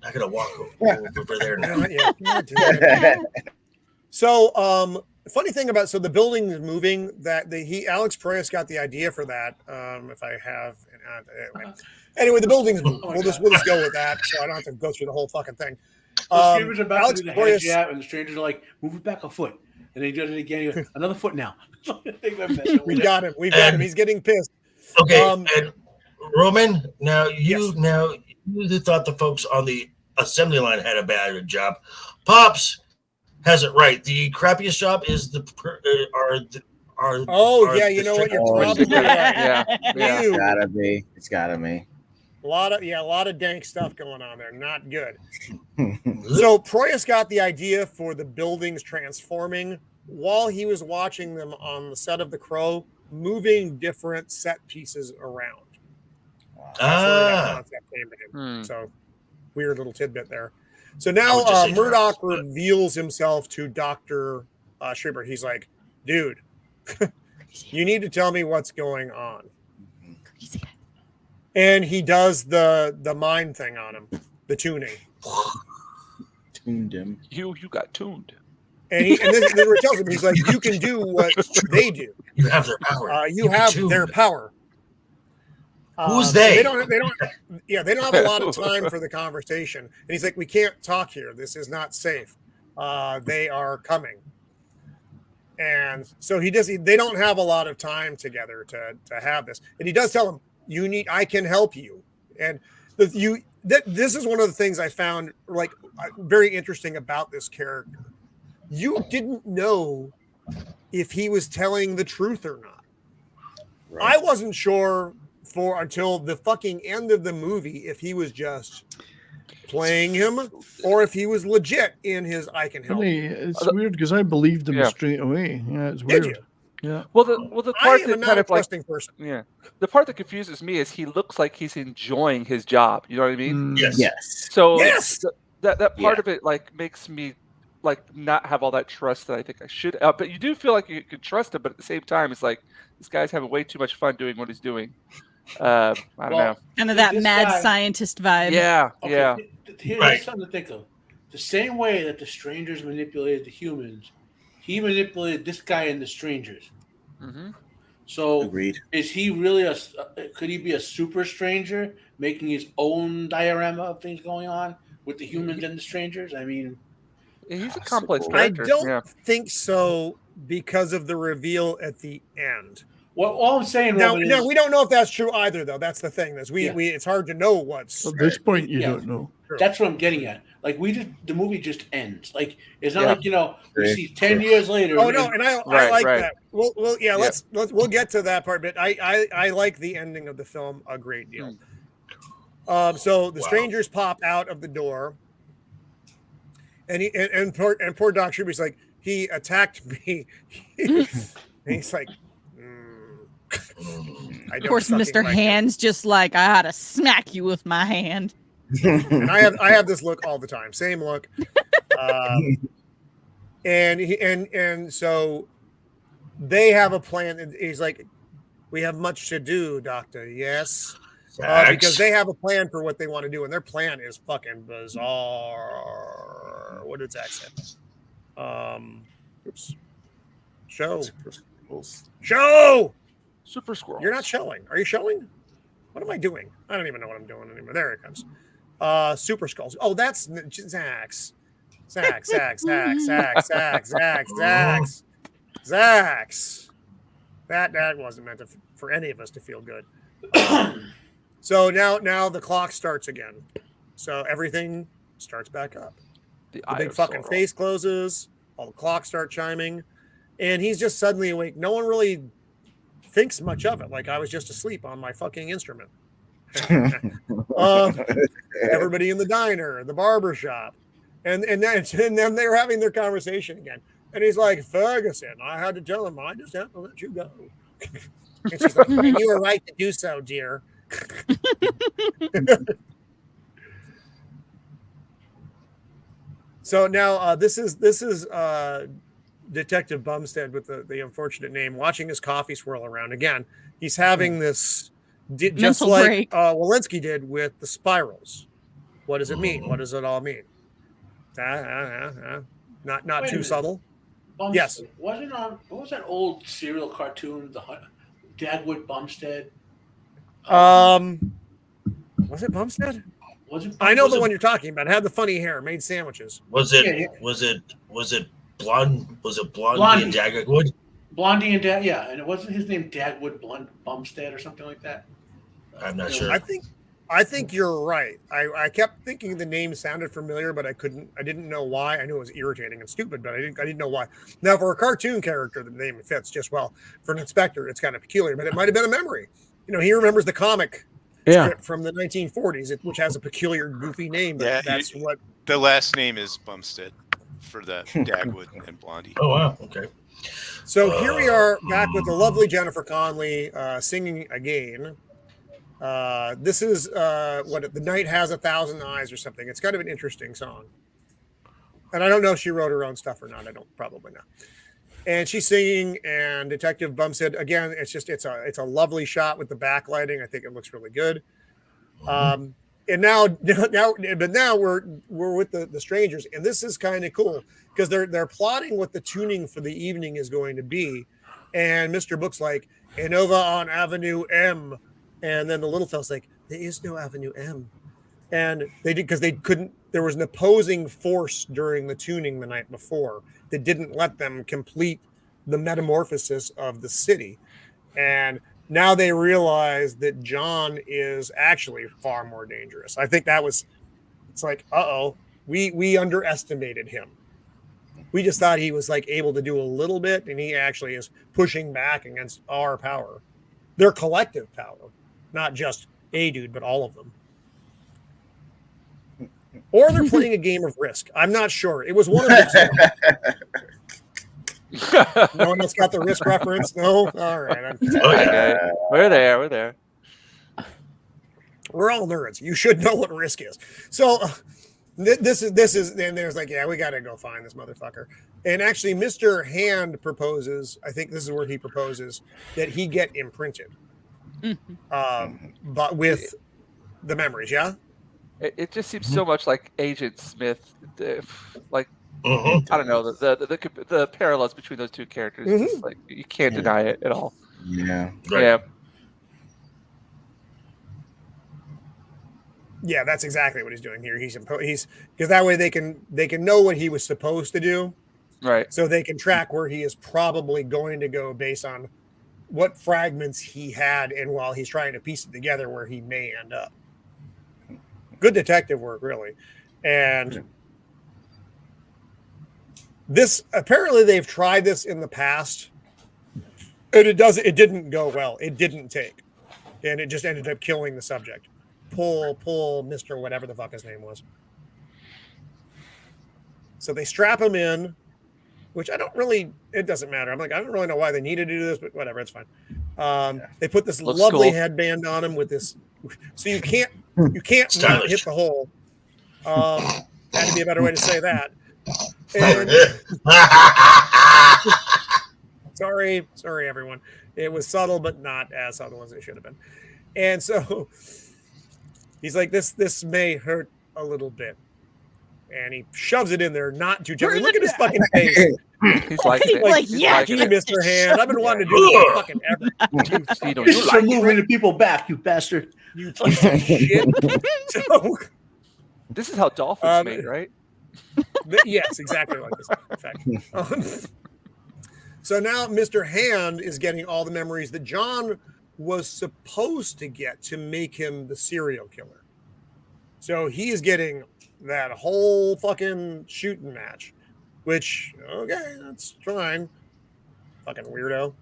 not gonna walk over there now. Yeah. So, funny thing about the building is moving. Alex Proyas got the idea for that. If I have, anyway, the building's moving. We'll just go with that, so I don't have to go through the whole fucking thing. The strangers are about Alex to do the head Proyas, jab, and the strangers are like, move it back a foot. And they do it again. He goes, another foot now. we've got him. He's getting pissed. Okay, and Roman, now you thought the folks on the assembly line had a bad job. Pops has it right. The crappiest job is you know what? You're probably right. Yeah. It's gotta be. A lot of dank stuff going on there. Not good. So Proyas got the idea for the buildings transforming while he was watching them on the set of The Crow, moving different set pieces around. That's where that concept came to him. So weird little tidbit there. So now Murdoch reveals himself to Dr. Schreiber. He's like, dude, you need to tell me what's going on. And he does the mind thing on him, the tuning. Tuned him. You got tuned. And this is where it tells him, he's like, you can do what they do. You have their power. You have their power. Who's they? They don't have a lot of time for the conversation. And he's like, we can't talk here. This is not safe. They are coming. And so they don't have a lot of time together to have this. And he does tell him, I can help you. And this is one of the things I found like very interesting about this character. You didn't know if he was telling the truth or not. Right. I wasn't sure until the fucking end of the movie if he was just playing him or if he was legit in his I can help. It's weird because I believed him straight away. Yeah, it's weird. Did you? Yeah. Well, the part that kind of like person. Yeah, the part that confuses me is he looks like he's enjoying his job. You know what I mean? Yes. So that part of it like makes me like not have all that trust that I think I should. But you do feel like you can trust him, but at the same time, it's like this guy's having way too much fun doing what he's doing. I don't know. Kind of that mad scientist vibe. Yeah, yeah. Here's something to think of. The same way that the strangers manipulated the humans, he manipulated this guy and the strangers. Mm-hmm. So, agreed. Is he really could he be a super stranger making his own diorama of things going on with the humans and the strangers? I mean, he's a complex I character. don't think so because of the reveal at the end. Well, all I'm saying now, is, we don't know if that's true either, though. That's the thing. It's hard to know what's at this point. You don't know. That's what I'm getting at. Like the movie just ends. Like it's not like we see 10 years later. Oh no, and I like that. We'll get to that part, but I like the ending of the film a great deal. So the strangers pop out of the door, and poor Doc Schreiber's like, he attacked me. And he's like, of course, Mr. Hand's just like, I ought to smack you with my hand. And I have this look all the time, same look. And so they have a plan. He's like, we have much to do, Doctor. Yes. Because they have a plan for what they want to do, and their plan is fucking bizarre. What did Zach say? Show. Super squirrels. You're not showing. Are you showing? What am I doing? I don't even know what I'm doing anymore. There it comes. Super Skulls. Oh, that's Zax. Zax. That wasn't meant for any of us to feel good. So now the clock starts again. So everything starts back up. The big fucking face closes. All the clocks start chiming, and he's just suddenly awake. No one really thinks much of it. Like I was just asleep on my fucking instrument. Everybody in the diner, the barber shop, and then they were having their conversation again. And he's like, Ferguson, I had to tell him I just have to let you go. And she's like, and you were right to do so, dear. So now this is Detective Bumstead with the unfortunate name, watching his coffee swirl around again. He's having this just Mental like break. Walensky did with the spirals. What does it mean? What does it all mean? Not Wait too a minute. subtle. Bumstead. Yes. Wasn't on what was that old serial cartoon, Dagwood Bumstead? Was it Bumstead? Was it? I know was the it- one you're talking about. It had the funny hair, made sandwiches. Was it? Yeah, yeah. Was it blonde? Was it Blondie Blondie. and Dagwood? Blondie and Dag, yeah, and it wasn't his name Dagwood Bumstead or something like that. I'm not sure. I think you're right. I kept thinking the name sounded familiar, but I didn't know why. I knew it was irritating and stupid, but I didn't know why. Now for a cartoon character, the name fits just well. For an inspector, it's kind of peculiar, but it might have been a memory. He remembers the comic strip from the 1940s, which has a peculiar, goofy name, but Yeah, that's what The last name is Bumstead for that Dagwood and Blondie. Oh wow. Okay. So here we are back with the lovely Jennifer Connelly singing again. This is what The Night Has 1,000 Eyes or something. It's kind of an interesting song. And I don't know if she wrote her own stuff or not. I don't probably not. And she's singing, and Detective Bumstead again. It's a lovely shot with the backlighting. I think it looks really good. And now we're with the strangers, and this is kind of cool because they're plotting what the tuning for the evening is going to be. And Mr. Book's like, and over on Avenue M. And then the little fella's like, there is no Avenue M. And they did because they couldn't, there was an opposing force during the tuning the night before that didn't let them complete the metamorphosis of the city. And now they realize that John is actually far more dangerous. I think it's like, we underestimated him. We just thought he was like able to do a little bit, and he actually is pushing back against our power, their collective power. Not just a dude, but all of them. Or they're playing a game of Risk. I'm not sure. It was one of the two. No one else got the Risk reference? No? All right. Okay. We're there. We're all nerds. You should know what Risk is. So this is, and there's like, yeah, we got to go find this motherfucker. And actually, Mr. Hand proposes, I think this is where he proposes, that he get imprinted. But with the memories, yeah. It just seems so much like Agent Smith, like I don't know the parallels between those two characters. Just like you can't deny it at all. Yeah. Right. Yeah, that's exactly what he's doing here. He's because that way they can know what he was supposed to do, right? So they can track where he is probably going to go based on what fragments he had, and while he's trying to piece it together, where he may end up. Good detective work, really. And this, apparently they've tried this in the past, and it didn't go well. It didn't take, and it just ended up killing the subject. Pull Mr. whatever the fuck his name was. So they strap him in, which it doesn't matter. I'm like, I don't really know why they needed to do this, but whatever, it's fine. They put this Looks lovely cool. headband on him with this, so you can't not hit the hole. Had to be a better way to say that. And, sorry, everyone. It was subtle, but not as subtle as it should have been. And so he's like, this may hurt a little bit. and he shoves it in there, not too gently. Look at his fucking face. He's liking it. Like, He's yeah, liking Gee, it. Mr. Hand, I've been wanting to do this for fucking ever. You start moving the people back, you bastard. You piece of shit. So, This is how dolphins mate, right? yes, exactly like this. In fact. So now Mr. Hand is getting all the memories that John was supposed to get to make him the serial killer. So he is getting that whole fucking shooting match, which, okay, that's fine. Fucking weirdo.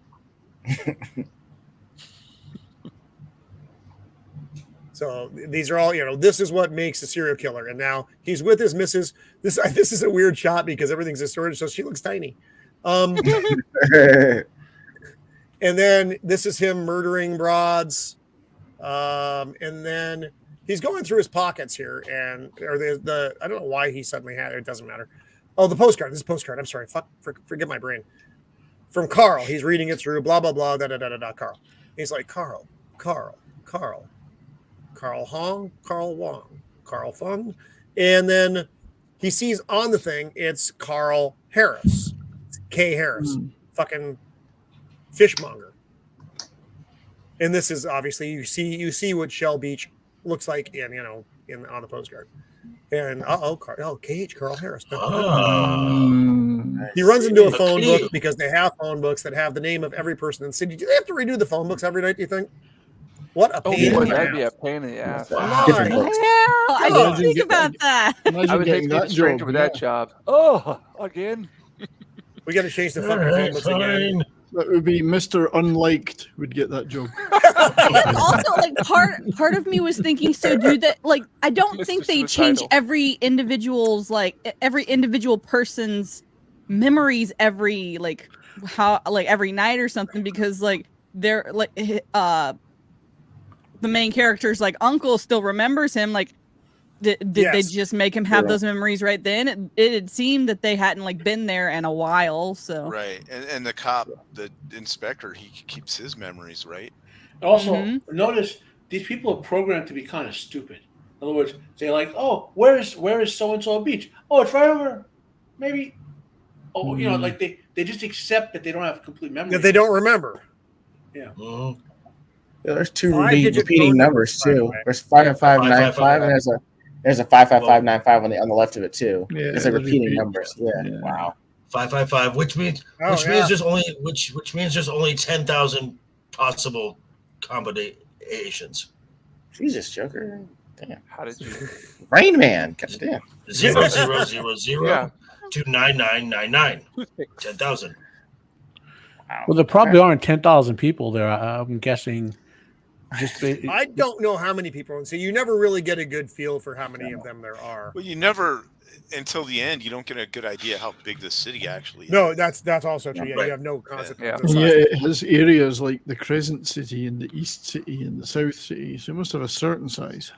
So these are all, this is what makes a serial killer. And now he's with his missus. This is a weird shot because everything's distorted, so she looks tiny. And then this is him murdering broads. And then he's going through his pockets here, I don't know why he suddenly had it. It doesn't matter. Oh, the postcard. This is postcard. I'm sorry. Forget my brain. From Carl. He's reading it through. Blah blah blah. Da da da da da. Carl. He's like Carl Hong, Carl Wong, Carl Fung, and then he sees on the thing it's Carl Harris, K. Harris, fucking fishmonger. And this is obviously you see what Shell Beach looks like in on the postcard. And KH Carl Harris. He runs into a phone book because they have phone books that have the name of every person in the city. Do they have to redo the phone books every night, do you think? What a pain in the that'd ass. be a pain in the ass. I didn't think about that. I would hate to be a stranger with that job. Oh, again. We got to change the fucking phone books again. That would be Mr. Unliked would get that job. Also, like part of me was thinking, so do that? Like, I don't think they change every individual person's memories every every night or something, because like they're like the main character's like uncle still remembers him. Like, did they just make him have those memories right then? It seemed that they hadn't like been there in a while. So right, and the cop, the inspector, he keeps his memories, right? Also, notice these people are programmed to be kind of stupid. In other words, they're like, "Oh, where is so and so beach? Oh, it's right over, maybe." Oh, like they just accept that they don't have complete memory. That they don't remember. Yeah. Yeah, there's two repeating numbers too. There's 55595, and there's a 55595 on the left of it too. Yeah, it's like repeating numbers. Yeah. Wow. 555, which means there's only 10,000 possible combinations. Jesus, Joker. Damn. How did you? Rain Man. Goddamn. 0000 to 9999. 10,000. Well, there probably aren't 10,000 people there. I'm guessing. I don't know how many people, and so you never really get a good feel for how many of them there are. Well, you never, until the end, you don't get a good idea how big the city actually is. No, that's also true. Yeah, you have no concept. Yeah, it has areas like the Crescent City and the East City and the South City, so it must have a certain size.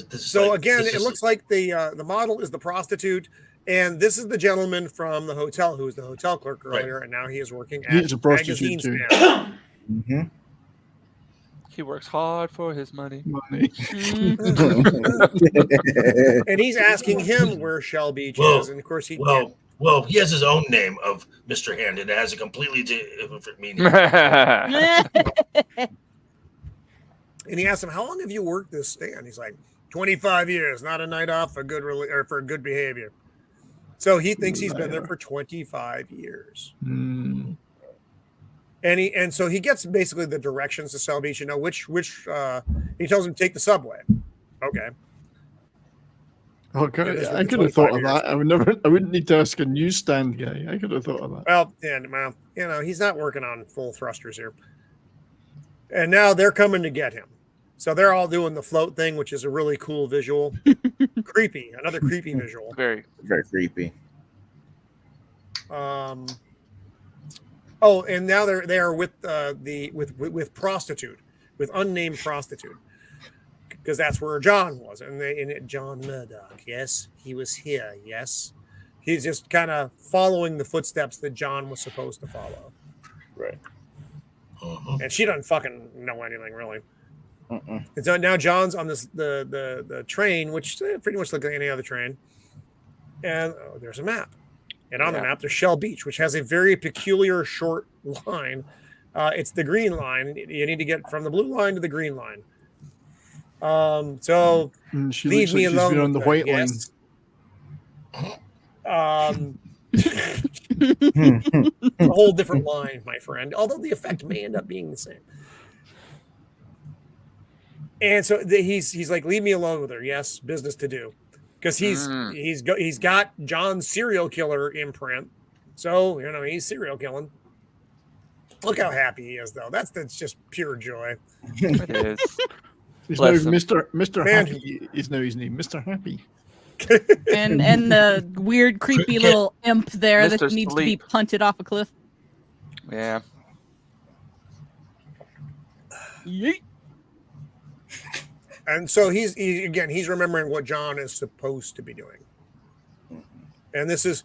So again, it looks like the model is the prostitute, and this is the gentleman from the hotel who was the hotel clerk earlier, and now he is working at a prostitute too. Mm-hmm. He works hard for his money. And he's asking him where Shell Beach is, and of course he he has his own name of Mr. Hand, and it has a completely different meaning. And he asks him, "How long have you worked this stand?" He's like, 25 years, not a night off for good behavior. So he thinks he's been there for 25 years. And so he gets basically the directions to Shell Beach. Which he tells him to take the subway. Okay. Okay, I could have thought of that. I wouldn't need to ask a newsstand guy. I could have thought of that. Well, he's not working on full thrusters here. And now they're coming to get him. So they're all doing the float thing, which is a really cool visual. Another creepy visual. Very, very creepy. And now they are with with prostitute, with unnamed prostitute, because that's where John was, and John Murdoch. Yes, he was here. Yes, he's just kind of following the footsteps that John was supposed to follow. Right. And she doesn't fucking know anything really. Mm-mm. And so now John's on the train, which pretty much looks like any other train. And there's a map. And on the map, there's Shell Beach, which has a very peculiar short line. It's the green line. You need to get from the blue line to the green line. So She leave looks me like she's alone. been on the with white that, line. A whole different line, my friend. Although the effect may end up being the same. And so he's like, leave me alone with her. Yes, business to do, because he's got John's serial killer imprint. So he's serial killing. Look how happy he is, though. That's just pure joy. It is. He's now Bless him. Mr. Man. Happy is now his name, Mr. Happy. And the weird, creepy little imp there that Mr. needs to be Sleep. punted off a cliff. Yeah. Yeet. And so he's remembering what John is supposed to be doing. And this is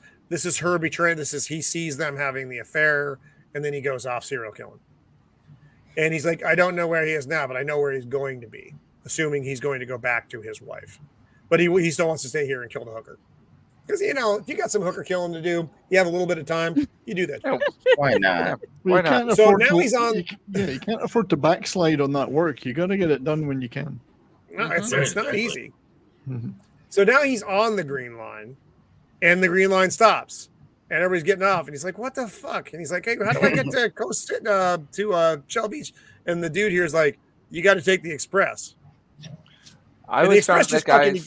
her betrayal. He sees them having the affair, and then he goes off serial killing. And he's like, I don't know where he is now, but I know where he's going to be, assuming he's going to go back to his wife. But he still wants to stay here and kill the hooker. Because, if you got some hooker killing to do, you have a little bit of time, you do that. Why not? Well, Why you not? can't So afford now to- he's on- You can't afford to backslide on that work. You got to get it done when you can. No, it's not easy. Mhm. So now he's on the green line, and the green line stops, and everybody's getting off, and he's like, "What the fuck?" And he's like, "Hey, how do I get to Coast to Shell Beach?" And the dude here is like, "You got to take the express." I And the always found express just fucking-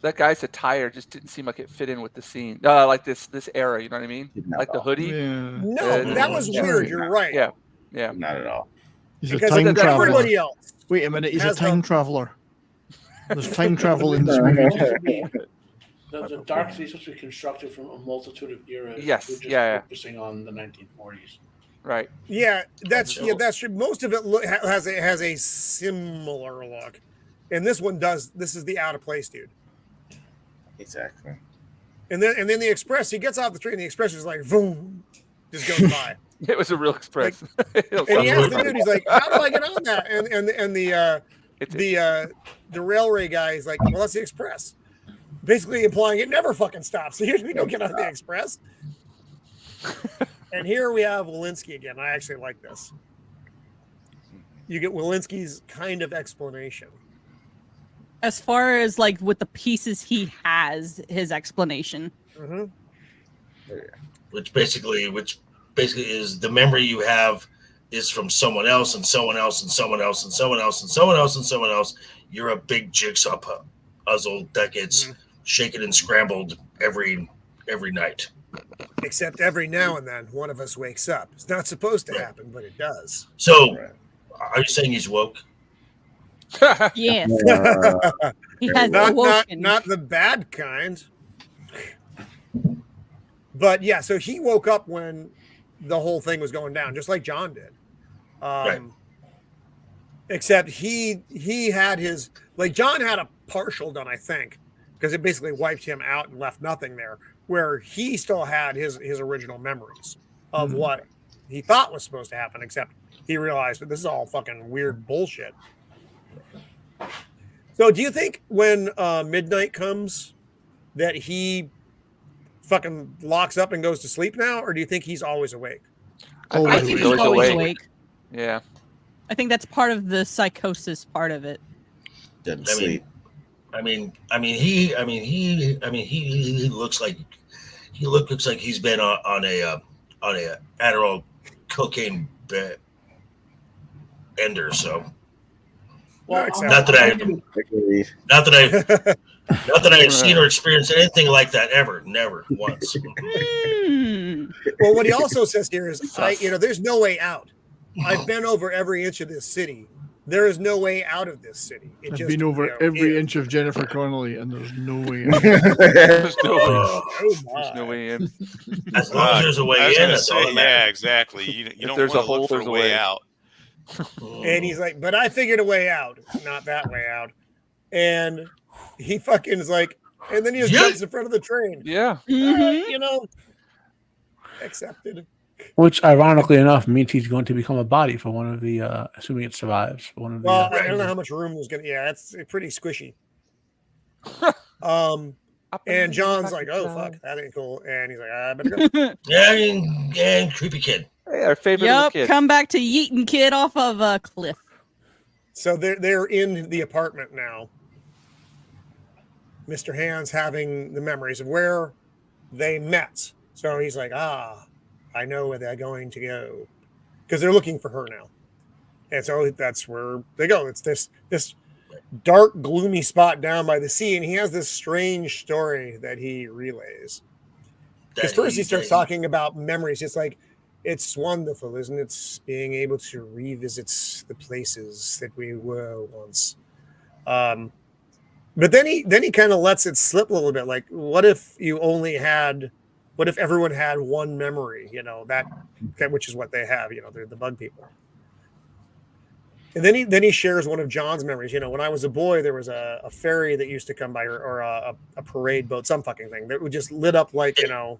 that guy's attire just didn't seem like it fit in with the scene. Like this era, you know what I mean? Not Like the all. hoodie. Yeah. No, that was Yeah. weird. You're right. Yeah. Yeah. Not at all. He's a Because time traveler. everybody else. Wait a minute, he's a has time the- traveler. There's time travel in this movie. The dark sea is supposed to be constructed from a multitude of eras. Yes, We're just yeah. focusing on the 1940s. Right. Yeah, that's true. Most of it has a similar look, and this one does. This is the out of place dude. Exactly. And then the express, he gets off the train. The express is like, boom, just goes by. It was a real express. And he asks the dude, he's like, "How do I get on that?" And the railway guy is like, "Well, that's the express." Basically implying it never fucking stops. So usually we don't get on the express. And here we have Walensky again. I actually like this. You get Walensky's kind of explanation. As far as like with the pieces he has, his explanation. Mm-hmm. which basically is the memory you have is from someone else and someone else and someone else and someone else and someone else and someone else. You're a big jigsaw puzzle that gets shaken and scrambled every night. Except every now and then, one of us wakes up. It's not supposed to happen, but it does. So, are you saying he's woke? Yes. He has not awoken. not the bad kind. But yeah, so he woke up when the whole thing was going down, just like John did. Right. Except he had his, like John had a partial done, I think, because it basically wiped him out and left nothing there, where he still had his original memories of what he thought was supposed to happen, except he realized that this is all fucking weird bullshit. So do you think when midnight comes that he fucking locks up and goes to sleep now, or do you think he's always awake? I think he's always awake. Yeah. I think that's part of the psychosis part of it. Doesn't sleep. He looks like he's been on a Adderall cocaine ender. So Well, not that I've seen or experienced anything like that ever. Never once. Well, what he also says here is, there's no way out. I've been over every inch of this city. There is no way out of this city. I've been over every inch of Jennifer Connelly, and there's no way out. There's no way. Oh There's no way in. As long as there's a way I was in, gonna that's all say, that matters. exactly. You don't there's want a to look hole, for there's a a way way. out. And he's like, but I figured a way out, not that way out. And he fucking is like, and then he just jumps in front of the train. Yeah. Accepted. Which, ironically enough, means he's going to become a body for one of the, assuming it survives. For one of the. Well, I don't know how much room there's gonna. Yeah, it's pretty squishy. And John's like, "Oh fuck, that ain't cool," and he's like, "I better go." Yeah, and creepy kid. Hey, our favorite little Yep, kid. come back to yeeting kid off of a cliff. So they're in the apartment now. Mr. Hand's having the memories of where they met. So he's like, I know where they're going to go. Because they're looking for her now. And so that's where they go. It's this dark, gloomy spot down by the sea. And he has this strange story that he relays. Because first he starts talking about memories. It's like, it's wonderful, isn't it? Being able to revisit the places that we were once. But then he kind of lets it slip a little bit. Like, what if everyone had one memory, that which is what they have, they're the bug people. And then he shares one of John's memories. When I was a boy, there was a ferry that used to come by, or a parade boat, some fucking thing that would just lit up like, a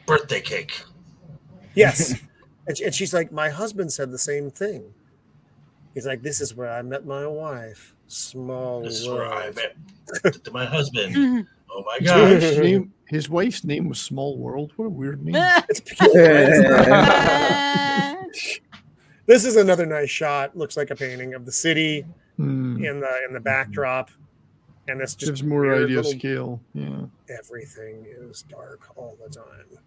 birthday cake. Yes. And she's like, my husband said the same thing. He's like, this is where I met my wife. Small This is world. where I met my husband. Oh my gosh. His wife's name was Small World. What a weird name. It's This is another nice shot. Looks like a painting of the city in the backdrop. And this just gives more idea of scale. Yeah. Everything is dark all the time.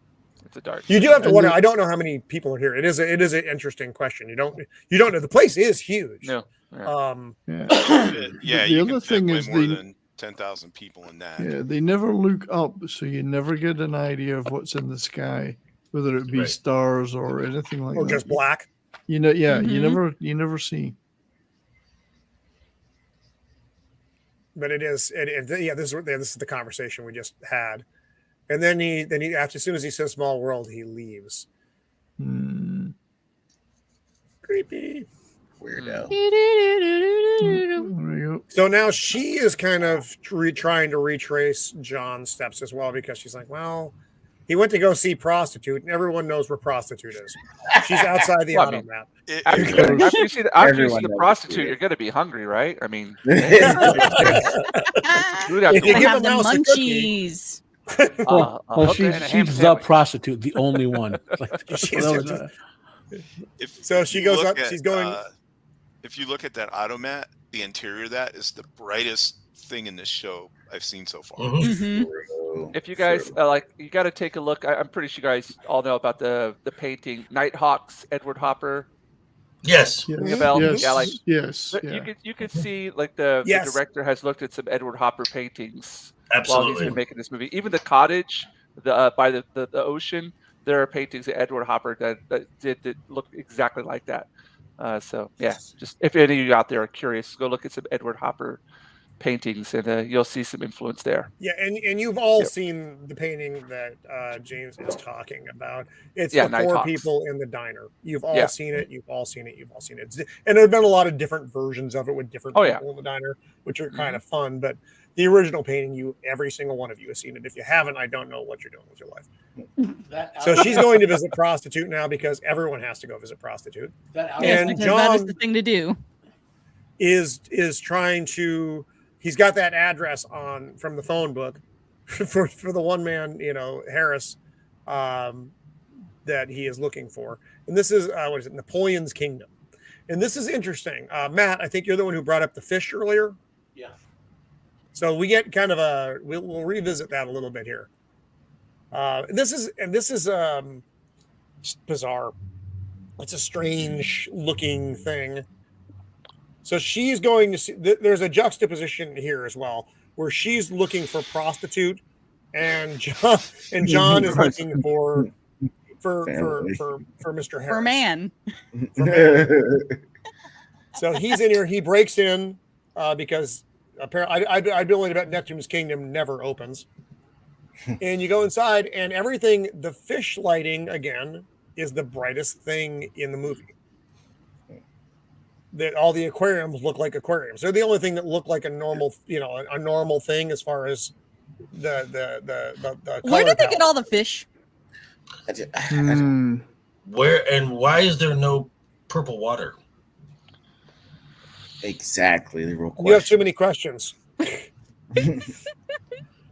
It's a dark. You do have to wonder. I don't know how many people are here. It is an interesting question. You don't know. The place is huge. No. Yeah, The you other can thing fit is way more than 10,000 people in that. Yeah, they never look up, so you never get an idea of what's in the sky, whether it be stars or anything like that. Or just black. You never see. But it is. This is the conversation we just had. And then he after, as soon as he says small world, he leaves. Creepy. Weirdo. So now she is kind of trying to retrace John's steps as well, because she's like, well, he went to go see prostitute, and everyone knows where prostitute is. She's outside the automat. After you see the prostitute, you're going to be hungry, right? I mean, if you give the munchies. She's the prostitute, the only one. So she goes up. She's going. If you look at that automat, the interior of that is the brightest thing in this show I've seen so far. If you guys you got to take a look. I'm pretty sure you guys all know about the painting Nighthawks, Edward Hopper. Yes. Yes. You could see like the director has looked at some Edward Hopper paintings while he's been making this movie. Even the cottage, by the ocean, there are paintings of Edward Hopper that look exactly like that. So just if any of you out there are curious, go look at some Edward Hopper paintings, and you'll see some influence there. Yeah, and you've all seen the painting that James is talking about. It's the four people in the diner. You've all seen it. You've all seen it. And there have been a lot of different versions of it with different people in the diner, which are kind of fun. But the original painting, every single one of you has seen it. If you haven't, I don't know what you're doing with your life. So she's going to visit prostitute now, because everyone has to go visit prostitute. And John, that is the thing to do. Is trying to. He's got that address from the phone book for the one man, Harris, that he is looking for. And this is Napoleon's Kingdom. And this is interesting. Matt, I think you're the one who brought up the fish earlier. Yeah. So we get kind of we'll revisit that a little bit here. This is bizarre. It's a strange looking thing. So she's going to see. There's a juxtaposition here as well, where she's looking for prostitute, and John is looking for Mr. Harris. For man. So he's in here. He breaks in because apparently I'd be willing to bet Neptune's Kingdom never opens. And you go inside, and everything, the fish lighting again is the brightest thing in the movie. That all the aquariums look like aquariums. They're the only thing that look like a normal, a normal thing as far as the Where did they palette. get all the fish? Where and why is there no purple water? Exactly the real question. You have too many questions.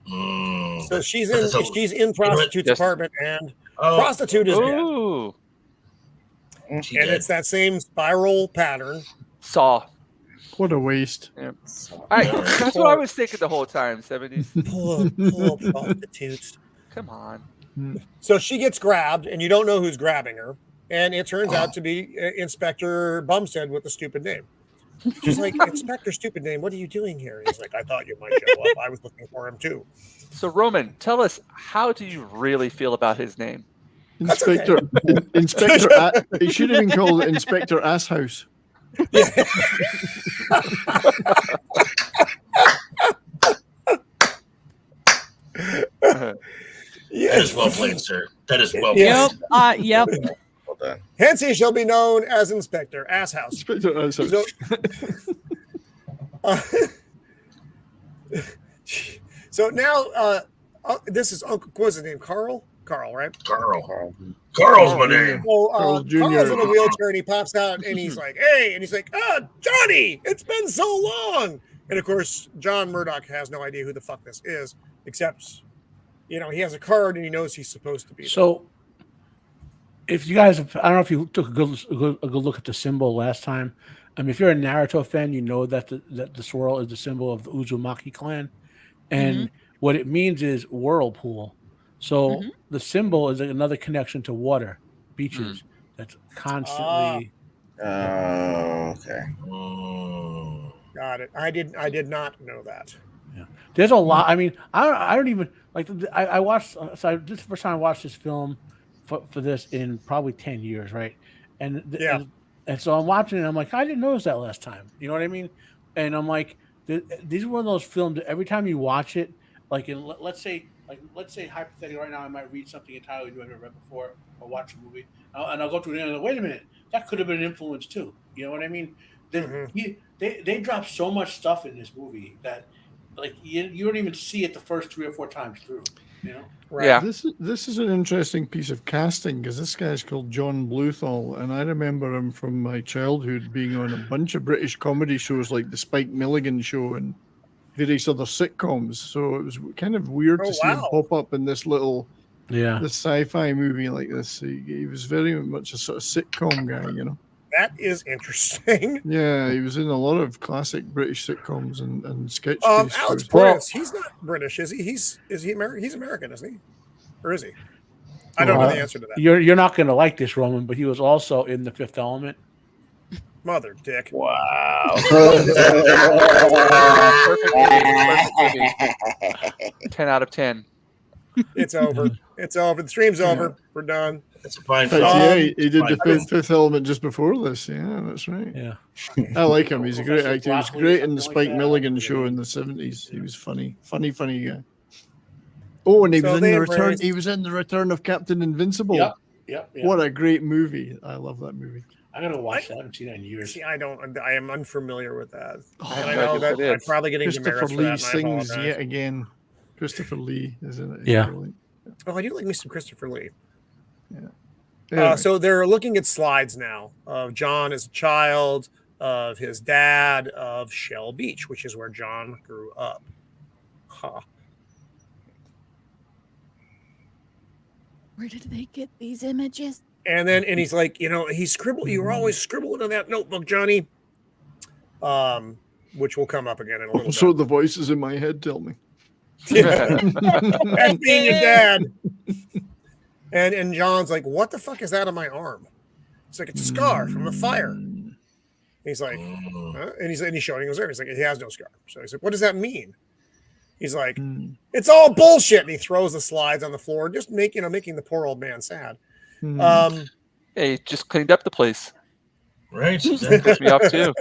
Mm. So she's in prostitute's apartment, and prostitute is dead. Ooh. And it's that same spiral pattern. Saw. What a waste. Yeah. That's what I was thinking the whole time, 70s. Poor prostitutes. Come on. So she gets grabbed, and you don't know who's grabbing her. And it turns out to be Inspector Bumstead with the stupid name. She's like, Inspector Stupid Name, what are you doing here? He's like, I thought you might show up. I was looking for him too. So Roman, tell us, how do you really feel about his name? Inspector, he should have been called Inspector Asshouse. Yeah. That is well played, sir. That is well played. Yep. Well done. Hence, he shall be known as Inspector Asshouse. Inspector Asshouse. So now, this is Uncle. What's his name? Carl, right? Carl's my name. Well, Carl Jr. Carl's in a wheelchair, and he pops out, and he's like, "Hey!" And he's like, Johnny, it's been so long." And of course, John Murdoch has no idea who the fuck this is, except, he has a card, and he knows he's supposed to be there. So, if you guys, I don't know if you took a good look at the symbol last time. If you're a Naruto fan, you know that the swirl is the symbol of the Uzumaki clan, and what it means is whirlpool. So the symbol is another connection to water, beaches. That's constantly. Okay. Got it. I did not know that. Yeah, there's a lot. I don't even like. I watched. So this is the first time I watched this film for this in probably 10 years, right? And so I'm watching it. And I'm like, I didn't notice that last time. You know what I mean? And I'm like, these are one of those films that every time you watch it, like let's say hypothetically right now, I might read something entirely new I've never read before or watch a movie, and I'll go through it and go, wait a minute, that could have been an influence too. You know what I mean? They drop so much stuff in this movie that like you don't even see it the first 3 or 4 times through. Right. Yeah. This is an interesting piece of casting because this guy's called John Bluthal, and I remember him from my childhood being on a bunch of British comedy shows like the Spike Milligan Show and various other sitcoms. So it was kind of weird to see him pop up in this little this sci-fi movie like this. He was very much a sort of sitcom guy, That is interesting. Yeah, he was in a lot of classic British sitcoms and sketch Alex Proyas, he's not British, is he? Is he American? He's American, isn't he? Or is he? I don't know the answer to that. You're not going to like this, Roman, but he was also in The Fifth Element. Mother dick. Wow. Perfect movie. 10 out of 10. It's over. The stream's over. We're done. It's a fine film. He did the Fifth Element just before this. Yeah, that's right. Yeah. I like him. He's a great actor. He was great in the Spike Milligan Show in the 70s. He was funny guy. Oh, and he was in the return. He was in the Return of Captain Invincible. Yep. What a great movie! I love that movie. I gotta watch that. I haven't seen that in years. See, I am unfamiliar with that. I know that I'm probably getting Christopher demerits Lee for that, sings yet again. Christopher Lee, isn't it? Yeah. Brilliant. Oh, I do like me some Christopher Lee. Yeah. Anyway. So they're looking at slides now of John as a child, of his dad, of Shell Beach, which is where John grew up. Huh. Where did they get these images? And he's like, he scribbled. You were always scribbling in that notebook, Johnny. Which will come up again in a little So bit. the voices in my head tell me. That's being your dad. And John's like, what the fuck is that on my arm? It's like, it's a scar from the fire. And he's like, huh? And he's showing his arm. He's like, he has no scar. So he's like, what does that mean? He's like, it's all bullshit. And he throws the slides on the floor, just making the poor old man sad. Hey, just cleaned up the place. Right. That pissed me off too.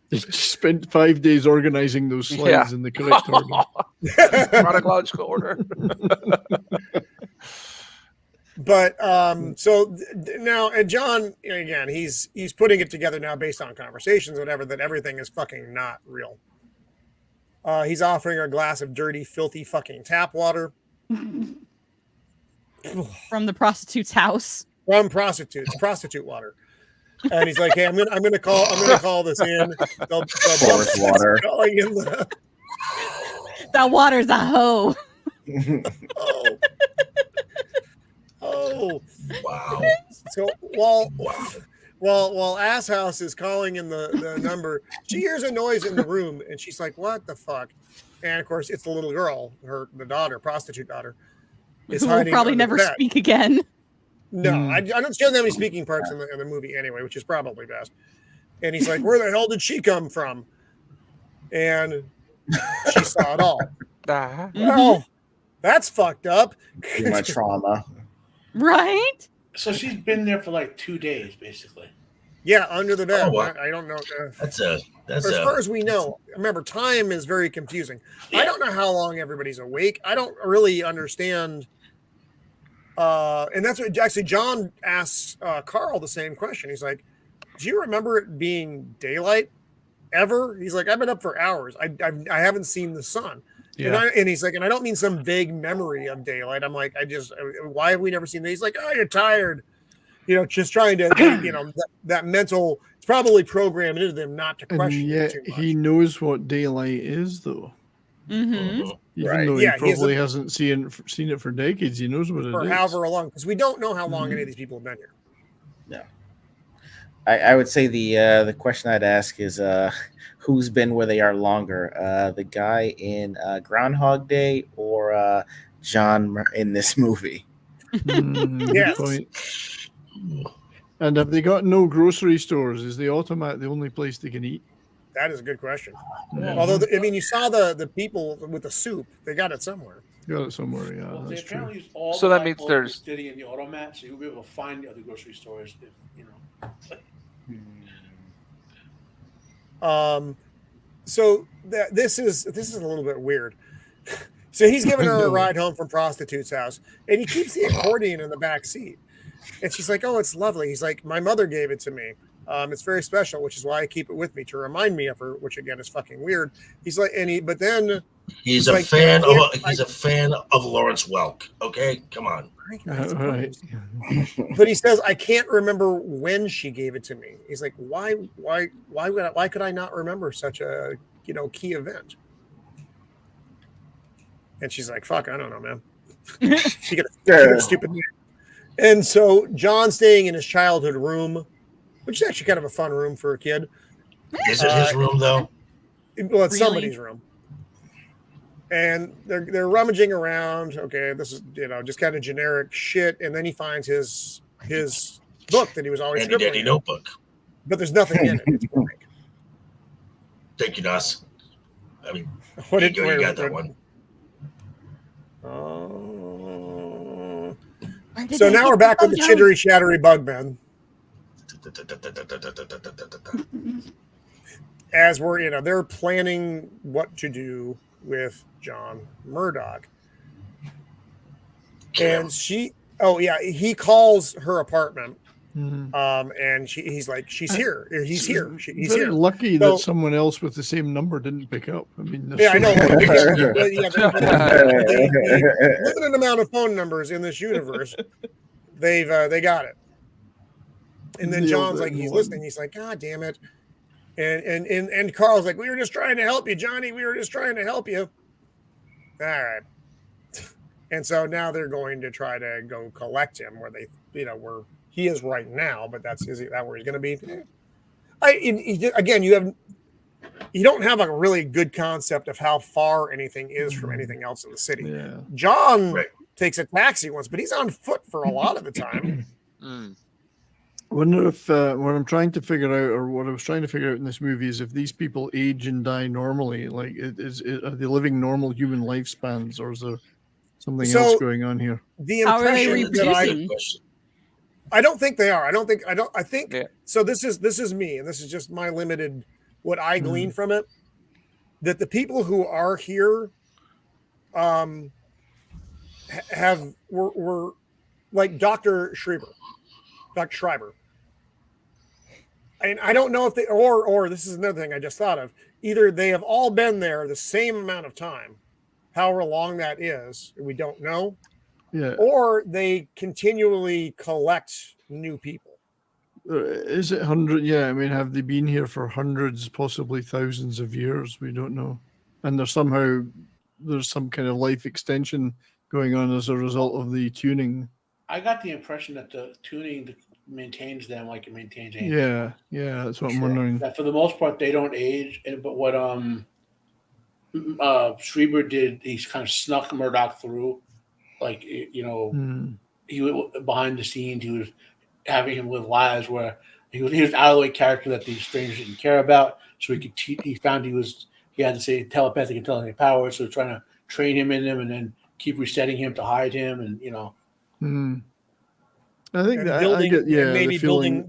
He spent 5 days organizing those slides in the correct order. Chronological order. But so now, and John, again, he's putting it together now based on conversations, whatever, that everything is fucking not real. He's offering her a glass of dirty, filthy fucking tap water. From the prostitute's house. From prostitute water. And he's like, "Hey, I'm gonna call this in. Forest water. Calling in the That water's a hoe." oh. Wow. So while Ass House is calling in the number, she hears a noise in the room, and she's like, "What the fuck?" And of course, it's the little girl, the daughter, prostitute daughter, is Who will hiding probably under never the bed. speak again. No, I don't. She doesn't have any speaking parts in the movie anyway, which is probably best. And he's like, "Where the hell did she come from?" And she saw it all. Well, that's fucked up. Too much trauma. Right? So she's been there for like 2 days, basically. Yeah, under the bed. Oh, wow. I don't know. That's As far as we know, remember, time is very confusing. I don't know how long everybody's awake. I don't really understand. And that's what actually John asks Carl the same question. He's like, "Do you remember it being daylight ever?" He's like, "I've been up for hours. I haven't seen the sun." Yeah. And he's like, and I don't mean some vague memory of daylight. I'm like, why have we never seen that? He's like, "Oh, you're tired." Just trying to, that mental, it's probably programmed into them not to And question it yet too much. he knows what daylight is, though. Mm-hmm. Even Right. though Yeah, he probably hasn't seen it for decades, he knows what it For is. however long, because we don't know how long any of these people have been here. I would say the question I'd ask is who's been where they are longer, the guy in Groundhog Day or John in this movie? Good Yes. point. And have they got no grocery stores? Is the automat the only place they can eat? That is a good question. Yeah. Although, you saw the people with the soup, they got it somewhere. Got it somewhere, yeah. Well, they That's true. apparently use all So the that means light bulbs there's- sitting in the automat, so you'll be able to find the other grocery stores if So this is a little bit weird. So he's giving her a ride home from prostitute's house, and he keeps the accordion in the back seat. And she's like, "Oh, it's lovely." He's like, "My mother gave it to me. It's very special, which is why I keep it with me to remind me of her." Which again is fucking weird. He's like, but then he's a like, fan yeah, of he's a fan of Lawrence Welk. Okay, come on. Right. But he says, "I can't remember when she gave it to me." He's like, why could I not remember such a key event? And she's like, "Fuck, I don't know, man." She got a stupid name. And so John's staying in his childhood room, which is actually kind of a fun room for a kid. Is it his room though? Well, it's Really? somebody's room. And they're rummaging around. Okay, this is just kind of generic shit. And then he finds his book that he was always Handy scribbling dandy in. notebook. But there's nothing in it. It's blank. Thank you, Nas. I mean, What there did you go, you got that one. So now we're back with the chittery chattery bug man. As we're they're planning what to do with John Murdoch. And he calls her apartment. Mhm. And he's like, "She's here. He's here. He's Very here." lucky So- that someone else with the same number didn't pick up. I mean, Yeah, I know. so- The limited amount of phone numbers in this universe, they got it. And then Nailed John's it like, in he's one. listening. He's like, "God damn it!" And Carl's like, "We were just trying to help you, Johnny. We were just trying to help you." All right. And so now they're going to try to go collect him where where he is right now. But is that where he's going to be? Again, you don't have a really good concept of how far anything is from anything else in the city. Yeah. John Right. takes a taxi once, but he's on foot for a lot of the time. I wonder if what I'm trying to figure out, or what I was trying to figure out in this movie, is if these people age and die normally. Like, are they living normal human lifespans, or is there something So- else going on here? The How are they impression that reproducing? I don't think they are. I think Yeah. so. This is me, and this is just my limited what I glean from it. That the people who are here, were like Dr. Schreiber. And I don't know if they or this is another thing I just thought of. Either they have all been there the same amount of time, however long that is, we don't know, Yeah. or they continually collect new people. Is it 100? Yeah, I mean, have they been here for hundreds, possibly thousands of years? We don't know. And there's some kind of life extension going on as a result of the tuning. I got the impression that the tuning maintains them like it maintains anything. Yeah, that's what I'm wondering. That for the most part they don't age. But what Schreiber did, he's kind of snuck Murdoch through, like he behind the scenes. He was having him live lives where he was an out of the way character that the strangers didn't care about. So he found he had to say telepathic and telepathic powers. So trying to train him in them and then keep resetting him to hide him, and I think that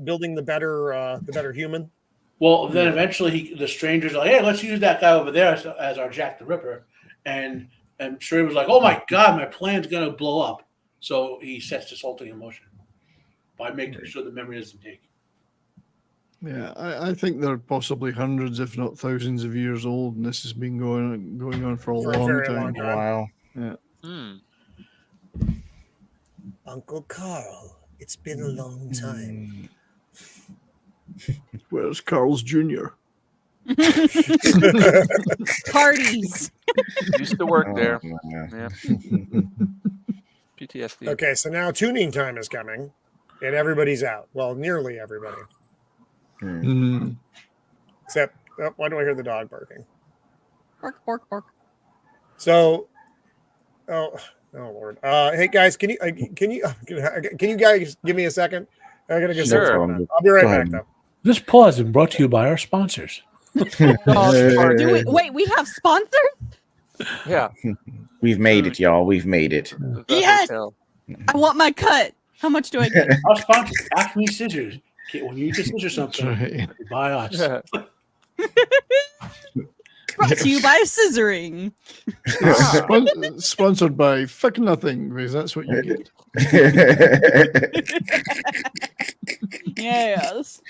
building the better human. Well, then eventually the strangers are like, hey, let's use that guy over there as our Jack the Ripper, and Schreiber was like, oh my God, my plan's gonna blow up. So he sets this whole thing in motion by making sure the memory doesn't take. Yeah, I think they're possibly hundreds, if not thousands, of years old, and this has been going on for a long time. Wow. Yeah. Uncle Carl, it's been a long time. Where's Carl's Jr.? Parties. Used to work there. Yeah. PTSD. Okay, so now tuning time is coming, and everybody's out. Well, nearly everybody. Except, why do I hear the dog barking? Bark, bark, bark. So, oh Lord. Hey guys, can you guys give me a second? I gotta get Sure. I'll be right back though. This pause is brought to you by our sponsors. Wait, we have sponsors? Yeah. We've made it, y'all. We've made it. Yes. I want my cut. How much do I get? Our sponsor, Acme Scissors. Okay, when you need to scissor something, buy us. Brought to you by Scissoring. Sponsored by Fuck Nothing, because that's what you get. Yes.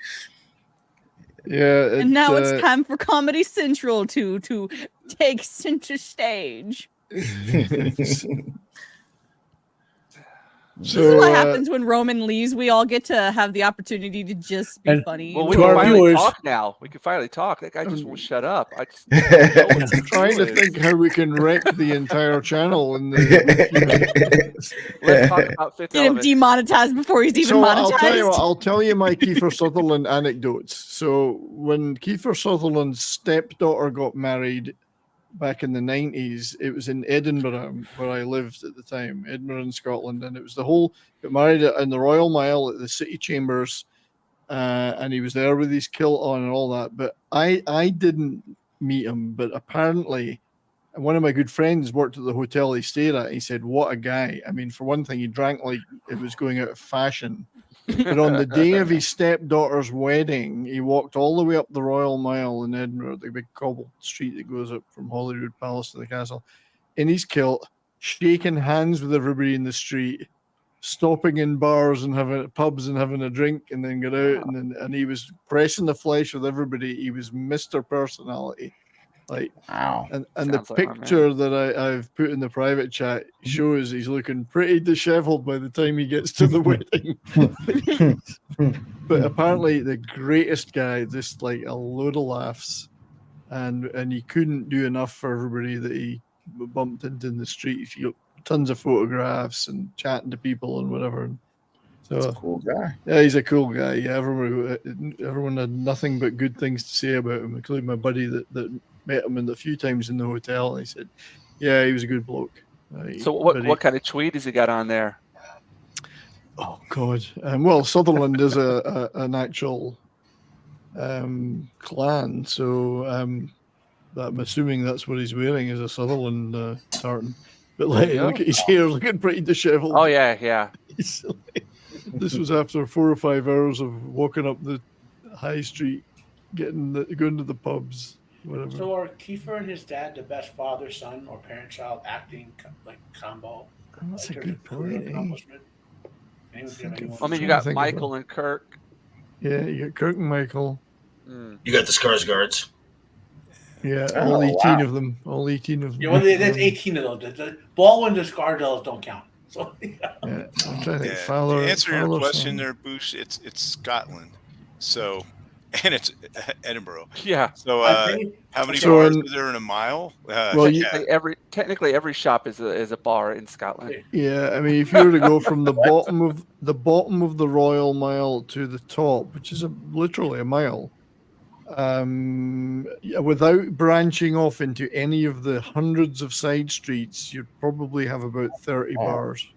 Yeah. And now it's time for Comedy Central to take center stage. So, this is what happens when Roman leaves. We all get to have the opportunity to just be funny. Well, we can finally talk now. We can finally talk. That guy just won't shut up. I'm trying to think how we can wreck the entire channel. Let's talk about Fifth Get him demonetized before he's even monetized. I'll tell you my Kiefer Sutherland anecdotes. So when Kiefer Sutherland's stepdaughter got married back in the 90s, it was in Edinburgh where I lived at the time, Edinburgh in Scotland, and it was got married in the Royal Mile at the City Chambers, and he was there with his kilt on and all that. But I didn't meet him, but apparently one of my good friends worked at the hotel he stayed at. He said, what a guy. I mean, for one thing, he drank like it was going out of fashion. But on the day of his stepdaughter's wedding, he walked all the way up the Royal Mile in Edinburgh, the big cobbled street that goes up from Holyrood Palace to the castle, in his kilt, shaking hands with everybody in the street, stopping in bars and having pubs and having a drink, and then get out. And he was pressing the flesh with everybody. He was Mr. Personality. Like, wow. And the picture that I've put in the private chat shows he's looking pretty disheveled by the time he gets to the wedding. But apparently the greatest guy, just like a load of laughs, and he couldn't do enough for everybody that he bumped into in the street. He got tons of photographs and chatting to people and whatever. So, he's a cool guy. Yeah, he's a cool guy. Yeah, everyone had nothing but good things to say about him, including my buddy that met him a few times in the hotel. And he said, yeah, he was a good bloke. So what kind of tweet has he got on there? Oh, God. Well, Sutherland is an actual clan, so I'm assuming that's what he's wearing is a Sutherland tartan. But look at his hair looking pretty disheveled. Oh, yeah. This was after 4 or 5 hours of walking up the high street, going to the pubs. Whatever. So are Kiefer and his dad the best father-son or parent-child acting combo? That's a good point. I mean, you got Michael and Kirk. Yeah, you got Kirk and Michael. You got the Skarsgårds. Yeah, all 18 of them. All 18 of them. Yeah, well, that's 18 of them. The Baldwin and Scardells don't count. So, yeah. Yeah, I'm trying to think. Yeah. Fowler, To answer your Fowler question song. there, Boosh, it's Scotland. So, and it's Edinburgh. Yeah. So, I think how many So bars in- are there in a mile? Well, you- Technically every shop is a bar in Scotland. Yeah, I mean, if you were to go from the bottom of the Royal Mile to the top, which is literally a mile, without branching off into any of the hundreds of side streets, you'd probably have about 30 bars.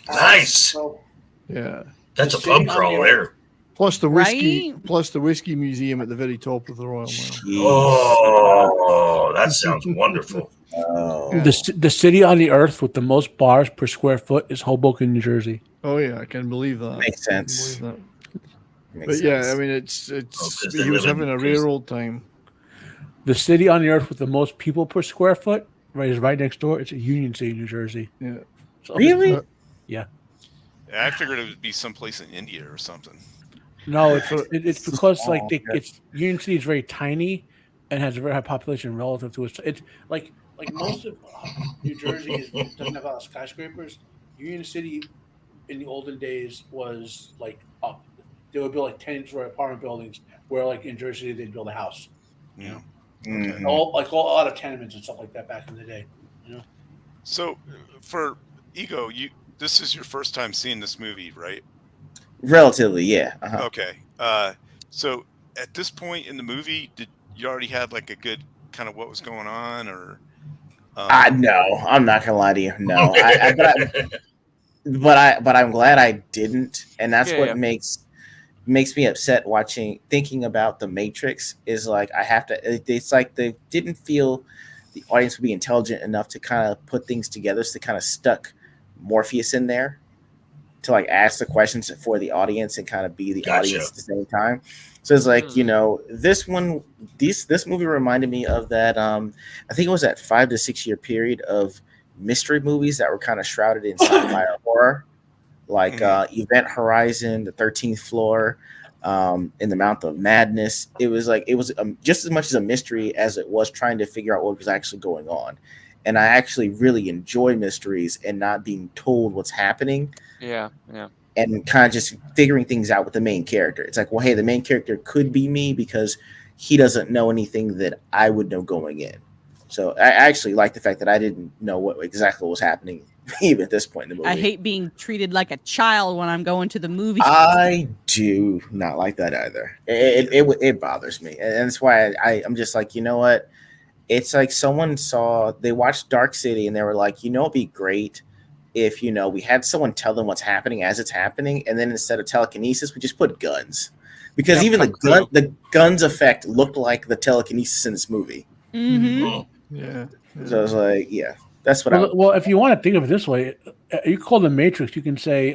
Nice. So, Yeah, That's a The city pub on crawl the there. plus the whiskey, Right? plus the whiskey museum at the very top of the Royal Mile. Jeez. Oh, that sounds wonderful. Oh. The city on the earth with the most bars per square foot is Hoboken, New Jersey. Oh yeah, I can believe that. Makes I can sense. believe that. Makes But yeah, sense. I mean, it's Oh, 'cause they he was live in- having a rare old time. The city on the earth with the most people per square foot is right next door. It's Union City, New Jersey. Yeah. So, Really? Yeah. I figured it would be someplace in India or something. No, it's because like Oh, it's Union City is very tiny and has a very high population relative to it. It's like most of New Jersey doesn't have a lot of skyscrapers. Union City in the olden days was like up. They would build like 10-story apartment buildings, where like in Jersey they'd build a house. Yeah. Mhm. A lot of tenements and stuff like that back in the day. So, for Ego, this is your first time seeing this movie, right? Relatively, yeah. Uh-huh. Okay. So at this point in the movie, did you already had like a good kind of what was going on, or? No, I'm not gonna lie to you. No, but I'm glad I didn't, and that's what makes me upset thinking about The Matrix. Is like I have to. It's like they didn't feel the audience would be intelligent enough to kind of put things together, so they kind of stuck Morpheus in there to like ask the questions for the audience and kind of be the audience at the same time. So it's like, this movie reminded me of that. I think it was that 5 to 6 year period of mystery movies that were kind of shrouded in sci-fi or horror, like Event Horizon, The 13th Floor, in the Mount of Madness. It was just as much as a mystery as it was trying to figure out what was actually going on. And I actually really enjoy mysteries and not being told what's happening. Yeah. And kind of just figuring things out with the main character. It's like, well, hey, the main character could be me because he doesn't know anything that I would know going in. So I actually like the fact that I didn't know what exactly was happening even at this point in the movie. I hate being treated like a child when I'm going to the movies. I do not like that either. It bothers me. And that's why I'm just like, you know what? It's like they watched Dark City and they were like, it'd be great if, we had someone tell them what's happening as it's happening. And then instead of telekinesis, we just put guns. Because even the guns effect looked like the telekinesis in this movie. Mm-hmm. Yeah. So I was like, yeah, that's what well, if you want to think of it this way, you call The Matrix, you can say,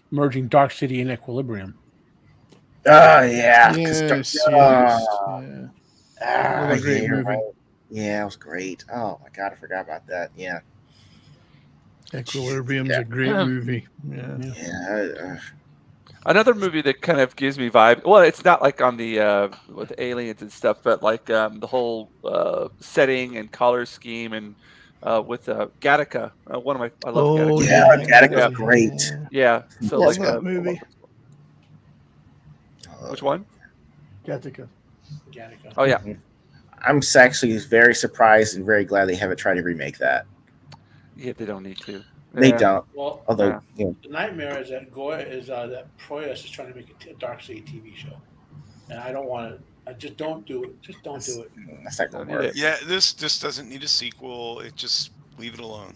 merging Dark City and Equilibrium. Oh, yeah. Yes. What a great movie. Right. Yeah, it was great. Oh, my God, I forgot about that. Yeah. Equilibrium's a great movie. Yeah. Another movie that kind of gives me vibe. Well, it's not like on the with aliens and stuff, but like the whole setting and color scheme and with Gattaca. I love Gattaca. Yeah, Gattaca's great. Yeah, so Love like that movie. Which one? Gattaca. Oh yeah. I'm actually very surprised and very glad they haven't tried to remake that. Yeah, they don't need to. They don't. Well, although the nightmare is that that Proyas is trying to make a Dark City TV show, and I don't want to. I just don't do it. Just don't do it. That's not gonna work. Yeah, this doesn't need a sequel. It just leave it alone.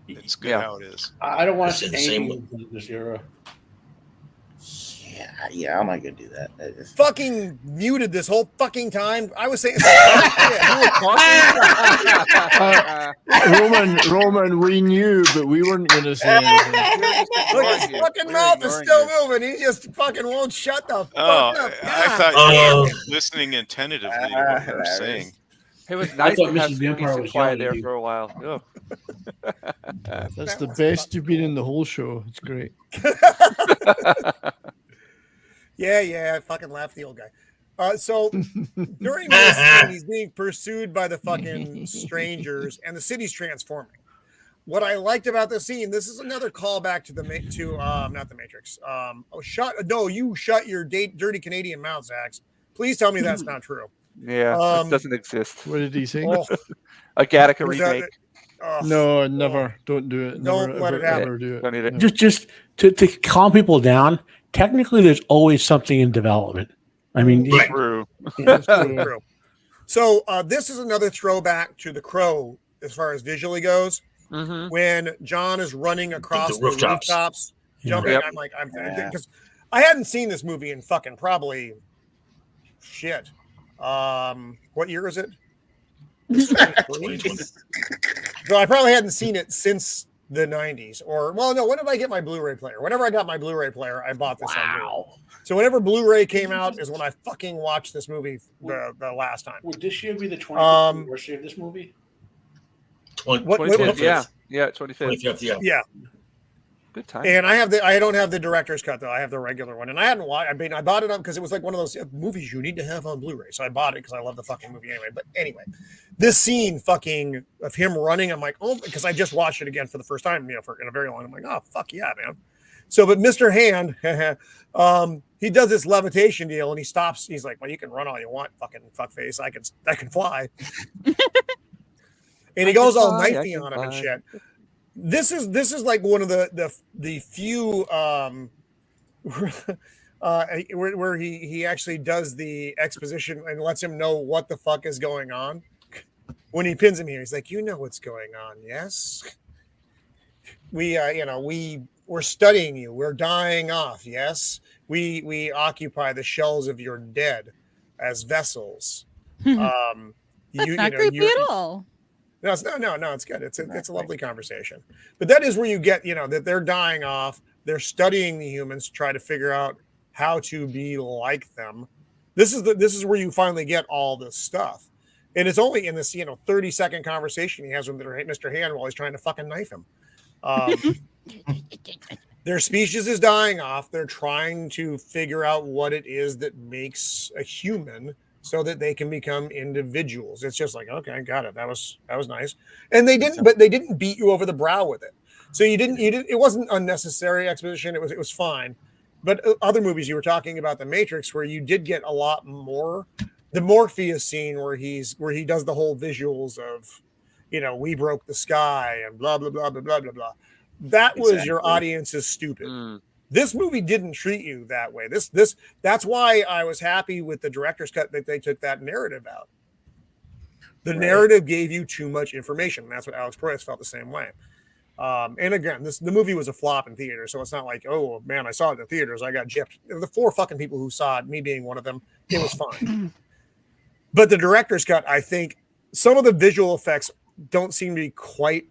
It's good how it is. I don't want to see anything in this era. Yeah, I'm not gonna do that. Fucking muted this whole fucking time. I was saying, Roman, we knew, but we weren't gonna say anything. Look, his fucking mouth is still moving. He just fucking won't shut the fuck up. I thought you were listening attentively to what you were saying. It was nice to have Mrs. Vampire some was quiet there yelling at you. for a while. That's the best you've been in the whole show. It's great. Yeah, I fucking laughed at the old guy. So during this scene, he's being pursued by the fucking strangers, and the city's transforming. what I liked about this scene, this is another callback to not the Matrix. You shut your dirty Canadian mouth, Zax. Please tell me that's not true. Yeah, it doesn't exist. What did he say? Oh, A Gattaca was that- remake. oh, No, never. Don't do it. Don't Never, let ever, it happen. ever do it. Don't need it. Never. Just to calm people down. Technically, there's always something in development. I mean, Right. True. That's true. true. So this is another throwback to The Crow as far as visually goes. Mm-hmm. When John is running across the rooftops, Yeah. jumping, Yep. I'm like, because I hadn't seen this movie in fucking probably shit. What year is it? 2020. So I probably hadn't seen it since the 90s. When did I get my Blu-ray player? Whenever I got my Blu-ray player, I bought this on Blu-ray. So whenever Blu-ray came out is when I fucking watched this movie the last time. Would this year be the 25th anniversary of this movie? 25th, yeah. Yeah, 25th. 25th, yeah. Yeah. Good time. And I don't have the director's cut though. I have the regular one, and I hadn't watched. I mean, I bought it up because it was like one of those movies you need to have on Blu-ray. So I bought it because I love the fucking movie anyway. But anyway, this scene fucking of him running, I'm like, oh, because I just watched it again for the first time, in a very long. I'm like, oh fuck yeah, man. So, but Mr. Hand, he does this levitation deal, and he stops. He's like, well, you can run all you want, fucking fuckface. I can fly. And he goes all knifey on him and shit. This is like one of the few where he actually does the exposition and lets him know what the fuck is going on. When he pins him here, he's like, you know what's going on, yes? We're studying you. We're dying off, yes? We occupy the shells of your dead as vessels. That's not creepy at all. No, it's good. It's a lovely conversation. But that is where you get, that they're dying off. They're studying the humans to try to figure out how to be like them. This is where you finally get all this stuff. And it's only in this, 30-second conversation he has with Mr. Hand while he's trying to fucking knife him. Their species is dying off. They're trying to figure out what it is that makes a human so that they can become individuals. It's just like, okay, got it. That was nice. And they didn't beat you over the brow with it. So you didn't, it wasn't unnecessary exposition. It was fine. But other movies, you were talking about The Matrix, where you did get a lot more. The Morpheus scene where he does the whole visuals of, we broke the sky and blah, blah, blah, blah, blah, blah, blah. That was your audience is stupid. This movie didn't treat you that way. That's why I was happy with the director's cut that they took that narrative out. The narrative gave you too much information. And that's what Alex Proyas felt the same way. And again, the movie was a flop in theater, so it's not like, oh man, I saw it in the theaters, I got gypped. The 4 fucking people who saw it, me being one of them, it was fine. But the director's cut, I think some of the visual effects don't seem to be quite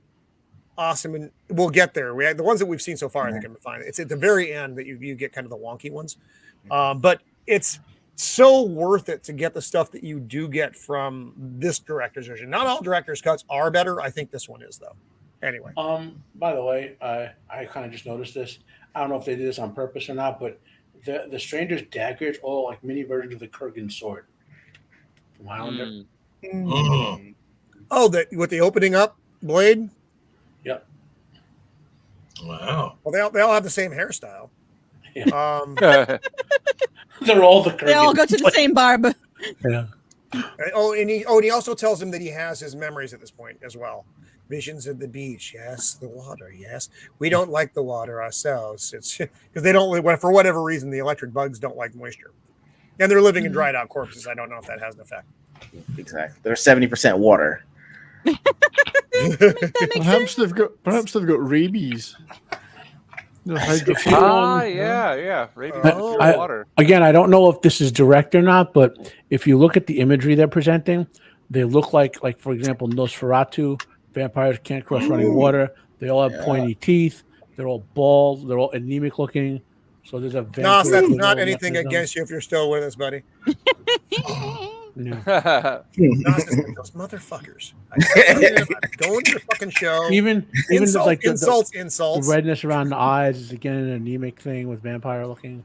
awesome, and we'll get there. The ones that we've seen so far, I think I'm fine. It's at the very end that you get kind of the wonky ones, but it's so worth it to get the stuff that you do get from this director's version. Not all director's cuts are better. I think this one is, though. Anyway, by the way, I kind of just noticed this. I don't know if they did this on purpose or not, but the stranger's daggers all like mini versions of the Kurgan sword from Highlander. Oh, with the opening up blade. Yep. Wow. Well, they all have the same hairstyle. Yeah. They're all the Kurgan. They all go to the same barber. Yeah. And he also tells him that he has his memories at this point as well. Visions of the beach, yes. The water, yes. We don't like the water ourselves. It's because they don't, for whatever reason, the electric bugs don't like moisture, and they're living in dried out corpses. I don't know if that has an effect. Exactly. They're 70% water. Perhaps they've got rabies. Yeah. Rabies water. Again, I don't know if this is direct or not, but if you look at the imagery they're presenting, they look like for example, Nosferatu. Vampires can't cross running water. They all have pointy teeth. They're all bald. They're all anemic looking. So there's a No, that's not anything against you if you're still with us, buddy. Yeah. Those motherfuckers. I'm going to the fucking show. Even like insults. The redness around the eyes is again an anemic thing with vampire looking.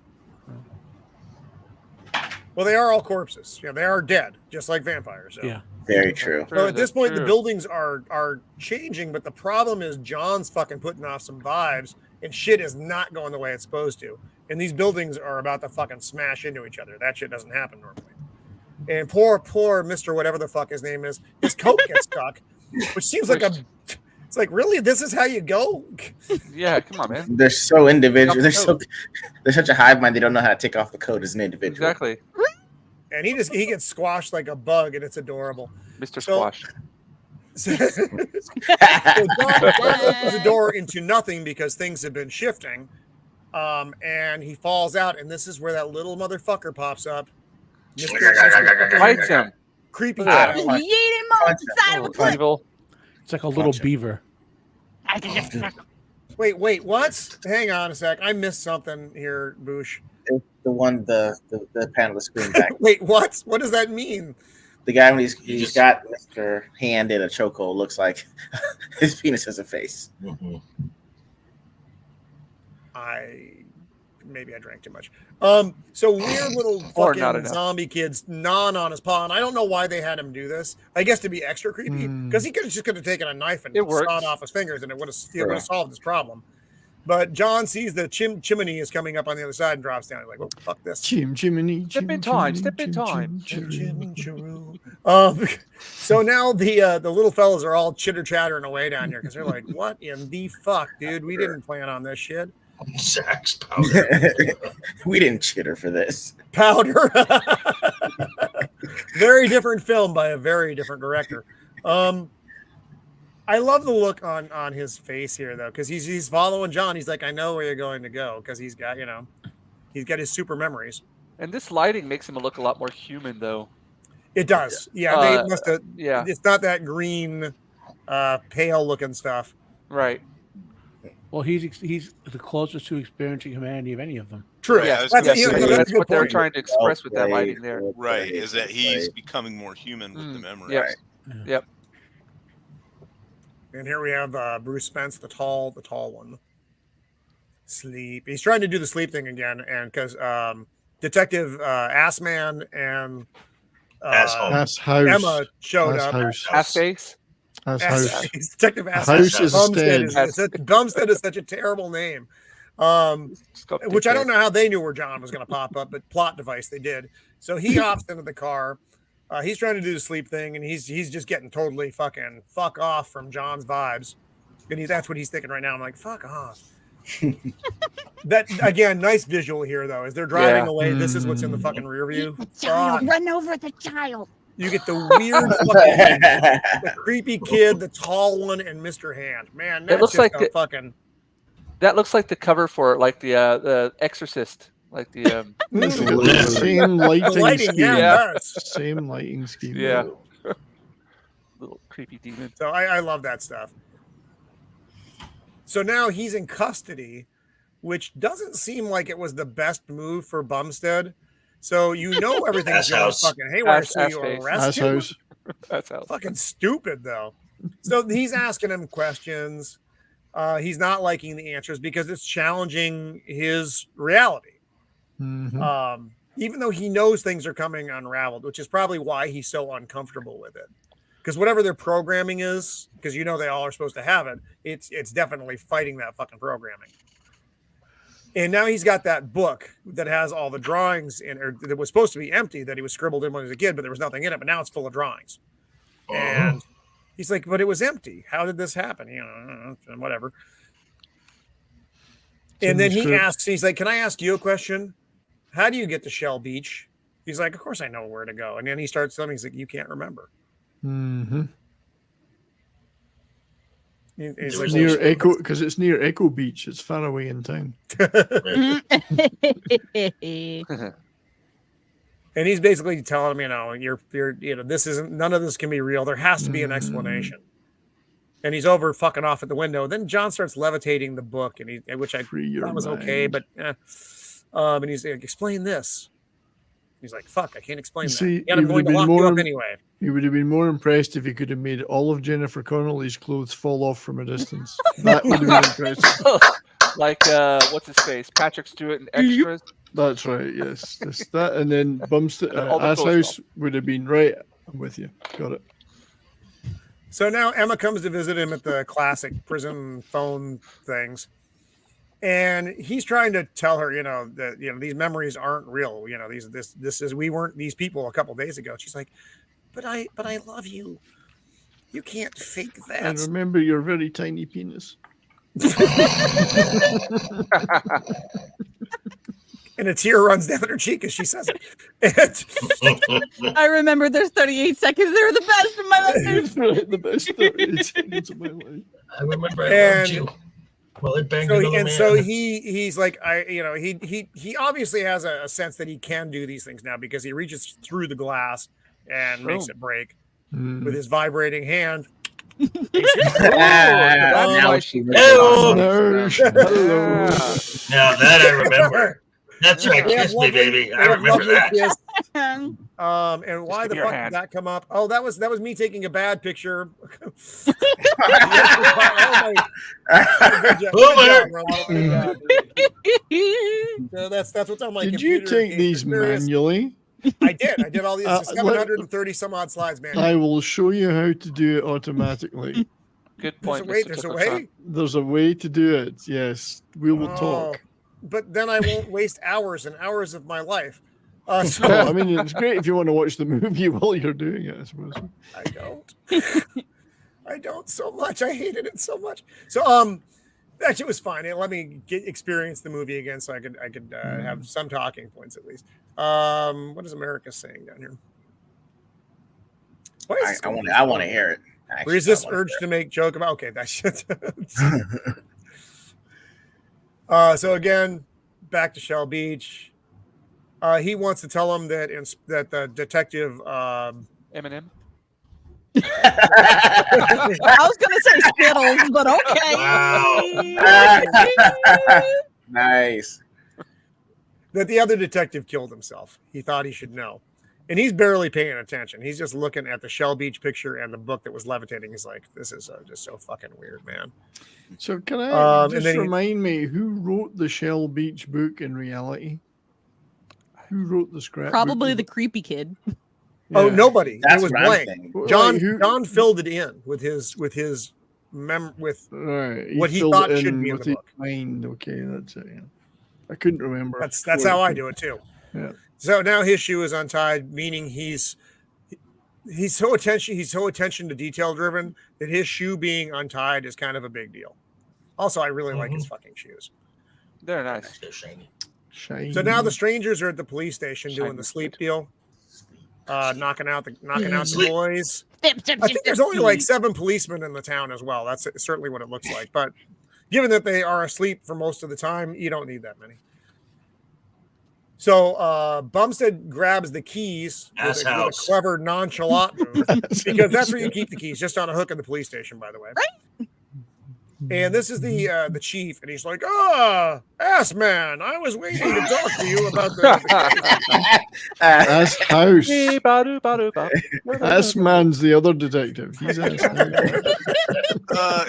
Well, they are all corpses. Yeah, they are dead, just like vampires. So. Yeah. Very true. So at this point, the buildings are changing, but the problem is John's fucking putting off some vibes, and shit is not going the way it's supposed to. And these buildings are about to fucking smash into each other. That shit doesn't happen normally. And poor Mr. whatever the fuck his name is, his coat gets stuck, which seems like it's like, really, this is how you go? Yeah, come on, man. They're so individual. They're such a hive mind. They don't know how to take off the coat as an individual. Exactly. And he gets squashed like a bug, and it's adorable. Mr. Squash. So John opens the door into nothing because things have been shifting, and he falls out. And this is where that little motherfucker pops up. Bites him. Creepy Yeet him on the side of a cliff. Evil. It's like a little beaver. Wait, what? Hang on a sec. I missed something here, Boosh. The one the panel is screen back. Wait, what? What does that mean? The guy when he's got Mr. Hand in a chokehold looks like his penis has a face. Mm-hmm. Maybe I drank too much. So weird little fucking zombie kids gnawing on his paw, and I don't know why they had him do this. I guess to be extra creepy, because he could have taken a knife and sawed off his fingers, and it would have solved his problem. But John sees the chimney is coming up on the other side and drops down. He's like, "Oh, fuck this!" Chimney. Step in time. So now the little fellas are all chitter chattering away down here because they're like, "What in the fuck, dude? We didn't plan on this shit." Zach's powder. We didn't chitter for this. Powder. Very different film by a very different director. I love the look on his face here though, because he's following John. He's like, I know where you're going to go, because he's got his super memories. And this lighting makes him look a lot more human, though. It does. Yeah, they must have. Yeah, it's not that green, pale looking stuff. Right. Well, he's the closest to experiencing humanity of any of them. True. Yeah, that's what they're trying to express with that lighting there. Right, is that he's becoming more human with the memory. Yep. Right. Yep. And here we have Bruce Spence, the tall one. Sleep. He's trying to do the sleep thing again, and because Detective Assman and Emma showed up. Assface. Detective Assman. Bumstead is such a terrible name. Which I don't know how they knew where John was going to pop up, but plot device they did. So he hops into the car. He's trying to do the sleep thing, and he's just getting totally fuck off from John's vibes, and that's what he's thinking right now. I'm like, fuck off. That again, nice visual here though, as they're driving away. This is what's in the fucking rear view. Run over the child. You get the weird, fucking, the creepy kid, the tall one, and Mr. Hand. Man, that looks like That looks like the cover for like the Exorcist. Like the same lighting scheme. Yeah. Same lighting scheme. Yeah. Little creepy demon. So I love that stuff. So now he's in custody, which doesn't seem like it was the best move for Bumstead. So everything's going fucking haywire. So you arrest him. That's how. Fucking stupid though. So he's asking him questions. He's not liking the answers because it's challenging his reality. Mm-hmm. Even though he knows things are coming unraveled, which is probably why he's so uncomfortable with it. Because whatever their programming is, because they all are supposed to have it, it's definitely fighting that fucking programming. And now he's got that book that has all the drawings in, or that was supposed to be empty, that he was scribbled in when he was a kid, but there was nothing in it. But now it's full of drawings. And he's like, but it was empty. How did this happen? Whatever. And then he asks, he's like, can I ask you a question? How do you get to Shell Beach? He's like, of course I know where to go. And then he starts telling me, he's like, you can't remember. Mm-hmm. It's like, near Echo, because it's near Echo Beach. It's far away in town. And he's basically telling him, you're this isn't, none of this can be real. There has to be an explanation. And he's over fucking off at the window. Then John starts levitating the book, which I thought was okay, but and he's like, explain this. He's like, fuck, I can't explain that. And I'm going to lock you up anyway. He would have been more impressed if he could have made all of Jennifer Connelly's clothes fall off from a distance. That would have been impressive. Like, what's his face? Patrick Stewart and Extras. That's right, yes. That, and then Bumstead, Ass House would have been right. I'm with you. Got it. So now Emma comes to visit him at the classic prison phone things. And he's trying to tell her, that these memories aren't real. We weren't these people a couple days ago. She's like, but I love you. You can't fake that. And remember your very tiny penis. And a tear runs down her cheek as she says it. I remember there's 38 seconds. They were the best in my life. The best 38 seconds of my life. I remember I loved you. Well, it banged another man. So he's like, he obviously has a sense that he can do these things now because he reaches through the glass and makes it break with his vibrating hand. Now she Hello. Hello. Now that I remember. That's right. Kiss me, baby. I remember that. And why the fuck did that come up? Oh, that was me taking a bad picture. So that's what's on my Did computer. you take these manually? I did all these 730 some odd slides, man. I will show you how to do it automatically. Good point. There's a way. There's a way to do it. Yes, we will talk. But then I won't waste hours and hours of my life. So, I mean, it's great if you want to watch the movie while you're doing it, I suppose. I don't. I don't so much. I hated it so much. So, actually, it was fine. It let me experience the movie again, so I could have some talking points at least. What is America saying down here? What is this? I want to hear it. Actually, Resist urge to make joke about. Okay, that shit. So again, back to Shell Beach. He wants to tell him that that the detective Eminem. I was gonna say Skittles, but okay. Wow. Nice. That the other detective killed himself. He thought he should know. And he's barely paying attention. He's just looking at the Shell Beach picture and the book that was levitating. He's like, this is just so fucking weird, man. So can I just then remind me who wrote the Shell Beach book in reality? Who wrote the scrapbook? Probably the creepy kid. Yeah. Oh, nobody. That's it was what blank. I'm thinking. John filled it in with what he thought should be in the book. Mind. Okay, that's it. Yeah. I couldn't remember. That's how I do it too. Yeah. So now his shoe is untied, meaning he's so attention to detail driven that his shoe being untied is kind of a big deal. Also, I really like his fucking shoes. They're nice. They're shiny. So now the strangers are at the police station doing the sleep deal, knocking out the boys. I think there's only like 7 policemen in the town as well. That's certainly what it looks like. But given that they are asleep for most of the time, you don't need that many. So Bumstead grabs the keys with a clever, nonchalant move because that's where you keep the keys, just on a hook in the police station, by the way. Right. And this is the chief, and he's like, ass man, I was waiting to talk to you about the Ass house. Who's Ass man's the other detective. He's ass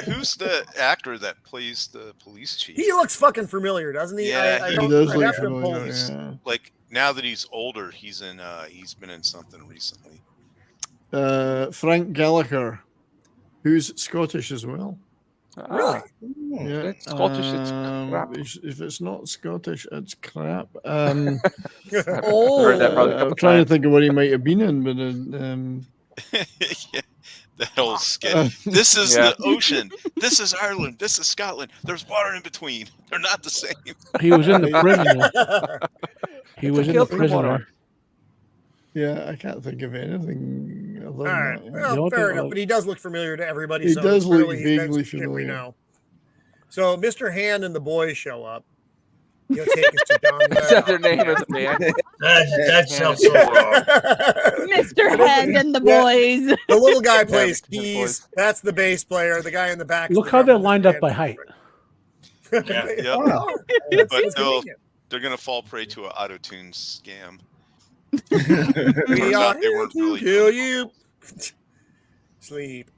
Who's the actor that plays the police chief? He looks fucking familiar, doesn't he? Yeah, he does look familiar. Yeah. Like now that he's older, he's been in something recently. Frank Gallagher, who's Scottish as well. Really? Yeah. It's Scottish. It's crap. If it's not Scottish, it's crap. I've heard that probably a couple I'm trying to times. think of what he might have been in, but Yeah, that whole skit. This is the ocean. This is Ireland. This is Scotland. There's water in between. They're not the same. He was in the prisoner. He was in the prisoner. yeah, I can't think of anything. Other All than right. that. Well, don't fair think enough, of- but he does look familiar to everybody. He so does look clearly he's been vaguely some shit we familiar. know. So Mr. Hand and the boys show up. He'll take us to Don. Is that their name of the band? That sounds so wrong. Mr. Hand and the boys. The little guy plays Yeah, keys. boys. That's the bass player. The guy in the back. is Look the how they're drummer. lined up by height. Yeah. Oh, that's But convenient. they're gonna fall prey to an auto-tune scam. We Turns are out they here weren't to really kill doing you. Sleep.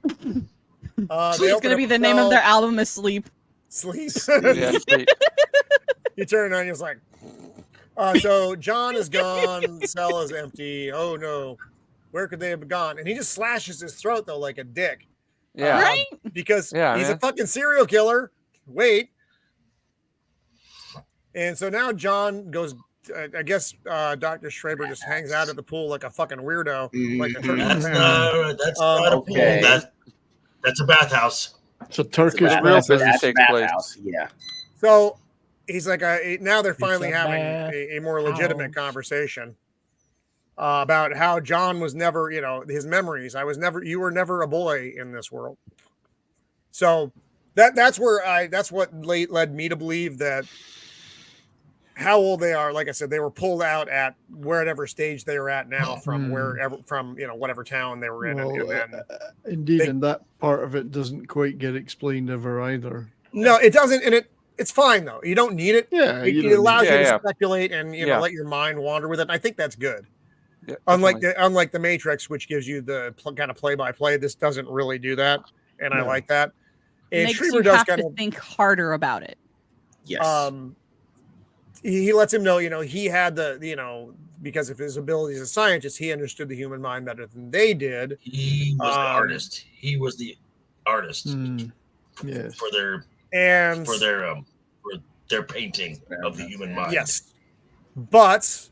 It's gonna be the name of their album is Sleep. Sleep. Yeah, sweet. You turn on, it's like. So John is gone. The cell is empty. Oh no, where could they have gone? And he just slashes his throat though, like a dick. Yeah. Right? Because Yeah, he's man. a fucking serial killer. Wait. And so now John goes. I guess Dr. Schreiber just hangs out at the pool like a fucking weirdo, like a Turkish That's bath. not a pool. Okay. That's a bathhouse. It's a Turkish That's real bathhouse. business That's takes place. bathhouse. Yeah. So he's like, now they're It's finally a having a more legitimate bathhouse. conversation about how John was never, his memories. You were never a boy in this world. So that's what led me to believe that how old they are. Like I said, they were pulled out at wherever stage they were at now from whatever town they were in. Well, and then indeed, and that part of it doesn't quite get explained ever either. no, it doesn't. And it's fine though. You don't need it. Yeah, It allows you to Yeah. speculate and Yeah. let your mind wander with it. And I think that's good. Yeah, Unlike definitely. the Matrix, which gives you the kind of play by play, this doesn't really do that, and I No. like that. And Makes Schreiber you does have kind to of think harder about it. Yes. he lets him know, he had because of his abilities as a scientist, he understood the human mind better than they did. He was the artist. He was the artist Yes. for their painting of the human mind. Yes, but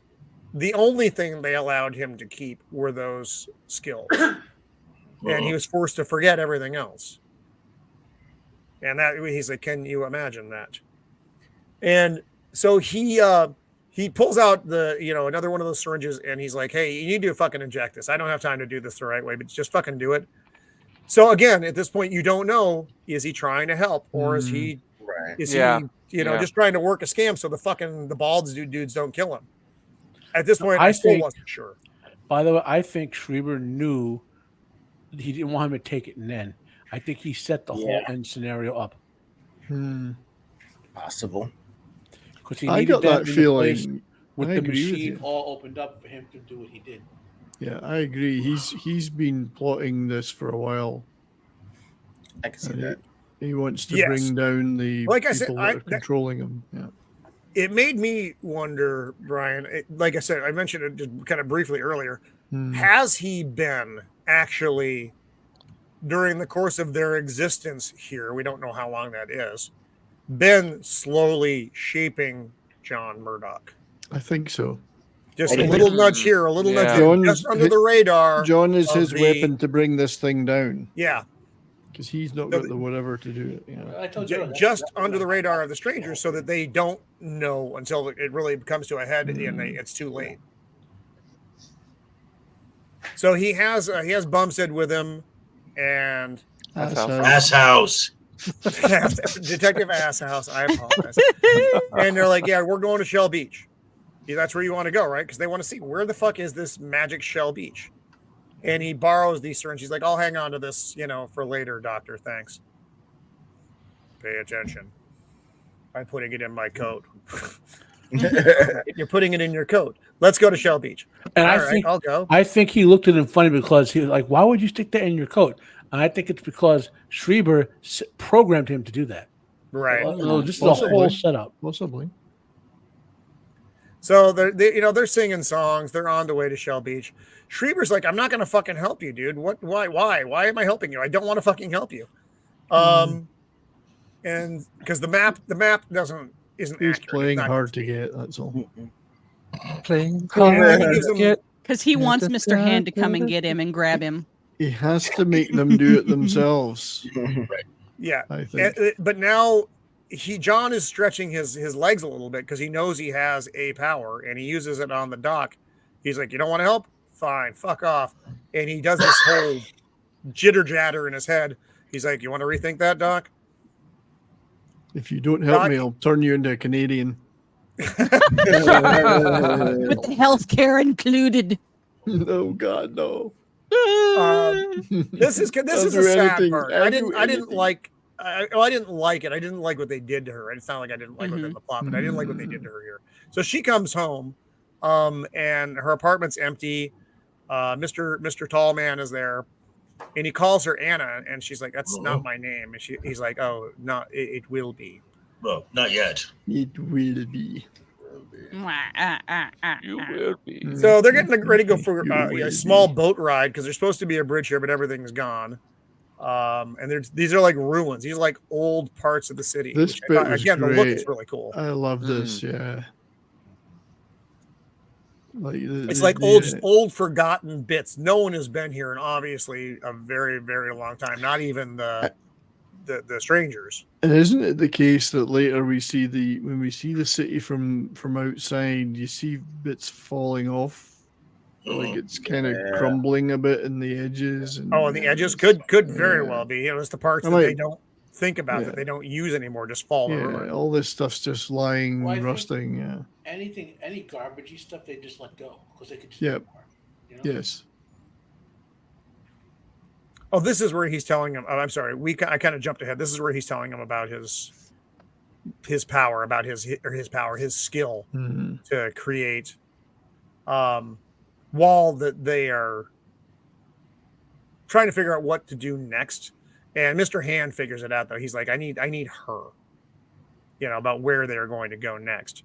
the only thing they allowed him to keep were those skills, and he was forced to forget everything else. And that he's like, can you imagine that? And so he pulls out another one of those syringes, and he's like, hey, you need to fucking inject this. I don't have time to do this the right way, but just fucking do it. So again, at this point, you don't know, is he trying to help, or is he just trying to work a scam so the bald dudes don't kill him? At this point, I still wasn't sure. By the way, I think Schreiber knew he didn't want him to take it and then. I think he set the whole end scenario up. Possible. Because he I needed got that in the feeling. place with I the agree with machine you. all opened up for him to do what he did. Yeah, I agree. He's been plotting this for a while. I can see And that. He wants to bring down the Like I said, people that are controlling him. Yeah. It made me wonder, Brian. Like I said, I mentioned it just kind of briefly earlier. Has he been actually, during the course of their existence here, we don't know how long that is, been slowly shaping John Murdoch? I think so. Just a little nudge here, a little nudge there, John's- just under the radar. John is of his the- weapon to bring this thing down. Yeah. Because he's not got the whatever to do it. Yeah. I told you Just under the radar of the strangers, so that they don't know until it really comes to a head and it's too late. So he has Bumstead with him, and Ass House. Detective Asshouse. I apologize. And they're like, "Yeah, we're going to Shell Beach. Yeah, that's where you want to go, right? Because they want to see where the fuck is this magic Shell Beach." And he borrows these syringes. He's like, "I'll hang on to this, for later, Doctor. Thanks. Pay attention. I'm putting it in my coat." You're putting it in your coat. Let's go to Shell Beach. And All right, I'll go. I think he looked at him funny because he was like, why would you stick that in your coat? And I think it's because Schreiber programmed him to do that. Right. This is a whole setup. Possibly. So they're singing songs. They're on the way to Shell Beach. Schreiber's like, "I'm not going to fucking help you, dude. What? Why am I helping you? I don't want to fucking help you." And because the map isn't He's accurate. playing It's not- hard to get. That's all. Playing Because he wants Mr. Hand to come and get him and grab him. He has to make them do it themselves. Yeah. I think. But now John is stretching his legs a little bit because he knows he has a power and he uses it on the dock. He's like, "You don't want to help? Fine, fuck off." And he does this whole jitter jatter in his head. He's like, "You want to rethink that, Doc?" If you don't help Doc- me, I'll turn you into a Canadian. With the healthcare included. Oh God, no. This is I'll a do sad anything. part. I'll I do didn't like it. I didn't like what they did to her. It's not like I didn't like within the plot, but I didn't like what they did to her here. So she comes home, and her apartment's empty. Mr. Tall Man is there, and he calls her Anna, and she's like, "That's not my name." And he's like, "Oh, no, it will be." Well, not yet. It will be. You will be. So they're getting ready to go for a small boat ride because there's supposed to be a bridge here, but everything's gone. And these are like ruins. These are like old parts of the city. This which bit was again, the look is great. really cool. I love this. Yeah. It's like old forgotten bits. No one has been here in obviously a very, very long time. Not even the strangers. And isn't it the case that later when we see the city from outside, you see bits falling off, like it's kind of crumbling a bit in the edges. And the edges could very well be. It was the parts that they don't think about, that they don't use anymore, just fall over. All this stuff's just lying, rusting. Yeah. Any garbagey stuff, they just let go because they could just. Yep. You know? Yes. Oh, this is where he's telling him. Oh, I'm sorry. I kind of jumped ahead. This is where he's telling him about his power, about his skill to create wall that they are trying to figure out what to do next. And Mr. Hand figures it out though. He's like, I need her, about where they're going to go next.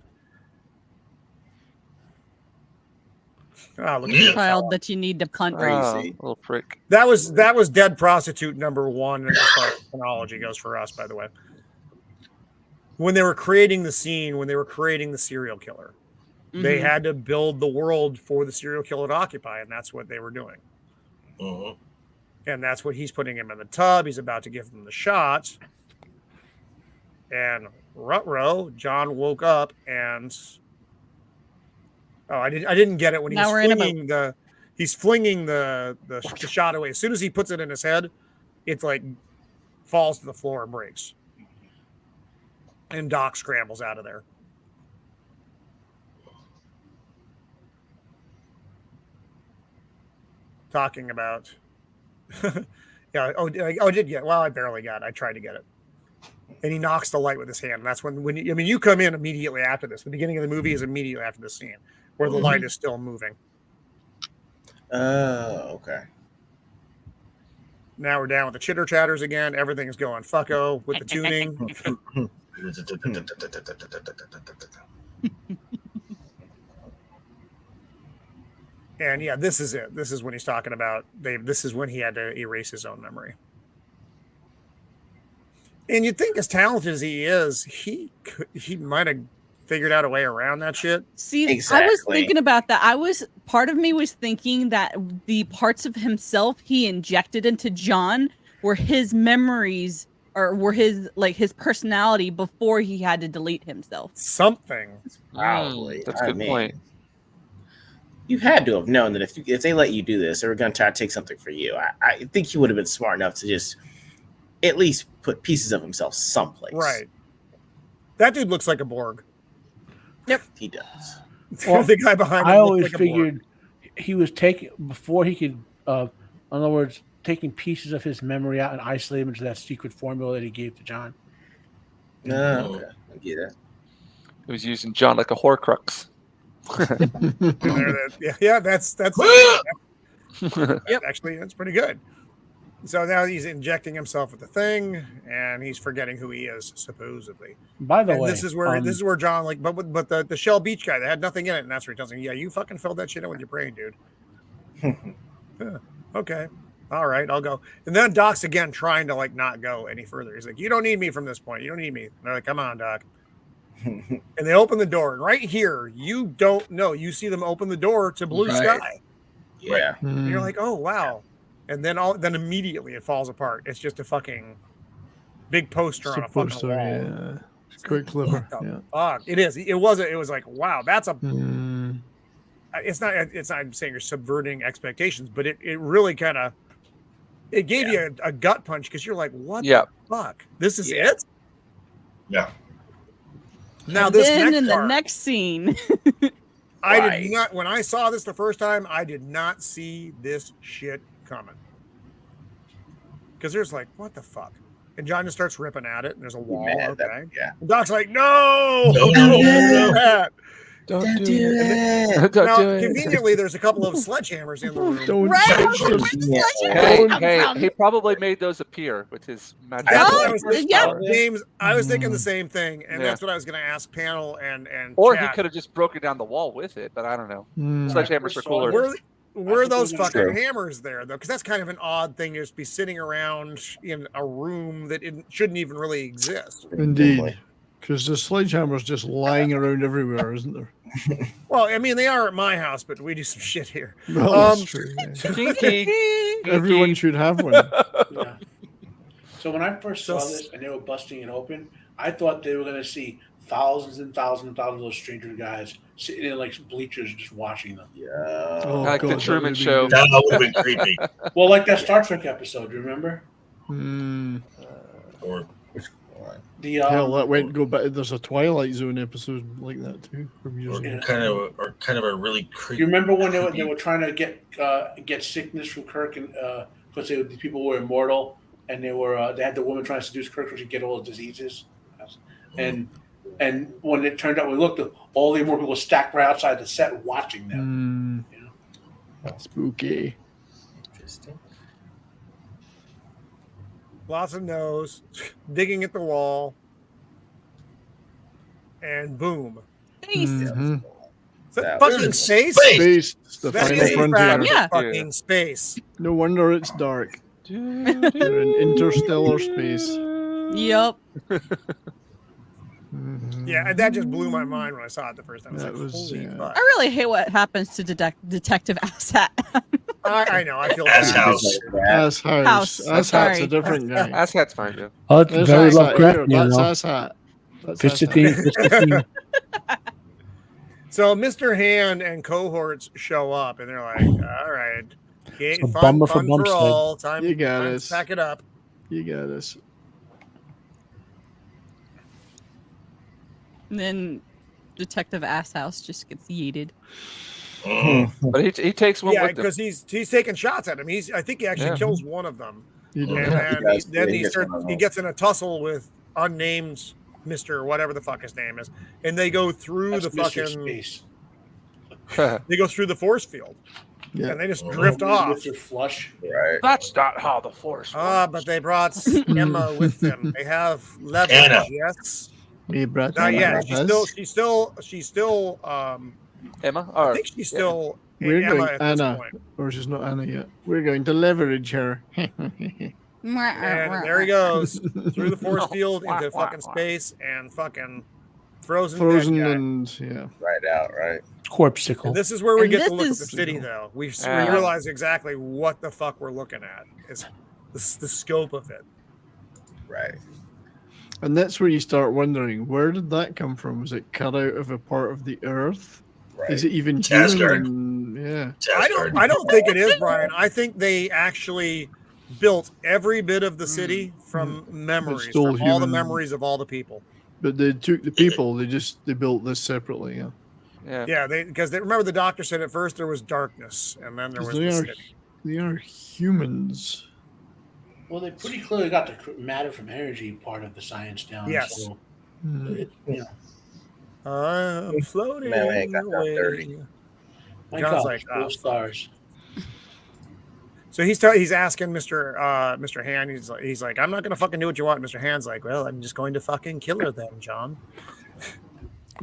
Oh, look at the child that you need to punt. Crazy little prick. That was dead prostitute number 1 as far as chronology goes for us, by the way. When they were creating the scene, when they were creating the serial killer, they had to build the world for the serial killer to occupy, and that's what they were doing. And that's what he's putting him in the tub. He's about to give him the shot. And ruh-roh, John woke up and I didn't get it when he's flinging the shot away. As soon as he puts it in his head, it's like falls to the floor and breaks. And Doc scrambles out of there. Talking about yeah, I barely got it. I tried to get it. And he knocks the light with his hand. And that's when you come in immediately after this. The beginning of the movie is immediately after this scene where the light is still moving. Oh, okay. Now we're down with the chitter chatters again. Everything's going fucko with the tuning. And yeah, this is it. This is when he's talking about this is when he had to erase his own memory. And you'd think, as talented as he is, he might have figured out a way around that shit. See, exactly. I was thinking about that. Part of me was thinking that the parts of himself he injected into John were his memories or were his personality before he had to delete himself. Something. Probably. That's a good point. You had to have known that if they let you do this, they were going to try to take something for you. I think he would have been smart enough to just at least put pieces of himself someplace. Right. That dude looks like a Borg. Yep, he does. Well, the guy behind him. I always like figured he was taking before he could. In other words, taking pieces of his memory out and isolating them into that secret formula that he gave to John. Okay, I get it. He was using John like a Horcrux. Yeah, that's yep. Actually, that's pretty good. So now he's injecting himself with the thing, and he's forgetting who he is, supposedly. By the way, this is where John, but the Shell Beach guy that had nothing in it, and that's where he tells him, "Yeah, you fucking filled that shit in with your brain, dude." Okay, all right, I'll go. And then Doc's again trying to not go any further. He's like, "You don't need me from this point. You don't need me." And they're like, "Come on, Doc." And they open the door, and right here, you don't know. You see them open the door to blue sky. Yeah, and you're like, "Oh wow." And then immediately it falls apart. It's just a fucking big poster on a fucking wall. Yeah. Quick flipper. Yeah. Fuck. It is. It was like, wow, that's a. It's not saying you're subverting expectations, but it really kind of. It gave you a gut punch because you're like, what the fuck? This is it? Yeah. Now and this then next in part, the next scene. I did not. When I saw this the first time, I did not see this shit coming. Because there's what the fuck? And John just starts ripping at it, and there's a wall. Okay. And Doc's like, no, don't do that. Don't do it. Now, conveniently, there's a couple of sledgehammers in the room. Hey, he probably made those appear with his magic. That's what I was thinking, James. I was thinking the same thing, and that's what I was going to ask panel and or chat. he could have just broken down the wall with it, but I don't know. Sledgehammers are cooler. were those think it was fucking true. hammers there though? Because that's kind of an odd thing to just be sitting around in a room that shouldn't even really exist. Indeed. Because the sledgehammer's just lying around everywhere, isn't there? Well, I mean, they are at my house, but we do some shit here. Well, that's true. Yeah. Kinky. Everyone should have one. Yeah. So when I first saw this and they were busting it open, I thought they were going to see thousands and thousands and thousands of those stranger guys sitting in like bleachers just watching them. Yeah. Oh, Like the God, that Truman would've been Show. good. That would have been creepy. Well, like that Star Trek episode, do you remember? Or The Hell, that went go back. There's a Twilight Zone episode like that too. From years ago. kind of a really creepy. you remember when they were trying to get sickness from Kirk and because the people were immortal and they had the woman trying to seduce Kirk so she'd get all the diseases, and when it turned out we looked, all the immortal people stacked right outside the set watching them. You know? Spooky. Interesting. Lots of nose, digging at the wall, and boom. Space. Mhm. Is that That fucking was space? Space. The That final is in frontier. fact Yeah. fucking space. No wonder it's dark. You're in interstellar space. Yep. Mhm. Yeah, and that just blew my mind when I saw it the first time. I was That like, was, holy yeah. fuck. I really hate what happens to Detective Asshat. I know. I feel Ass bad. house. Ass house. House. Ass hat's Sorry. a different guy. That's fine, yeah. Oh, it's There's very ass hat here. Lovecraftian, you That's know. ass hat. That's Fits ass the hat. theme. Fits the theme. So Mr. Hand and cohorts show up, and they're like, "All right, okay, It's a fun, bummer for fun for Bumstead. all. Time, You got time to us. pack it up." You got us. And then Detective Asshouse just gets yeeted. But he takes one Yeah, with him. because he's taking shots at him. I think he actually Yeah. kills one of them, You and did. then He he gets starts. one of He them. gets in a tussle with unnamed Mr. whatever the fuck his name is, and they go through That's the Mr. fucking. Space. They go through the force field, Yeah. and they just drift off. Mr. Flush. Right. That's not how the Force But they brought Emma with them. They have leverage. Anna. Yes. Me, Brett. Not yet. Brothers. She's still. Emma? I Or, think she's still We're Emma going at this Anna, point. or she's not Anna yet. We're going to leverage her. And there he goes through the force field into fucking space and fucking frozen. Frozen dead guy. and yeah. Right out. Right. Corpsicle. And this is where we And get to this look at is- the city, though. We Yeah. realize exactly what the fuck we're looking at. Is the scope of it. Right. And that's where you start wondering, where did that come from? Was it cut out of a part of the earth? Right. Is it even Asgard. human? Yeah. I don't think it is, Brian. I think they actually built every bit of the city from memories, still from all the human. memories of all the people. But they took the people, they built this separately, yeah. yeah. Yeah, because they remember the doctor said at first there was darkness, and then there 'Cause was the city. they are humans. Well, they pretty clearly got the matter from energy part of the science down. Yes. So, Hmm. I'm floating Man, I ain't got that away. dirty. my John's God, like, cool "Oh, stars. So he's asking Mr. Hand. He's like, I'm not gonna fucking do what you want. Mr. Hand's like, well, I'm just going to fucking kill her then, John.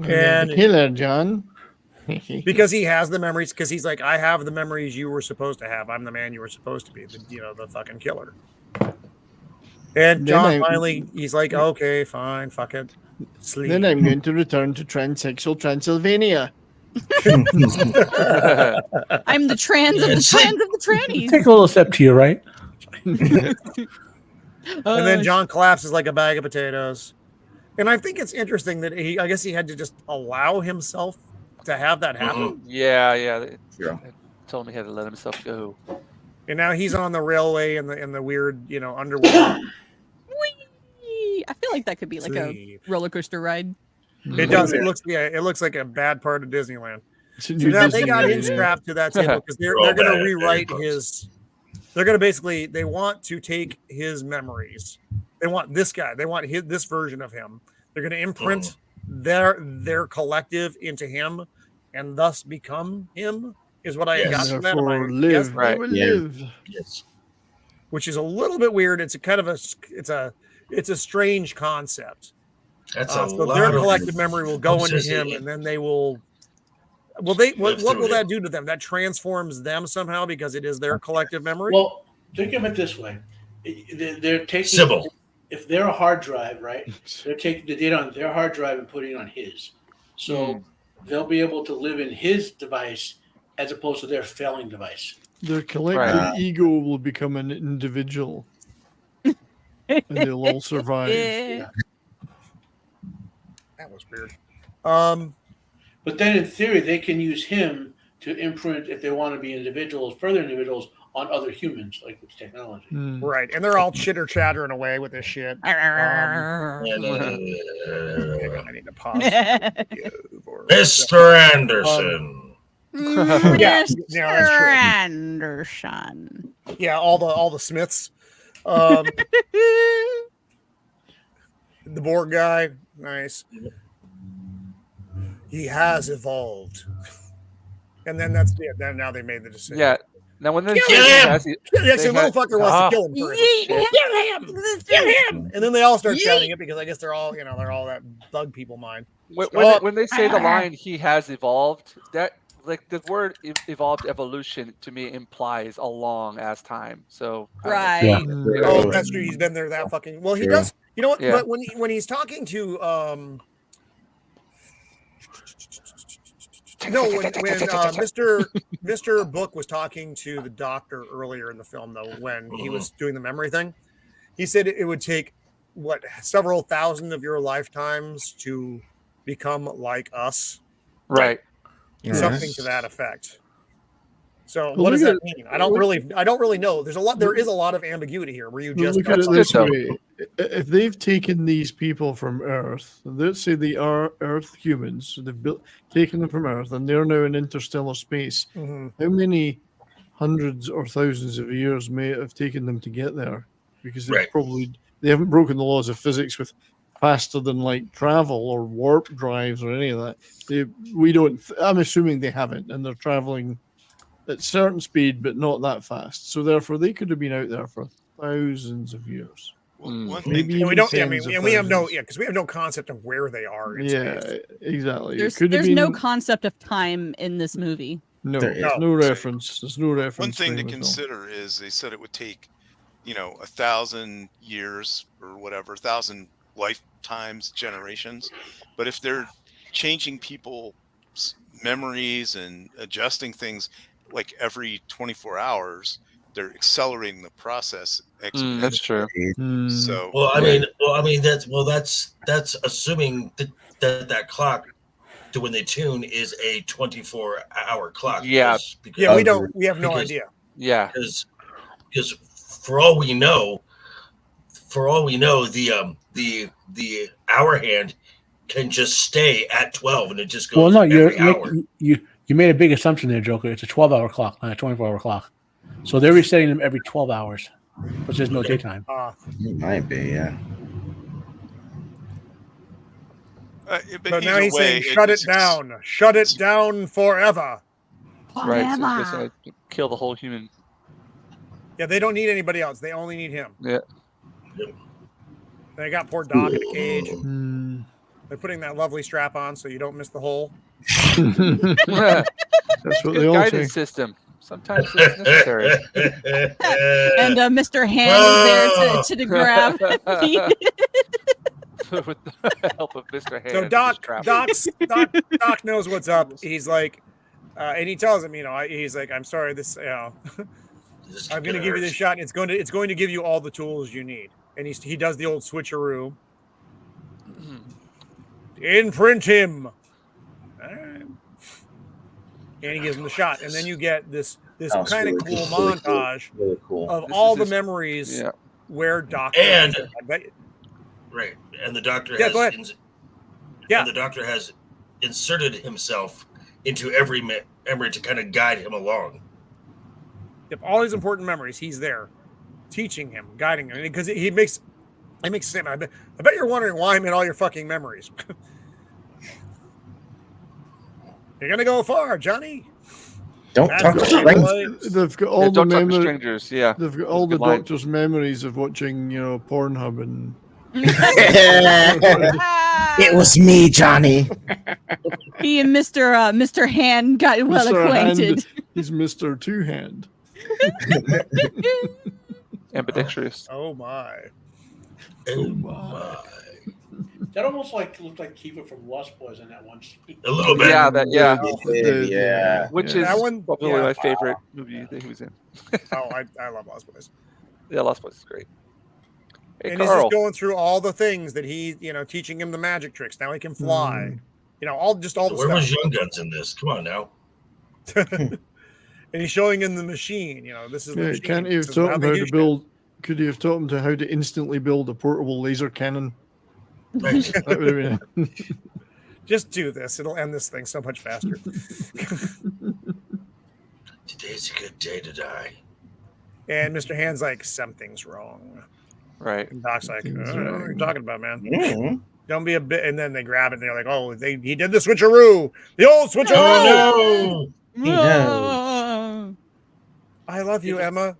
And the killer, John. because he has the memories, because he's like, I have the memories you were supposed to have. I'm the man you were supposed to be, the fucking killer. And Then John finally, he's like, okay, fine, fuck it, sleep. Then I'm going to return to transsexual Transylvania. I'm the trans of the trans of the trannies. Take a little step to your right. And then John collapses like a bag of potatoes. And I think it's interesting that I guess he had to just allow himself to have that happen. Yeah. They Yeah. told him he had to let himself go. And now he's on the railway in the weird, underworld. Whee! I feel like that could be like Sleep. a roller coaster ride. It does. It looks like a bad part of Disneyland. It's a So new now they got him Disneyland, yeah. strapped to that table because they're All going to bad, rewrite bad his. They're going to basically they want to take his memories. They want this guy. They want this version of him. They're going to imprint their collective into him, and thus become him. Is what I Yes. got from that. Am I Therefore, live. guessing? They Right. will Yeah. live. Yes. Which is a little bit weird. It's a kind of it's a strange concept. That's So a lot their of collective memory will go into obsessing. him, and then they will Will they? What Live will through that do to them? That transforms them somehow because it is their collective memory. Well, think of it this way: they're taking Sybil. if they're a hard drive, right? They're taking the data on their hard drive and putting it on his, so they'll be able to live in his device as opposed to their failing device. Their collective ego will become an individual, and they'll all survive. Yeah. That was weird. But then, in theory, they can use him to imprint, if they want to be individuals, further individuals, on other humans, like with technology. Right, and they're all chitter chattering away with this shit. I need to pause. Mr. Anderson. Yeah, that's true. Anderson. Yeah, all the Smiths. The Borg guy, nice. He has evolved, and then that's it. Then now they made the decision. Yeah. Now when they Kill say him! he has the- The actual they had- motherfucker wants to kill him first. Kill him! And then they all start shouting it because I guess they're all that bug people mind. When they say the line "he has evolved," that like the word evolved evolution to me implies a long ass time. So Right. Yeah. Oh, that's true. He's been there that fucking. Well, he does. You know what? Yeah. But when he's talking to no, when Mr. Book was talking to the doctor earlier in the film, though, when he was doing the memory thing, he said it would take several thousand of your lifetimes to become like us, right. something to that effect. So what does that mean? I don't really know. There is a lot of ambiguity here. Where you just look at it this way: if they've taken these people from Earth, let's say they are Earth humans, so they've taken them from Earth, and they're now in interstellar space. How many hundreds or thousands of years may it have taken them to get there? Because they haven't broken the laws of physics with faster than light travel or warp drives or any of that. I'm assuming they haven't, and they're traveling at certain speed, but not that fast. So therefore, they could have been out there for thousands of years. One thing, And we don't. We have no. Yeah, because we have no concept of where they are. In space. Exactly. There's no concept of time in this movie. No, there's no reference. There's no reference. one thing to frame at all. consider is they said it would take, 1,000 years or whatever, 1,000 lifetimes, generations. But if they're changing people's memories and adjusting things like every 24 hours, they're accelerating the process exponentially. That's true. So that's assuming that clock to when they tune is a 24-hour clock. Yeah. Because we have no idea. Yeah. Because for all we know, the hour hand can just stay at 12 and it just goes. Well, no, every hour. You made a big assumption there, Joker. It's a 12-hour clock, not a 24-hour clock. So they're resetting them every 12 hours, because there's no daytime. It might be, yeah. But now he's saying, shut it down. Shut it down forever. Right. So it's gonna kill the whole human. Yeah, they don't need anybody else. They only need him. Yeah. They got poor Doc in a cage. They're putting that lovely strap on so you don't miss the hole. That's what they all say. Guidance system. Sometimes it's necessary. And Mr. Hand is there to grab. With the help of Mr. Hand. So Doc knows what's up. He's like, and he tells him, he's like, I'm sorry, I'm going to give you this shot. And it's going to give you all the tools you need. And he does the old switcheroo. Imprint him. And he gives him the shot. And then you get this kind of cool montage of all the memories where Doctor and right. And the doctor has go ahead. And the doctor has inserted himself into every memory to kind of guide him along. Yep, all his important memories, he's there, teaching him, guiding him, because it makes a statement. I bet you're wondering why I'm in all your fucking memories. You're gonna go far, Johnny. Don't talk to strangers. They've got all the memories. Strangers, yeah. They've got all the doctor's memories of watching, Pornhub and. It was me, Johnny. He and Mr. Hand got well Mr. acquainted. Hand, he's Mr. Two Hand. Ambidextrous. Oh my. Oh my. That almost looked like Kiva from Lost Boys in that one scene. A little bit. Yeah, yeah. Which is That one- probably yeah. my favorite movie that he was in. Oh, I love Lost Boys. Yeah, Lost Boys is great. Hey, And he's Carl. just going through all the things that he, teaching him the magic tricks. Now he can fly. All the Where stuff. was Young Guns in this? Come on now. And he's showing him the machine. This is the machine. Can't he have This is taught how him they how do to shit. build? Could he have taught him to how to instantly build a portable laser cannon? Right. That would have been. Just do this. It'll end this thing so much faster. Today's a good day to die. And Mr. Hand's like, something's wrong. Right. And Doc's like, Something's what are you wrong. talking about, man? Mhm. Don't be a bit. And then they grab it and they're like, oh, he did the switcheroo. The old switcheroo. Oh no! He knows. I love you, Emma.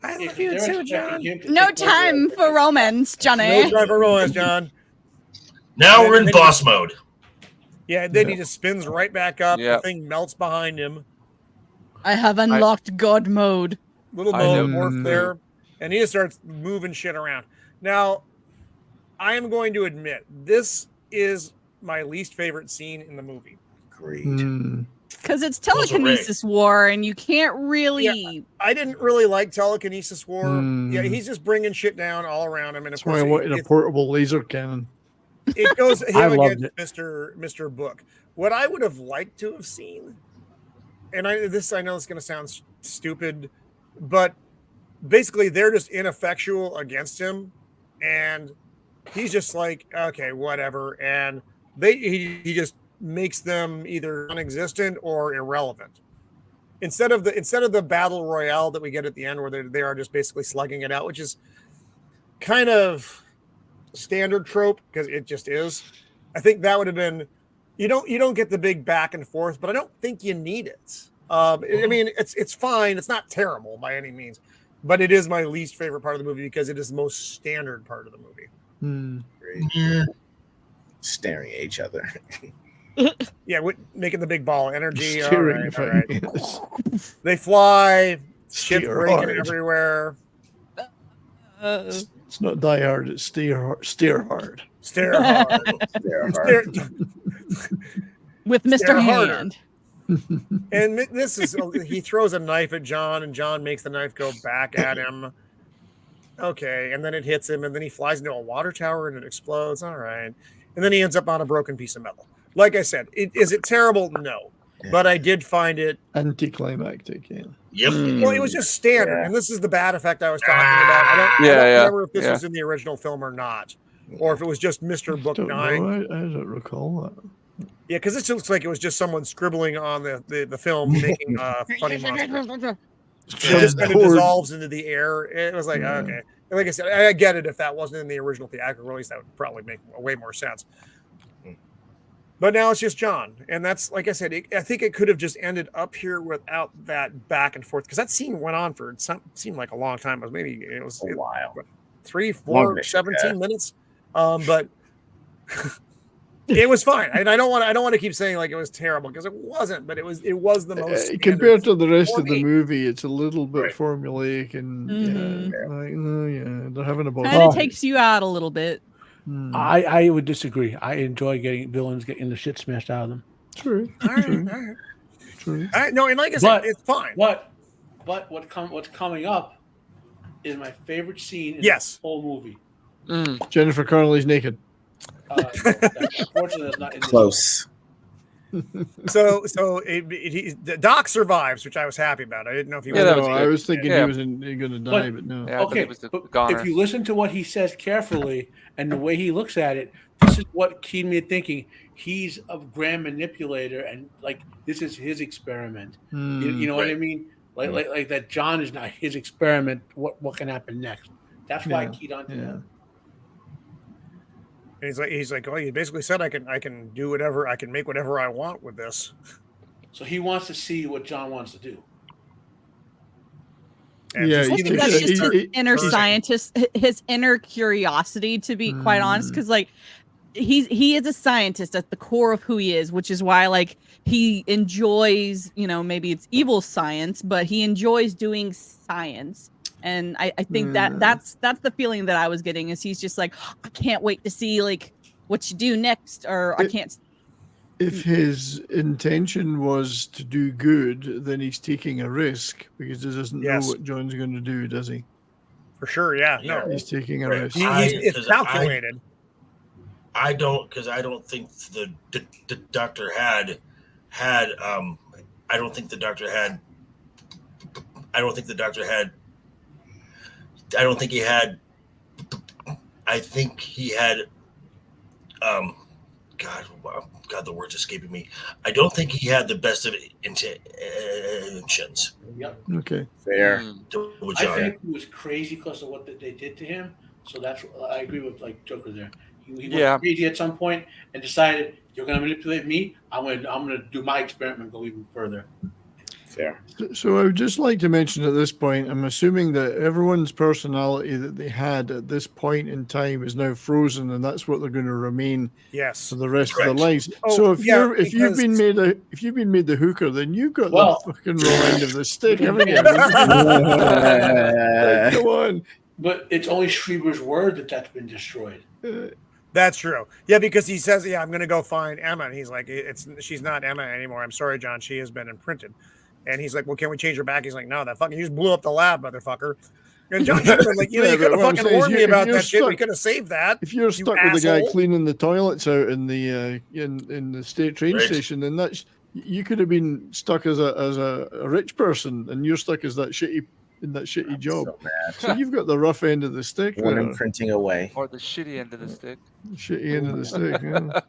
I love you too, John. No time for romance, No Johnny. time for romance, John. Now we're in Then- boss mode. Yeah, and then he just spins right back up. Yeah. The thing melts behind him. I have unlocked God mode. Little I mode know. morph there. And he just starts moving shit around. Now, I am going to admit, this is my least favorite scene in the movie. Agreed. Hmm. Because it's Those are telekinesis war, and you can't really. I didn't really like telekinesis war. Hmm. Yeah, he's just bringing shit down all around him. And of That's why I course, wanted a portable laser cannon. it goes I him loved against Mr. Book. What I would have liked to have seen, and I know this is going to sound stupid, but basically they're just ineffectual against him, and he's just like, okay, whatever, and he just makes them either non-existent or irrelevant. Instead of the battle royale that we get at the end, where they are just basically slugging it out, which is kind of standard trope because it just is. I think that would have been. You don't get the big back and forth, but I don't think you need it. I mean, it's fine. It's not terrible by any means, but it is my least favorite part of the movie because it is the most standard part of the movie. Hmm. Yeah. Staring at each other. Yeah, making the big ball of energy. All Steering right, the all right. thing, yes. They fly. Shit Steer breaking hard. everywhere. It's not die hard. It's steer hard. Steer hard. Stare hard. They're Stare- hard. With Stare Mr. harder. Hand. And this is he throws a knife at John, and John makes the knife go back at him. Okay, and then it hits him, and then he flies into a water tower, and it explodes. All right, and then he ends up on a broken piece of metal. Like I said, is it terrible? No, but I did find it. Anticlimactic. Yeah. Yep. Well, it was just standard, Yeah. and this is the bad effect I was talking about. I don't remember if this was in the original film or not, or if it was just Mr. Book Don't dying. know. I don't recall that. Yeah, because it looks like it was just someone scribbling on the film, making funny monsters. It just kind of dissolves into the air. It was like, Yeah. okay. And like I said, I get it if that wasn't in the original theatrical release, that would probably make way more sense. But now it's just John. And that's, like I said, I think it could have just ended up here without that back and forth. Because that scene went on for, seemed like a long time. It was A while. 3, 4, Longer, 17 minutes. But it was fine. And I don't want to keep saying like it was terrible because it wasn't, but it was the most standard. Compared to the rest for of the me. movie, it's a little bit Right. formulaic and they're having a Kind of takes you out a little bit. I would disagree. I enjoy getting villains getting the shit smashed out of them. True. All right, True. all right. True. All right, no, and like I said, But- it's fine. What's coming up is my favorite scene in Yes. the whole movie. Jennifer Connelly's naked. Unfortunately, that's not in this. Close. So Doc survives, which I was happy about. I didn't know if he Yeah, was. that No, was I good. was thinking Yeah. he was going to die, but no. Yeah, I thought Okay, it was the but goner. if you listen to what he says carefully and the way he looks at it, this is what keyed me thinking. He's a grand manipulator, and like this is his experiment. You know what I Right. mean? Like that. John is not his experiment. What can happen next? That's why I Yeah. keyed onto Yeah. that. And he's like, well, you basically said I can do whatever, I can make whatever I want with this. So he wants to see what John wants to do. And Yeah, just- I he think takes that's it- just his he- inner he- scientist, his inner curiosity, to be quite honest. Because like he is a scientist at the core of who he is, which is why like he enjoys, maybe it's evil science, but he enjoys doing science. And I think that's the feeling that I was getting, is he's just like, I can't wait to see like what you do next, or I can't. If his intention was to do good, then he's taking a risk because he doesn't know what John's going to do, does he? For sure, yeah. No, he's taking a risk. It's calculated. I don't think the doctor had I don't think the doctor had God, the word's escaping me. I don't think he had the best of intentions. Yep. Okay. Fair. I think he was crazy because of what they did to him. So that's I agree with like Joker there. He went crazy at some point and decided, you're going to manipulate me. I'm going to do my experiment and go even further. Fair. So I would just like to mention at this point, I'm assuming that everyone's personality that they had at this point in time is now frozen, and that's what they're going to remain for the rest of their lives. Oh, so if you've been made the hooker, then you've got the fucking wrong end of the stick, haven't you? Come on. But it's only Schreiber's word that's been destroyed. That's true. Yeah, because he says, I'm going to go find Emma. And he's like, she's not Emma anymore. I'm sorry, John. She has been imprinted. And he's like, well, can we change her back? He's like, no, you just blew up the lab, motherfucker. And John should have been like, you could have fucking warned me about that shit. We could have saved that. If you're stuck with the guy cleaning the toilets out in the in the state train station, then you could have been stuck as a rich person, and you're stuck as that shitty job. So you've got the rough end of the stick. One imprinting away. Or the shitty end of the stick. Shitty end of the stick, yeah.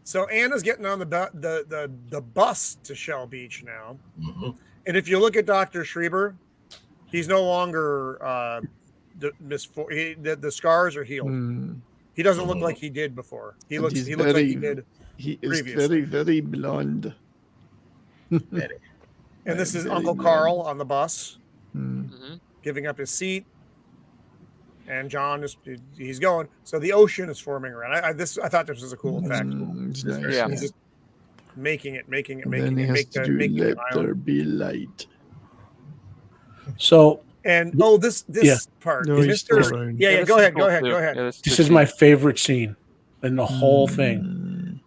So Anna's getting on the bus to Shell Beach now. Mm-hmm. And if you look at Dr. Schreiber, he's no longer the scars are healed. He doesn't look like he did before. He looks like he did. He is very, very blonde. And this is Uncle Carl on the bus, giving up his seat. And John he's going. So the ocean is forming around. I thought this was a cool effect. Nice. Yeah. He's just making it. Then he has to do let there be light. So and this part. No, he's still around. Yeah, go ahead. This is my favorite scene in the whole thing.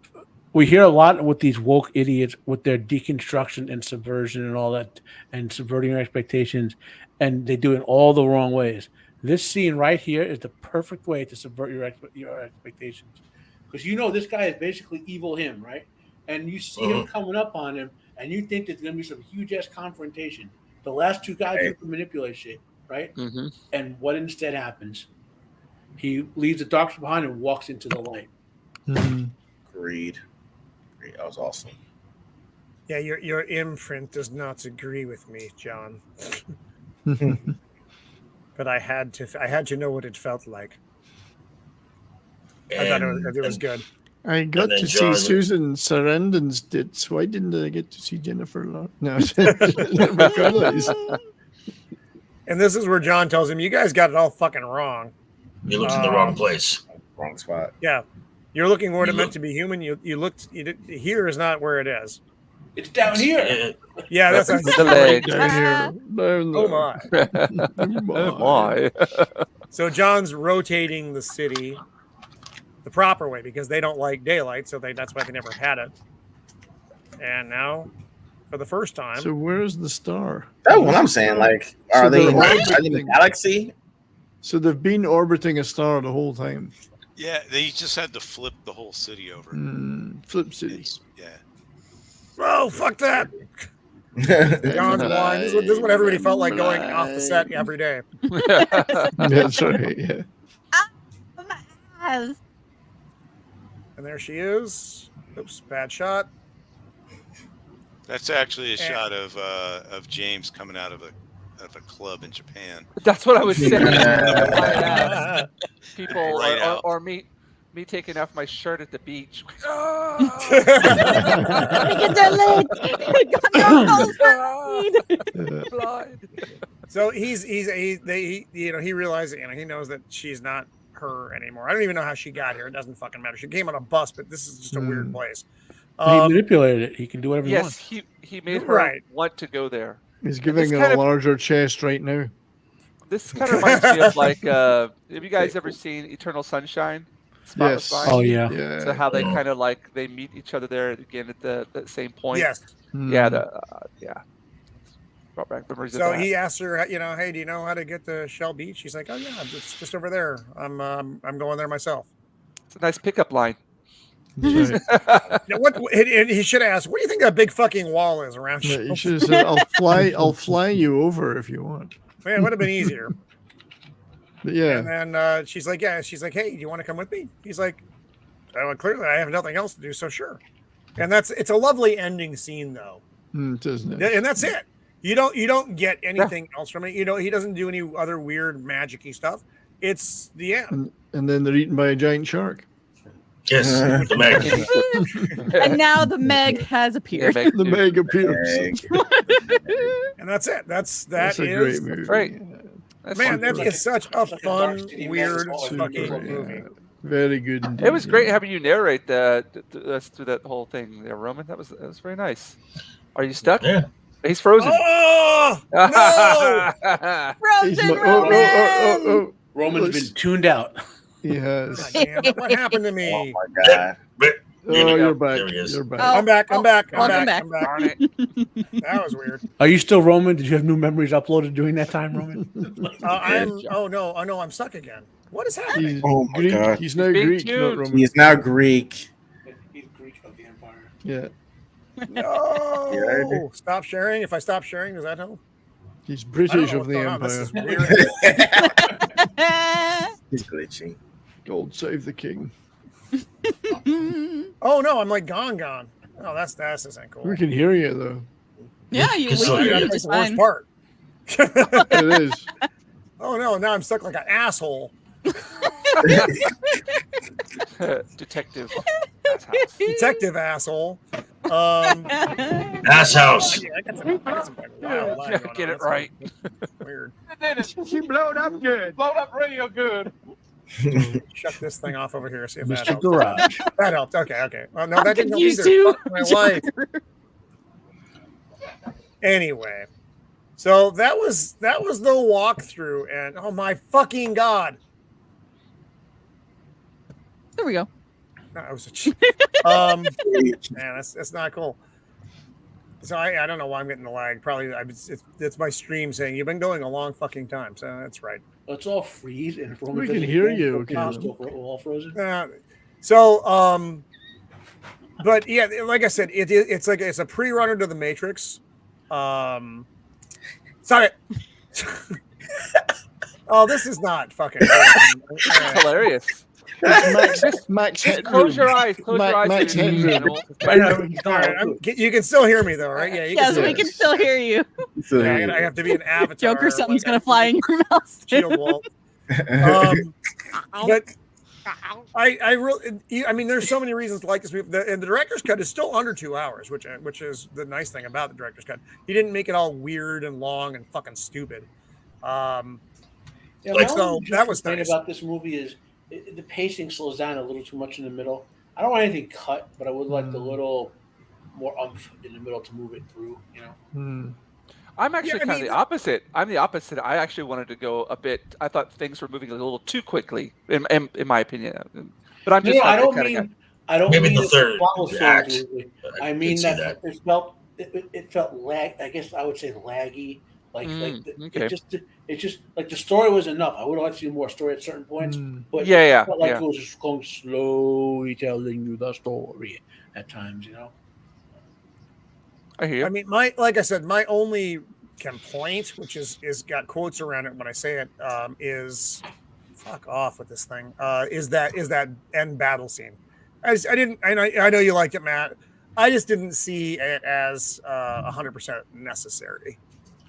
We hear a lot with these woke idiots with their deconstruction and subversion and all that, and subverting your expectations, and they do it all the wrong ways. This scene right here is the perfect way to subvert your expectations. Because this guy is basically evil him, right? And you see him coming up on him, and you think there's going to be some huge-ass confrontation. The last two guys who can manipulate shit, right? Mm-hmm. And what instead happens? He leaves the darkness behind and walks into the light. Agreed. That was awesome. Yeah, your imprint does not agree with me, John. But I had to know what it felt like. I thought it was good. I got to see Susan Sarandon's tits. Why didn't I get to see Jennifer Lawrence? No. And this is where John tells him, "You guys got it all fucking wrong. You looked in the wrong place, wrong spot. Yeah, you're looking where it meant to be human. You looked. Here is not where it is. It's down here. Yeah, that's the leg. Oh my. So John's rotating the city the proper way because they don't like daylight, so that's why they never had it. And now, for the first time, so where's the star? That's what I'm saying. Like, are they in the galaxy? So they've been orbiting a star the whole time. Yeah, they just had to flip the whole city over. Flip city. Yeah. Oh, fuck that. John's lying. This is what everybody felt like going off the set every day. That's right, yeah. And And there she is. Oops, bad shot. That's actually a shot of James coming out of a club in Japan. That's what I was saying. People or me taking off my shirt at the beach. So he realizes, he knows that she's not her anymore. I don't even know how she got here. It doesn't fucking matter. She came on a bus, but this is just a weird place. He manipulated it. He can do whatever he wants. Yes, he made her want to go there. He's giving her a larger chest right now. This kind of reminds me of like, have you guys ever seen Eternal Sunshine? Yes. Mind? Oh yeah. So how they kind of like they meet each other there again at the same point. Yes. Yeah. Yeah. Brought back memories of So that. he asked her, hey, do you know how to get to Shell Beach? She's like, oh yeah, it's just over there. I'm going there myself. It's a nice pickup line. Right. Now, he should have asked, what do you think that big fucking wall is around? Yeah, you should have said, I'll fly you over if you want. Man, it would have been easier. But yeah. And then she's like, hey, do you want to come with me? He's like, well, clearly I have nothing else to do, so sure. And it's a lovely ending scene though. Isn't it? And that's it. You don't get anything else from it. He doesn't do any other weird magic-y stuff. It's the end. And then they're eaten by a giant shark. Yes, the Meg. And now the Meg has appeared. The Meg appears. And that's it. That's a great movie. Right. Man, that is such a fun, weird fucking movie. Very good. Indeed. It was great having you narrate through that whole thing there, Roman. That was very nice. Are you stuck? Yeah. He's frozen. Oh no! Frozen Roman. Roman's been tuned out. He has. Damn, what happened to me? Oh my god. You're back. There he is. You're back. I'm back. Welcome back. That was weird. Are you still Roman? Did you have new memories uploaded during that time, Roman? I'm stuck again. What is happening? He's Oh my Greek. God. He's now Being Greek, not tuned. Roman. He is now Greek. He's Greek of the Empire. Yeah. No! Stop sharing. If I stop sharing, does that help? He's I don't British know of what's the going on. This Empire. is weird. He's glitching. God save the king. Oh no, I'm like gone. Oh, that's isn't cool. We can hear you though. Yeah, you So leave. yeah, It's That's the worst fine. part. It is. Oh no, now I'm stuck like an asshole. Detective. Detective asshole. Ass house. Yeah, I got some wild line going Get on. it That's right. Weird. She blowed up good. Blowed up real good. Shut this thing off over here. See if that Mr. helps. Garage. That helped. Okay. No, that didn't help confused either. too. Fuck my life. Anyway, so that was the walkthrough, and oh my fucking god! There we go. That was man, that's not cool. So I don't know why I'm getting the lag. Probably it's my stream saying you've been going a long fucking time. So that's right. Let's all freeze and if Roman We can doesn't hear get you, it, okay. we're all frozen. But yeah, like I said, it's a pre-runner to the Matrix. Stop it. Oh, this is not fucking Hilarious. Max Just close your eyes. Close your eyes. Max and- Headroom. Right now, he's All right, gone. you can still hear me though, right? Yeah, you Yes, can we can still hear you. Yeah, I have to be an avatar. Joker, something's like gonna fly in your mouth. Shield wall. But I really, I mean, there's so many reasons to like this movie. And the director's cut is still under 2 hours, which is the nice thing about the director's cut. He didn't make it all weird and long and fucking stupid. Yeah, Like, my so only that was complaint nice. about this movie is the pacing slows down a little too much in the middle. I don't want anything cut, but I would like a little more umph in the middle to move it through. You know. I'm actually Yeah, I kind of mean- the opposite. I'm the opposite. I actually wanted to go a bit. I thought things were moving a little too quickly, in my opinion. But I'm just. No, I not don't that kinda mean. I don't Maybe mean the that third plot was so act. smoothly. I I mean can see that it felt lag. I guess I would say laggy. Okay. It just like the story was enough. I would have liked to see more story at certain points, but Yeah, it felt like yeah. it was just going slowly telling you the story at times. You know. I hear you. I mean, like I said, my only complaint, which is got quotes around it when I say it, is fuck off with this thing. Is that end battle scene? I know you liked it, Matt. I just didn't see it as 100% necessary.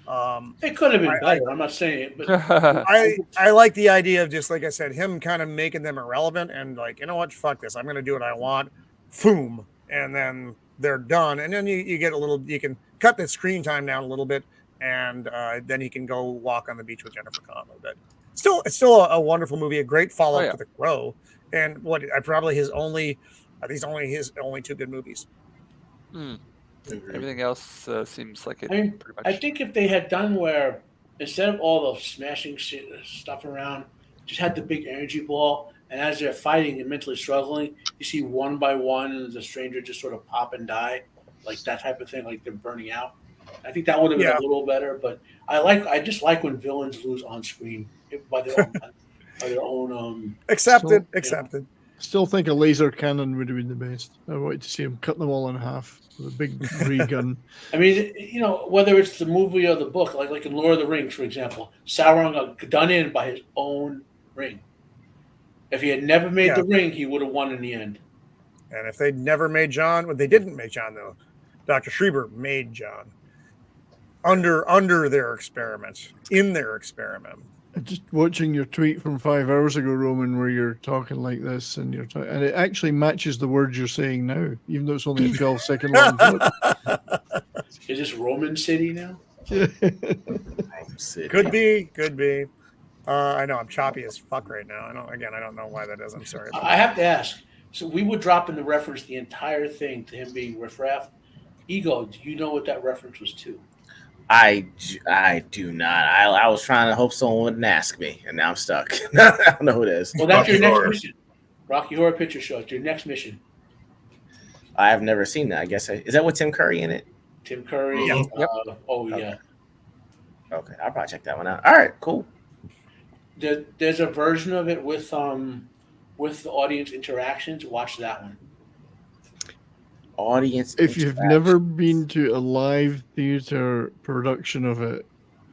It could have been better. I'm not saying it, but I like the idea of just like I said, him kind of making them irrelevant and like, you know what, fuck this, I'm gonna do what I want, boom, and then they're done, and then you get a little, you can cut the screen time down a little bit, and then you can go walk on the beach with Jennifer Connelly. But It's still a wonderful movie, a great follow up yeah. to The Crow, and probably his only, his only two good movies. Everything else seems like it. I mean, pretty much. I think if they had done where instead of all the smashing stuff around, just had the big energy ball, and as they're fighting and mentally struggling, you see one by one the stranger just sort of pop and die, like that type of thing, like they're burning out. I think that would have been a little better, but I just like when villains lose on screen by their own Accepted. Still think a laser cannon would have been the best. I wanted to see him cut them all in half with a big ray gun. I mean, whether it's the movie or the book, like in Lord of the Rings, for example, Sauron got done in by his own ring. If he had never made the ring, he would have won in the end. And if they'd never made John, well, they didn't make John though. Dr. Schreiber made John under their experiment, in their experiment. Just watching your tweet from 5 hours ago, Roman, where you're talking like this, and and it actually matches the words you're saying now, even though it's only a 12-second long clip. Is this Roman City now? Could be. I know I'm choppy as fuck right now. I don't know why that is. I'm sorry. I have to ask. So we would drop in the reference the entire thing to him being riffraff. Ego, do you know what that reference was to? I do not. I was trying to hope someone wouldn't ask me, and now I'm stuck. I don't know who it is. Well, that's your next mission. Rocky Horror Picture Show. It's your next mission. I have never seen that. I guess is that with Tim Curry in it? Tim Curry. Yeah. Yeah. Okay, I'll probably check that one out. All right, cool. There's a version of it with the audience interactions. Watch that one. Audience. If you've never been to a live theater production of it,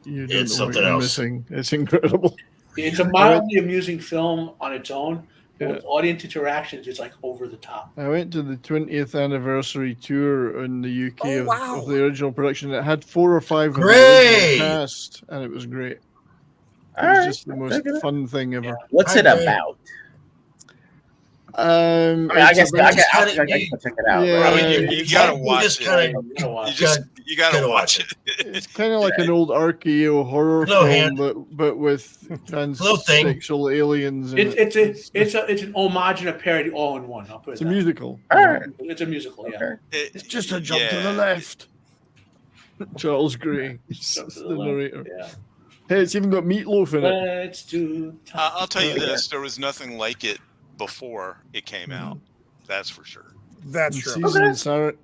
you don't know what you're missing. It's incredible. It's a mildly amusing film on its own. But with audience interactions, it's like over the top. I went to the 20th anniversary tour in the UK of the original production. It had 4 or 5 of the original cast, and it was great. It was just the most fun thing ever. What's it about? I guess I can check it out. Yeah. You gotta watch it. You gotta watch it. It's kind of like an old RKO horror film, but with transsexual aliens. It's an homage and a parody all in one. I'll put it. It's a musical. It's a musical. Yeah. It's just a jump to the left. Charles Gray, the narrator. Yeah. Hey, it's even got Meatloaf in it. Let's do. I'll tell you this: there was nothing like it before it came out. That's for sure. That's true.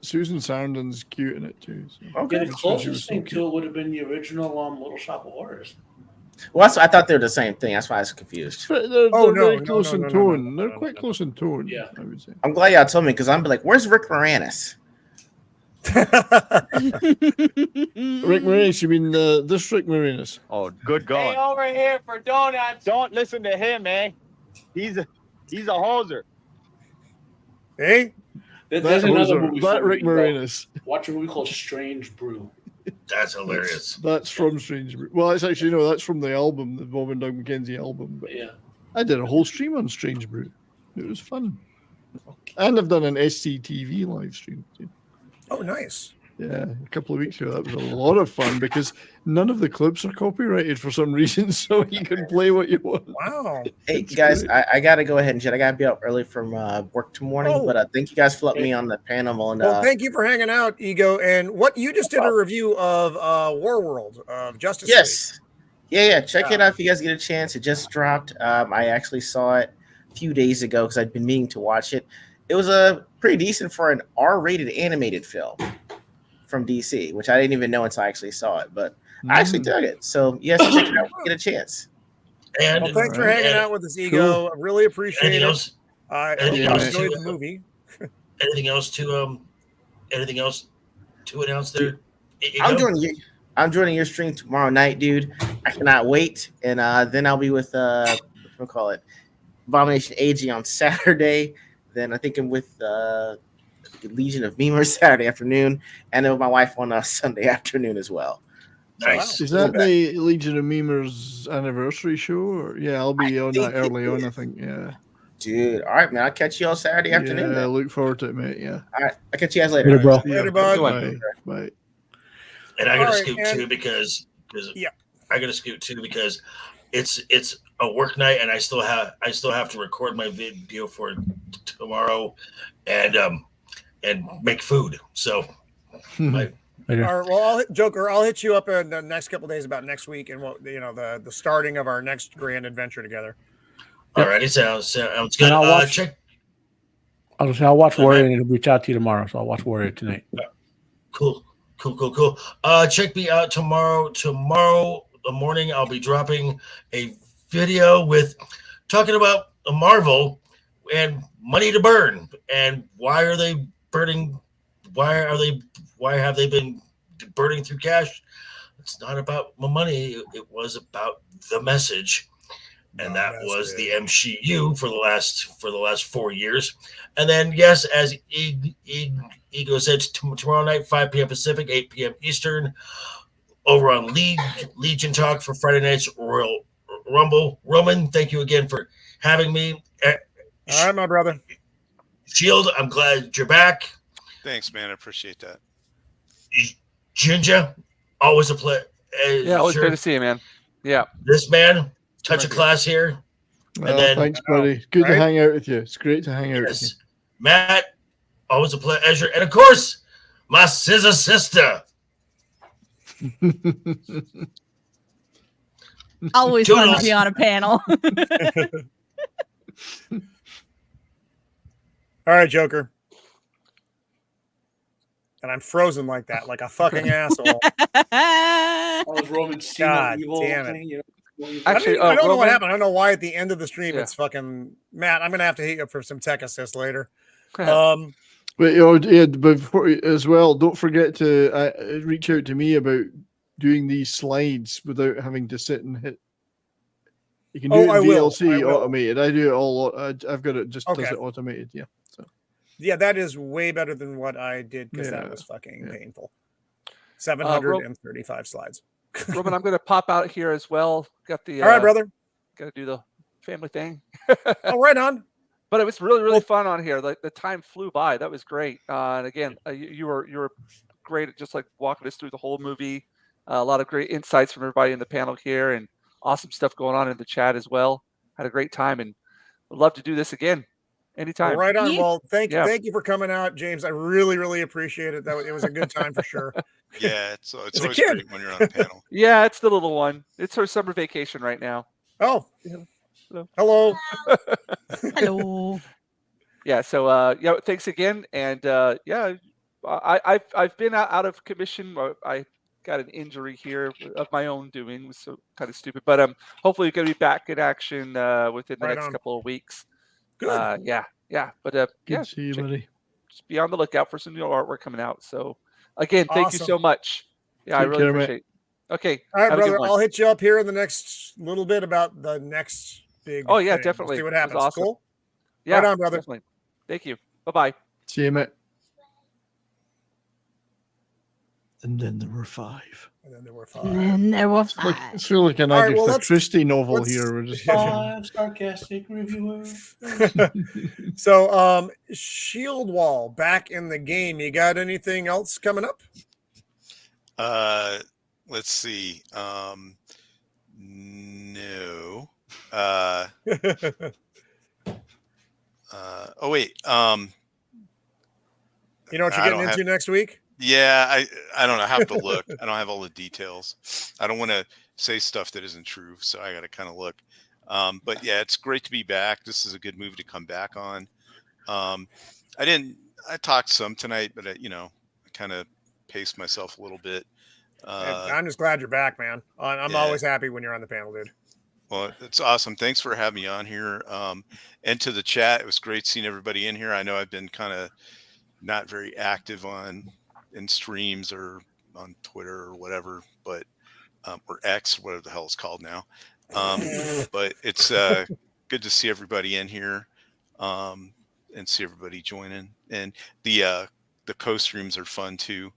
Susan Sarandon's cute in it too. So. Okay. The closest thing to it would have been the original Little Shop of Horrors. Well, I thought they were the same thing. That's why I was confused. They're very close in tone. They're quite close in tone. Yeah, I would say. I'm glad y'all told me because I'm like, where's Rick Moranis? Rick Moranis, you mean this Rick Moranis? Oh, good God! Hey, over here for donuts. Don't listen to him, eh? He's a hoser. Hey, there's another movie. That Rick Moranis. Watch a movie called Strange Brew. That's hilarious. That's from Strange Brew. Well, it's actually that's from the album, the Bob and Doug McKenzie album. But yeah, I did a whole stream on Strange Brew. It was fun, and I've done an SCTV live stream too. Oh, nice. Yeah, a couple of weeks ago. That was a lot of fun because none of the clips are copyrighted for some reason, so you can play what you want. Wow. Hey, guys, I got to go ahead and shit. I got to be up early from work tomorrow, but thank you guys for letting me on the panel. And, well, thank you for hanging out, Ego. And what you just did a review of Warworld of Justice League. Yeah. Check it out if you guys get a chance. It just dropped. I actually saw it a few days ago because I'd been meaning to watch it. It was pretty decent for an R-rated animated film from DC, which I didn't even know until I actually saw it, but I actually dug it. So yes, check it out when you get a chance. And well, thanks for hanging out with us, Ego. I really appreciate it. I enjoyed the movie. Anything else to announce there? I'm joining your stream tomorrow night, dude. I cannot wait. And then I'll be with Abomination AG on Saturday. Then I think I'm with Legion of Memers Saturday afternoon, and then with my wife on Sunday afternoon as well. Nice. Is that the Legion of Memers anniversary show? Or I'll be on that early on, I think. Yeah. Dude, all right, man. I'll catch you on Saturday afternoon. Yeah, I look forward to it, mate. Yeah. All right. I'll catch you guys later. Later, bro. Later, bud. Bye. And I got to scoop too because I got to scoop too because it's a work night, and I still have to record my video for tomorrow, and make food. So, All right, well, Joker, I'll hit you up in the next couple of days about next week and what the starting of our next grand adventure together. Alrighty, sounds good. And I'll watch. Check. I'll watch Warrior and reach out to you tomorrow. So I'll watch Warrior tonight. Cool. Check me out tomorrow. Tomorrow morning, I'll be dropping a video talking about Marvel and money to burn and why are they burning? Why have they been burning through cash? It's not about my money. It was about the message. And that was the MCU for the last 4 years. And then, yes, as Ego said, tomorrow night, 5 p.m. Pacific, 8 p.m. Eastern, over on Legion Talk for Friday night's Royal Rumble. Roman, thank you again for having me. All right, my brother. Shield, I'm glad you're back. Thanks, man. I appreciate that. Jinja, always a pleasure. Yeah, always great to see you, man. Yeah. This man. Touch of class here. And then, thanks, buddy. Good to hang out with you. It's great to hang out with you. Matt, always a pleasure. And of course, my scissor sister. Always fun to be on a panel. All right, Joker. And I'm frozen like that, like a fucking asshole. Was Roman God evil damn it. thing, Actually, I don't know what Roman- happened. I don't know why at the end of the stream Yeah. it's fucking Matt. I'm gonna have to hit you up for some tech assist later. But before as well, don't forget to reach out to me about doing these slides without having to sit and hit. You can do it in VLC automated. I do it all. I've got it just does it automated. Yeah. So. Yeah, that is way better than what I did because that was fucking painful. 735 slides. Roman, I'm going to pop out here as well. Got the all right, brother. Got to do the family thing. Oh, right on. But it was really fun on here. Like the time flew by. That was great. And again, you were great at just like walking us through the whole movie. A lot of great insights from everybody in the panel here, and awesome stuff going on in the chat as well. Had a great time, and would love to do this again anytime. Well, right on. Well, thank you for coming out, James. I really appreciate it. It was a good time for sure. Yeah, it's always great when you're on the panel. Yeah, it's the little one. It's her summer vacation right now. Oh, hello. Hello. Yeah. So thanks again, and I've been out of commission. I got an injury here of my own doing. It was so kind of stupid, but hopefully going to be back in action within the next couple of weeks. Good. Yeah. But Good to see you, buddy. Just be on the lookout for some new artwork coming out. So again, thank you so much. Yeah, I really appreciate it. Okay. All right, brother. I'll hit you up here in the next little bit about the next big. Oh yeah, thing. definitely. See what happens. Awesome. Cool. Yeah, right on, brother. Definitely. Thank you. Bye-bye. See you, mate. And then there were 5. And then there were 5. I feel like an Agatha Christie novel here. We're just 5 sarcastic reviewer. So, Shieldwall back in the game. You got anything else coming up? Let's see. No. Oh wait. You know what you're getting into next week? Yeah, I don't know. I have to look. I don't have all the details. I don't want to say stuff that isn't true, so I got to kind of look. But yeah, it's great to be back. This is a good movie to come back on. I talked some tonight, but I kind of paced myself a little bit. I'm just glad you're back, man. I'm always happy when you're on the panel, dude. Well, it's awesome. Thanks for having me on here. And to the chat, it was great seeing everybody in here. I know I've been kind of not very active in streams or on Twitter or whatever, but or X, whatever the hell it's called now. But it's good to see everybody in here and see everybody joining. And the co-streams are fun too,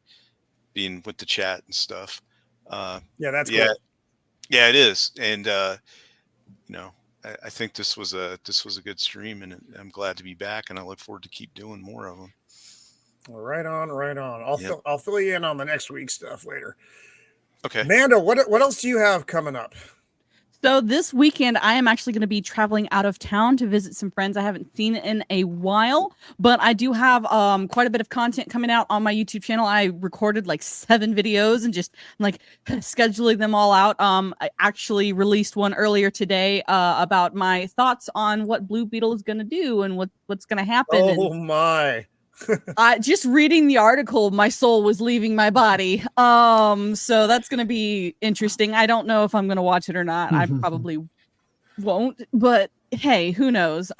being with the chat and stuff. Yeah, that's cool. Yeah, it is. And I think this was a good stream, and I'm glad to be back, and I look forward to keep doing more of them. Well, right on. I'll fill you in on the next week's stuff later. Okay. Mando, what else do you have coming up? So this weekend, I am actually going to be traveling out of town to visit some friends I haven't seen in a while, but I do have quite a bit of content coming out on my YouTube channel. I recorded like 7 videos and just like scheduling them all out. I actually released one earlier today about my thoughts on what Blue Beetle is going to do and what's going to happen. Oh my. Just reading the article, my soul was leaving my body. So that's gonna be interesting. I don't know if I'm gonna watch it or not. I probably won't, but hey, who knows?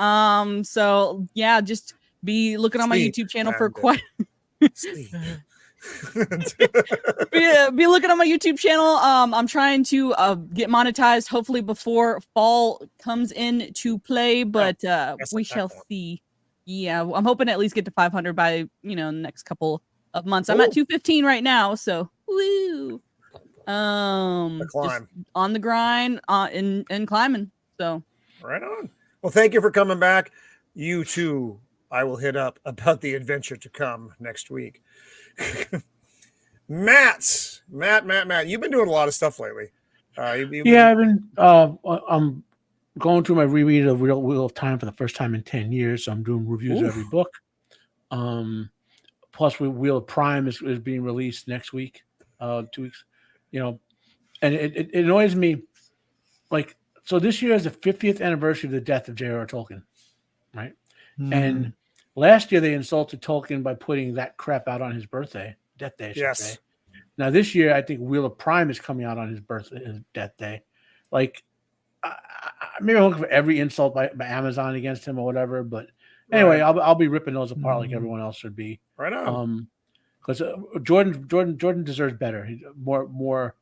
So yeah, just be looking on my YouTube channel for quite be looking on my YouTube channel. I'm trying to get monetized hopefully before fall comes into play, but we shall see. Yeah, I'm hoping to at least get to 500 by, the next couple of months. I'm at 215 right now, so woo. Just on the grind, and climbing. So right on. Well, thank you for coming back. You too, I will hit up about the adventure to come next week. Matt, you've been doing a lot of stuff lately. I've been. I'm going through my reread of Wheel of Time for the first time in 10 years. So I'm doing reviews of every book. Plus, Wheel of Prime is being released next week, 2 weeks. And it annoys me. Like, so this year is the 50th anniversary of the death of J.R.R. Tolkien, right? And last year they insulted Tolkien by putting that crap out on his death day, I should say. Now this year, I think Wheel of Prime is coming out on his death day. Like, maybe I'm looking for every insult by Amazon against him or whatever, but anyway, I'll be ripping those apart like everyone else should be. Right on. Because Jordan deserves better. He's more.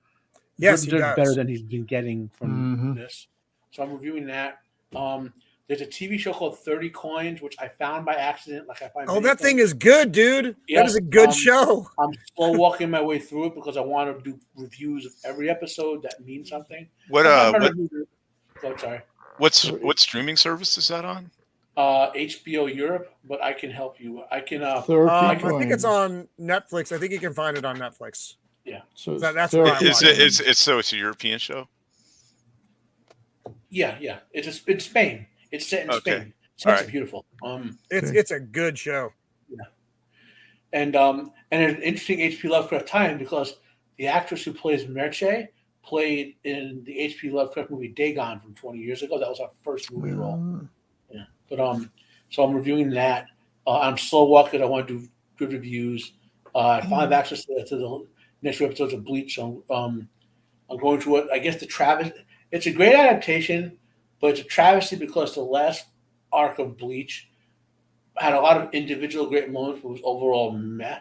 Yes, Jordan deserves better than he's been getting from this. So I'm reviewing that. There's a TV show called 30 Coins, which I found by accident. Like I find. That thing is good, dude. Yes, that is a good show. I'm slow walking my way through it because I want to do reviews of every episode that means something. Sorry. What streaming service is that on? HBO Europe, but I can help you. I can. I think it's on Netflix. I think you can find it on Netflix. Yeah. So that's where it's a European show. Yeah. It's in Spain. It's set in Spain. So it's beautiful. It's a good show. Yeah. And an interesting H.P. Lovecraft tie-in because the actress who plays Merche played in the H.P. Lovecraft movie Dagon from 20 years ago. That was our first movie role. Yeah. But so I'm reviewing that. I'm slow walking. I want to do good reviews. I finally have access to the next few episodes of Bleach. So I'm going through it. I guess the travesty. It's a great adaptation, but it's a travesty because the last arc of Bleach had a lot of individual great moments, but was overall meh.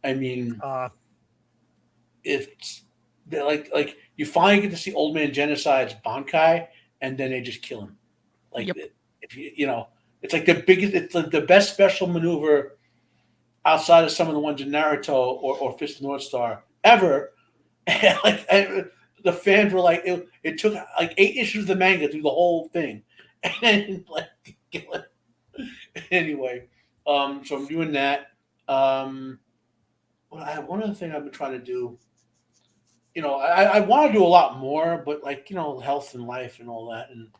I mean, it's like you finally get to see Old Man Genocide's Bankai, and then they just kill him. Like if it's like the biggest, it's the best special maneuver outside of some of the ones in Naruto or Fist of the North Star ever. And the fans were like, it took like 8 issues of the manga to do the whole thing, and anyway, so I'm doing that. One other thing I've been trying to do. I want to do a lot more, but health and life and all that, and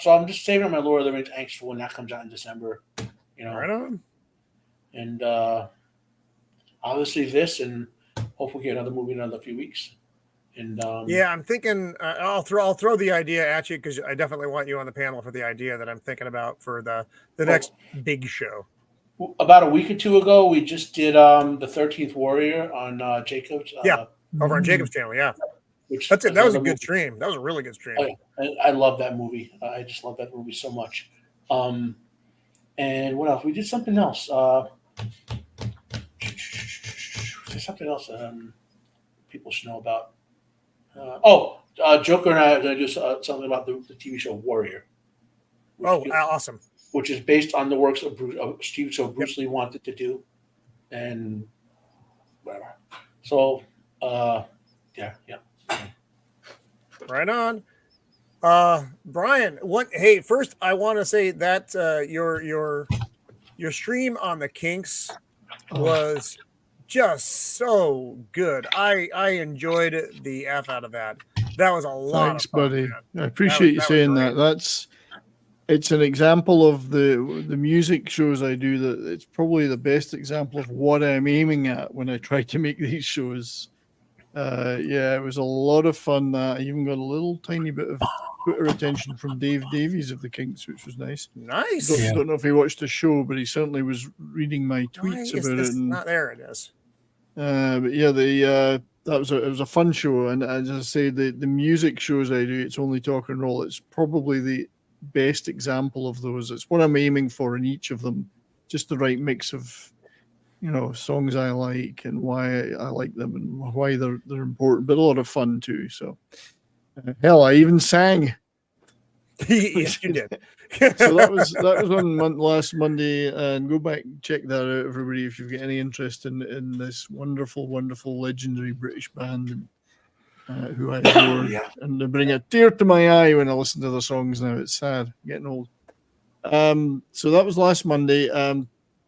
so I'm just saving my Lord of the Rings angst for when that comes out in December. Right on. And obviously this, and hopefully get another movie in another few weeks. And I'm thinking I'll throw the idea at you because I definitely want you on the panel for the idea that I'm thinking about for the next big show. About a week or two ago, we just did the 13th Warrior on Jacob's. Over on Jacob's channel, That's it. That was a good stream. That was a really good stream. I love that movie. I just love that movie so much. And what else? We did something else. There's something else people should know about. Joker and I are going to do something about the TV show Warrior. Awesome. Which is based on the works of Steve, so Bruce Lee wanted to do. And whatever. So, yeah. Right on. Brian, first I want to say that your stream on the Kinks was just so good. I enjoyed the F out of that. That was a lot Thanks, of fun, buddy. man. I appreciate you was saying great. that. It's an example of the music shows I do. That it's probably the best example of what I'm aiming at when I try to make these shows. Yeah, it was a lot of fun. I even got a little tiny bit of Twitter attention from Dave Davies of the Kinks, which was nice. Nice. Don't know if he watched the show, but he certainly was reading my tweets about it. And, Not there. It is. but yeah, it was a fun show, and as I say, the music shows I do, It's Only Talk and Roll. It's probably the best example of those. It's what I'm aiming for in each of them, just the right mix of songs I like and why I like them and why they're important, but a lot of fun too. So hell, I even sang. Yes, you did. So that was on last Monday, and go back and check that out, everybody, if you've got any interest in this wonderful, legendary British band who I adore. And they bring a tear to my eye when I listen to their songs now. It's sad, getting old. So that was last Monday.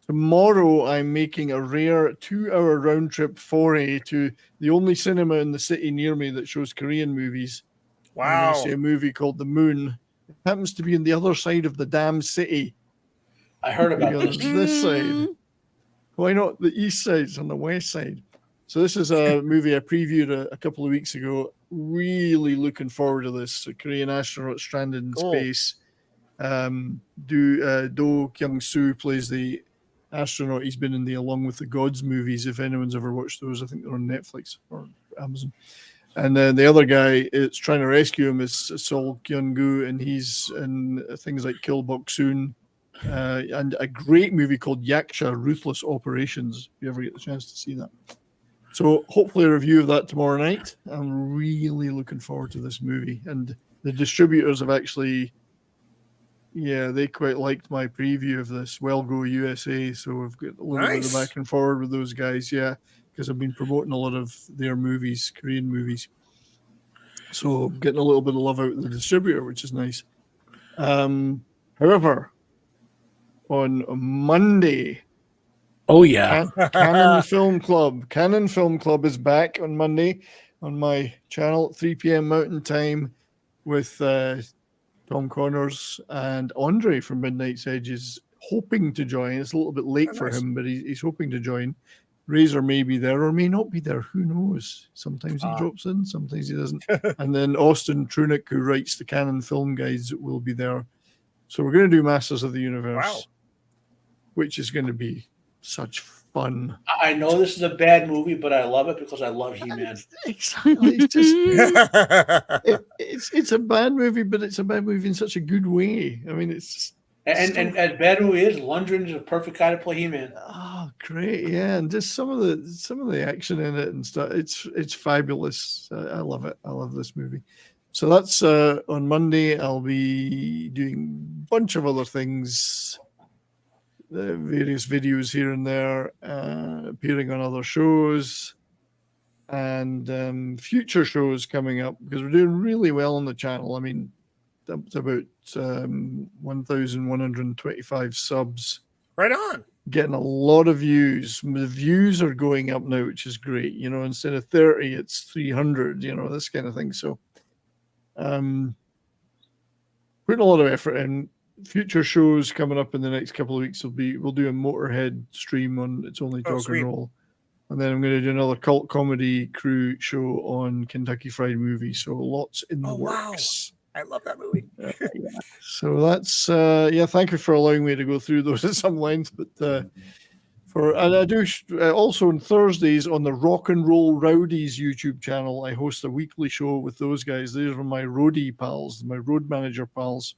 Tomorrow I'm making a rare 2-hour round trip foray to the only cinema in the city near me that shows Korean movies. Wow. I'm going to see a movie called The Moon. It happens to be on the other side of the damn city. I heard about this. This side. Why not the east side? It's on the west side. So this is a movie I previewed a couple of weeks ago. Really looking forward to this. A Korean astronaut stranded in space. Do Kyung-soo plays the astronaut. He's been in the Along with the Gods movies. If anyone's ever watched those, I think they're on Netflix or Amazon. And then the other guy is trying to rescue him is Sol Kyung-gu, and he's in things like Kill Bok-soon and a great movie called Yaksha, Ruthless Operations, if you ever get the chance to see that. So hopefully a review of that tomorrow night. I'm really looking forward to this movie. And the distributors have actually, they quite liked my preview of this, Well Go USA. So we've got a little bit of back and forward with those guys, because I've been promoting a lot of their movies, Korean movies. So getting a little bit of love out of the distributor, which is nice. However, on Monday, Canon Film Club is back on Monday on my channel at 3 p.m. Mountain Time with Tom Connors and Andre from Midnight's Edge is hoping to join. It's a little bit late for him, but he's hoping to join. Razor may be there or may not be there. Who knows? Sometimes he drops in, sometimes he doesn't. And then Austin Trunick, who writes the Canon Film Guides, will be there. So we're going to do Masters of the Universe, which is going to be such fun. I know this is a bad movie, but I love it because I love He-Man. Exactly. It's just it's a bad movie, but it's a bad movie in such a good way. I mean, it's just and as bad movie is, Lundgren is a perfect guy to play He-Man. Oh, great! Yeah, and just some of the action in it and stuff. It's fabulous. I love it. I love this movie. So that's on Monday. I'll be doing a bunch of other things. Various videos here and there, appearing on other shows, and future shows coming up because we're doing really well on the channel. I mean, up to about 1,125 subs. Right on. Getting a lot of views. The views are going up now, which is great. Instead of 30, it's 300. This kind of thing. So, putting a lot of effort in. Future shows coming up in the next couple of weeks we'll do a Motorhead stream on It's Only Talk and Roll, and then I'm going to do another cult comedy crew show on Kentucky Fried Movie. So lots in the works. Wow. I love that movie. So that's thank you for allowing me to go through those at some length, but and I do also on Thursdays on the Rock and Roll Rowdies YouTube channel. I host a weekly show with those guys. These are my roadie pals, my road manager pals,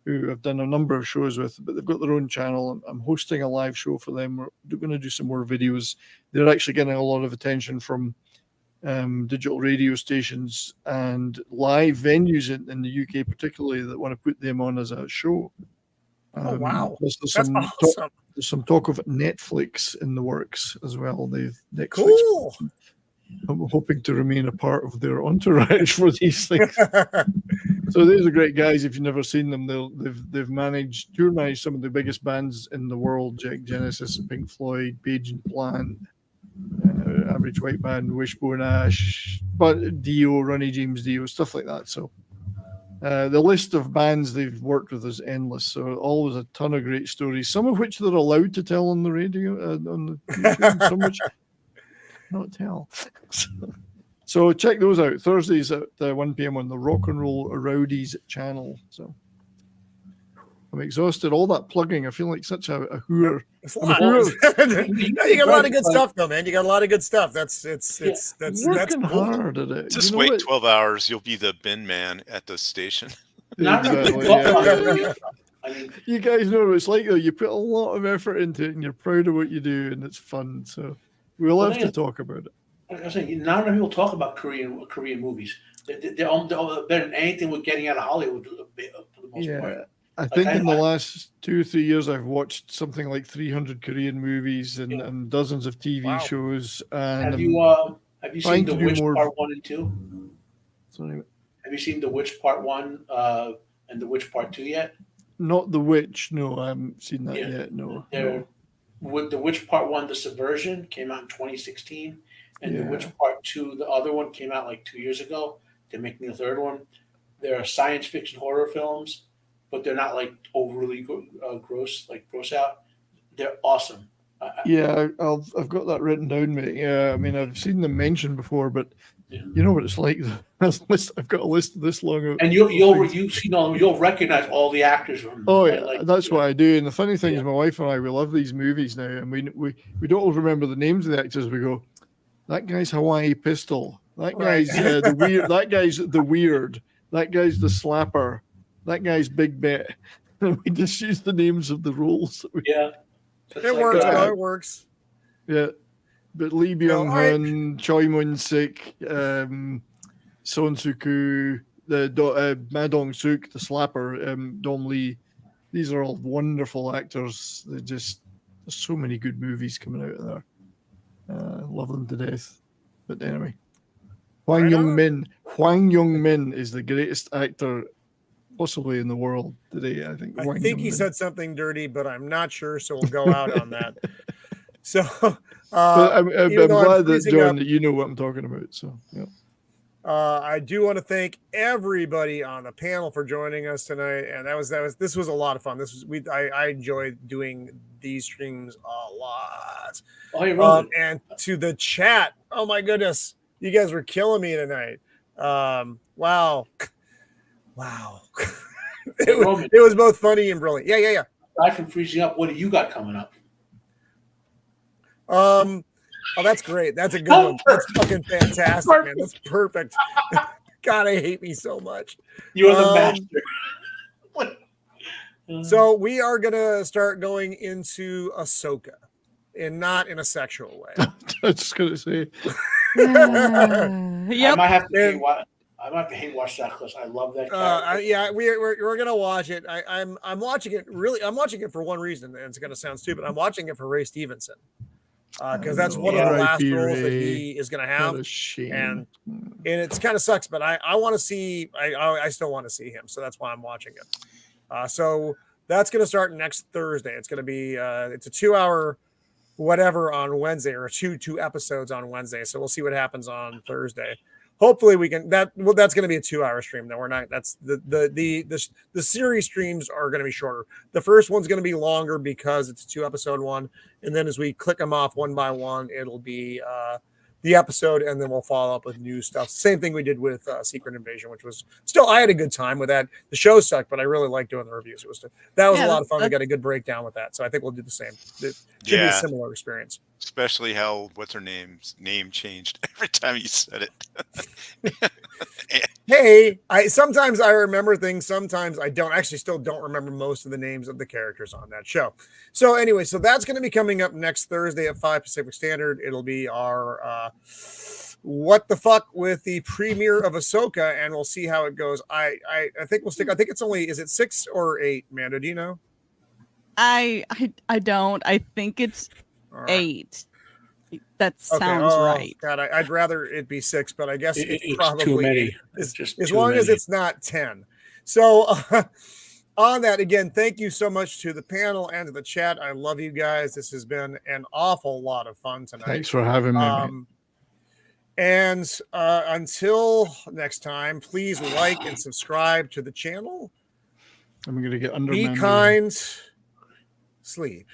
who I've done a number of shows with, but they've got their own channel. I'm hosting a live show for them. We're going to do some more videos. They're actually getting a lot of attention from digital radio stations and live venues in the UK, particularly, that want to put them on as a show. Wow. There's some talk of Netflix in the works as well. Netflix. Cool. I'm hoping to remain a part of their entourage for these things. So these are great guys. If you've never seen them, they've managed some of the biggest bands in the world: Jack Genesis, Pink Floyd, Page and Plant, Average White Man, Wishbone Ash, but Dio, Ronnie James Dio, stuff like that. So the list of bands they've worked with is endless. So always a ton of great stories, some of which they're allowed to tell on the radio, on the YouTube, some which not tell. So check those out. Thursdays at 1 p.m. on the Rock and Roll Rowdies channel. So I'm exhausted. All that plugging. I feel like such a hooer. It's a lot. You got a lot of good stuff, though, man. You got a lot of good stuff. That's working cool. hard at it. Just wait 12 hours. You'll be the bin man at the station. Exactly, yeah. You guys know what it's like, though. You put a lot of effort into it, and you're proud of what you do, and it's fun. So we'll have to talk about it. Like I was saying, not enough people talk about Korean movies. They're better than anything we're getting out of Hollywood for the most part. I think in the last 2 or 3 years, I've watched something like 300 Korean movies and dozens of TV shows. And have you seen The Witch Part 1 and 2? Sorry. Have you seen The Witch Part 1 and The Witch Part 2 yet? Not The Witch. No, I haven't seen that yet. No. With The Witch Part 1, The Subversion, came out in 2016. And The Witch Part 2, the other one, came out like 2 years ago. They're making the third one. They're science fiction horror films, but they're not like overly gross out. They're awesome. I've got that written down, mate. Yeah, I mean, I've seen them mentioned before, but you know what it's like. I've got a list of this long. And you'll recognize all the actors from. Oh yeah, that's what I do. And the funny thing is, my wife and I, we love these movies now, and we don't always remember the names of the actors. We go, that guy's Hawaii Pistol. That guy's the weird. That guy's the weird. That guy's the slapper. That guy's Big Bet. And we just use the names of the roles. It works. It works. Yeah, but Lee Byung Hun, Choi Moon Sik, Son Soo-koo, the Ma Dong Suk, the slapper, Dom Lee. These are all wonderful actors. There's so many good movies coming out of there. Love them to death. But anyway, Hwang Young-min is the greatest actor possibly in the world today. I think he said something dirty, but I'm not sure, so we'll go out on that. So I'm glad that John, that you know what I'm talking about. So yeah. I do want to thank everybody on the panel for joining us tonight, and this was a lot of fun. I enjoyed doing these streams a lot. And to the chat, oh my goodness, you guys were killing me tonight. Wow. It was both funny and brilliant. Yeah. Aside from freezing up, what do you got coming up? Oh, that's great. That's a good one. That's fucking fantastic, man. That's perfect. God, I hate me so much. You're the master. So we are gonna start going into Ahsoka, and not in a sexual way. I was just gonna say. I might have to hate watch that because I love that character. We're gonna watch it. I'm watching it. Really, I'm watching it for one reason, and it's gonna sound stupid. I'm watching it for Ray Stevenson. Because that's one of the last roles that he is going to have, and it's kind of sucks. But I want to see. I still want to see him, so that's why I'm watching it. So that's going to start next Thursday. It's going to be it's a 2-hour whatever on Wednesday, or two episodes on Wednesday. So we'll see what happens on Thursday. Hopefully we can that's going to be a 2-hour stream. No, we're not. That's the series streams are going to be shorter. The first one's going to be longer because it's a 2-episode one. And then as we click them off one by one, it'll be the episode, and then we'll follow up with new stuff. Same thing we did with Secret Invasion, which was still, I had a good time with that. The show sucked, but I really liked doing the reviews. That was a lot of fun. We got a good breakdown with that. So I think we'll do the same. It should be a similar experience. Especially how what's her name changed every time you said it. Hey, sometimes I remember things, sometimes I don't. Actually, still don't remember most of the names of the characters on that show. So anyway, so that's going to be coming up next Thursday at 5 Pacific Standard. It'll be our what the fuck with the premiere of Ahsoka, and we'll see how it goes. I think we'll stick. I think it's only, is it 6 or 8, Mando? Do you know? I don't. I think it's 8. That sounds right. God, I'd rather it be 6, but I guess it's probably too many. As long as it's not 10. So on that, again, thank you so much to the panel and to the chat. I love you guys. This has been an awful lot of fun tonight. Thanks for having me. And until next time, please like and subscribe to the channel. I'm going to get under. Be kind. Sleep.